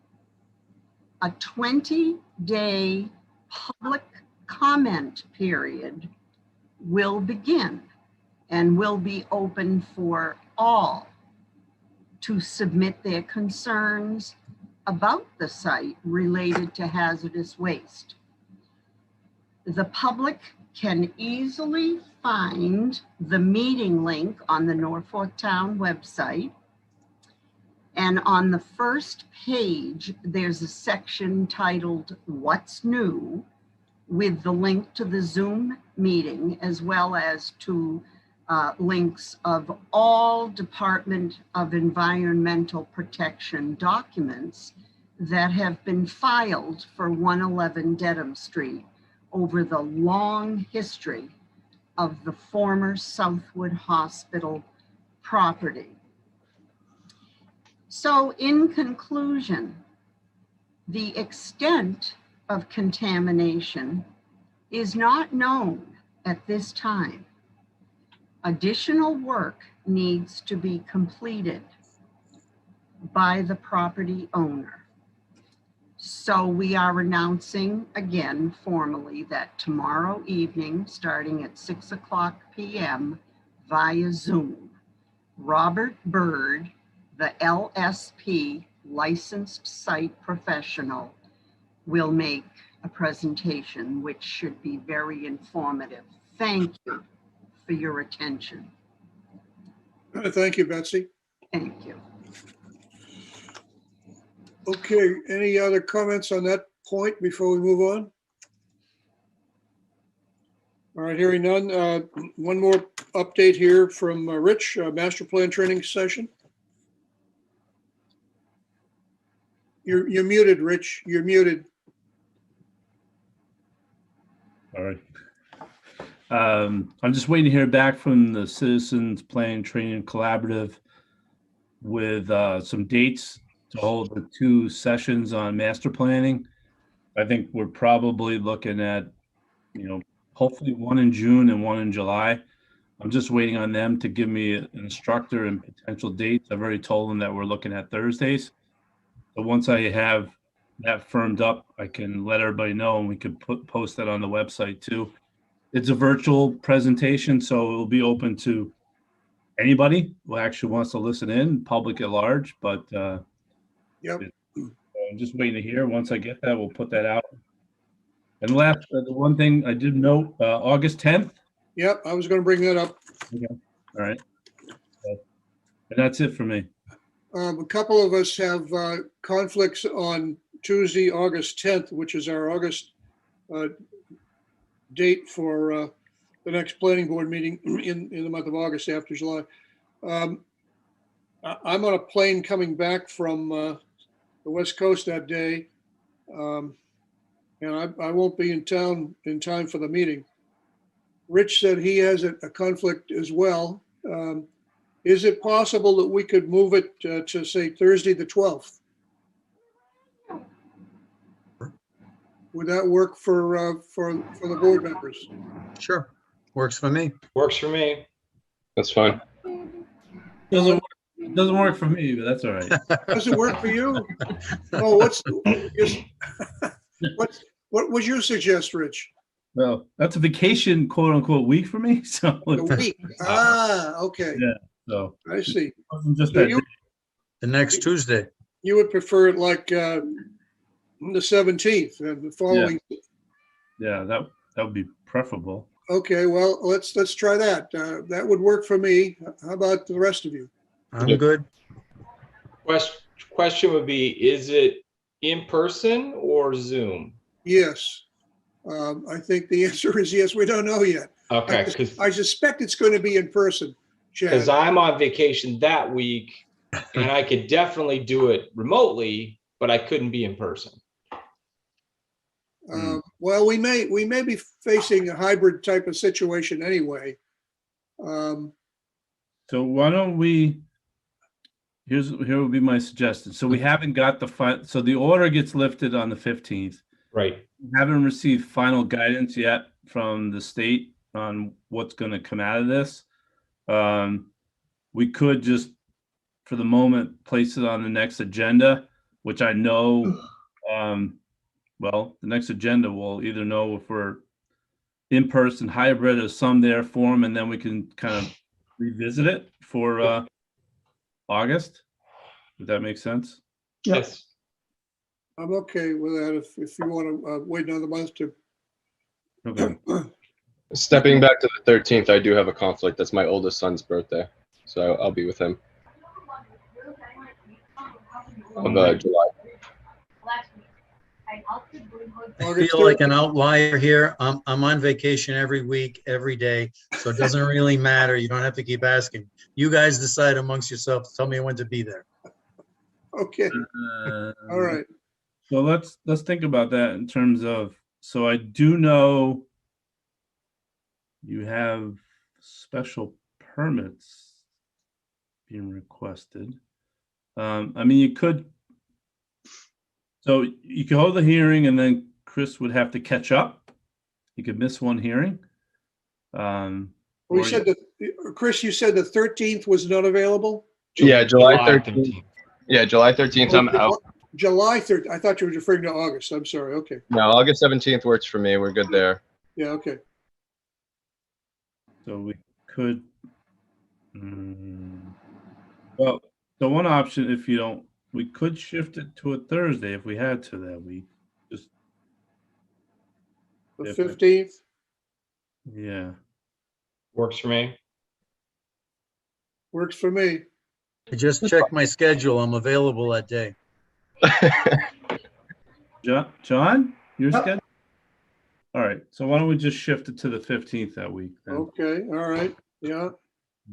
a 20-day public comment period will begin and will be open for all to submit their concerns about the site related to hazardous waste. The public can easily find the meeting link on the Norfolk Town website. And on the first page, there's a section titled What's New, with the link to the Zoom meeting, as well as to links of all Department of Environmental Protection documents that have been filed for 111 Dedham Street over the long history of the former Southwood Hospital property. So in conclusion, the extent of contamination is not known at this time. Additional work needs to be completed by the property owner. So we are announcing again formally that tomorrow evening, starting at 6:00 p.m. via Zoom, Robert Bird, the LSP licensed site professional, will make a presentation which should be very informative. Thank you for your attention. Thank you, Betsy. Thank you. Okay, any other comments on that point before we move on? All right, hearing none. One more update here from Rich, master plan training session. You're muted, Rich. You're muted. All right. I'm just waiting to hear back from the Citizens Planning Training Collaborative with some dates to hold the 2 sessions on master planning. I think we're probably looking at, hopefully one in June and one in July. I'm just waiting on them to give me an instructor and potential dates. I've already told them that we're looking at Thursdays. So once I have that firmed up, I can let everybody know, and we could post that on the website too. It's a virtual presentation, so it will be open to anybody who actually wants to listen in, public at large, but Yep. I'm just waiting to hear. Once I get that, we'll put that out. And last, the one thing I did note, August 10th. Yep, I was going to bring that up. Okay. All right. And that's it for me. A couple of us have conflicts on Tuesday, August 10th, which is our August date for the next planning board meeting in the month of August after July. I'm on a plane coming back from the West Coast that day. And I won't be in town in time for the meeting. Rich said he has a conflict as well. Is it possible that we could move it to say Thursday, the 12th? Would that work for the board members? Sure. Works for me. Works for me. That's fine. Doesn't work for me, but that's all right. Does it work for you? Oh, what would you suggest, Rich? Well, that's a vacation, quote unquote, week for me. So A week. Okay. Yeah. So I see. Just So that The next Tuesday. You would prefer it like the 17th and the following. Yeah, that would be preferable. Okay, well, let's try that. That would work for me. How about the rest of you? I'm good. Question would be, is it in person or Zoom? Yes. I think the answer is yes. We don't know yet. Okay, I suspect it's going to be in person, because Chad. I'm on vacation that week and I could definitely do it remotely, but I couldn't be in person. Well, we may be facing a hybrid type of situation anyway. So why don't we? Here would be my suggestion. So we haven't got so the order gets lifted on the 15th. Right. We haven't received final guidance yet from the state on what's going to come out of this. We could just, for the moment, place it on the next agenda, which I know, well, the next agenda will either know if we're in-person, hybrid, or some there form, and then we can kind of revisit it for August. Would that make sense? Yes. I'm okay with that if you want to wait another month to. Okay. Stepping back to the 13th, I do have a conflict. That's my oldest son's birthday, so I'll be with him. Of July. I feel like an outlier here. I'm on vacation every week, every day, so it doesn't really matter. You don't have to keep asking. You guys decide amongst yourselves. Tell me when to be there. Okay. All right. So let's think about that in terms of. So I do know you have special permits being requested. I mean, you could. So you could hold the hearing, and then Chris would have to catch up. You could miss one hearing. We said that, Chris, you said the 13th was not available? Yeah, July 13th. Yeah, July 13th, I'm out. July 3rd. I thought you were referring to August. I'm sorry. Okay. No, August 17th works for me. We're good there. Yeah, okay. So we could. Well, the one option, if you don't, we could shift it to a Thursday if we had to that week. Just the 15th. Yeah. Works for me. Works for me. I just checked my schedule. I'm available that day. John, your schedule? All right. So why don't we just shift it to the 15th that week then? Okay. All right. Yeah.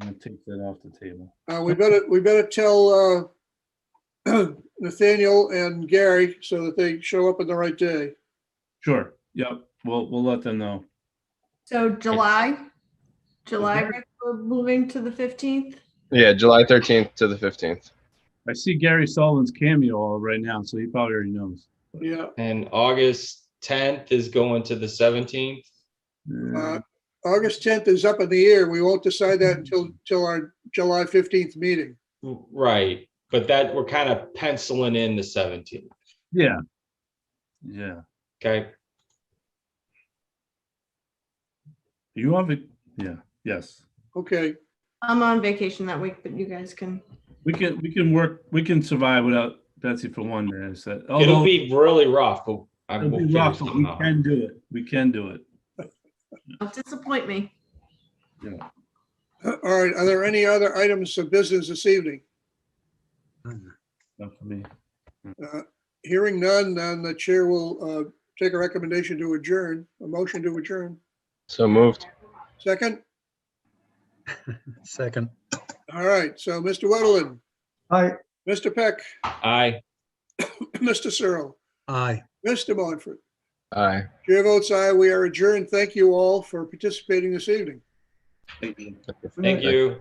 I'm gonna take that off the table. We better tell Nathaniel and Gary so that they show up on the right day. Sure. Yep. We'll let them know. So July, Rick, we're moving to the 15th. Yeah, July 13th to the 15th. I see Gary Sullivan's cameo all right now, so he probably already knows. Yeah. And August 10th is going to the 17th. August 10th is up in the air. We won't decide that until our July 15th meeting. Right, but that we're kind of penciling in the 17th. Yeah. Yeah. Okay. You have it? Yeah, yes. Okay, I'm on vacation that week, but you guys can. We can survive without Betsy for one day. I said, It'll although be really rough, but I it'll will be figure rough, but we something out. can do it. We can do it. Don't disappoint me. Yeah. all right. Are there any other items of business this evening? Not for me. Hearing none, then the chair will take a recommendation to adjourn, a motion to adjourn. So moved. Second? Second. All right, so Mr. Weddleton, Aye. Mr. Peck, Aye. Mr. Searle, Aye. Mr. Montfort. Aye. Chair votes aye. We are adjourned. Thank you all for participating this evening. Thank you. Thank you.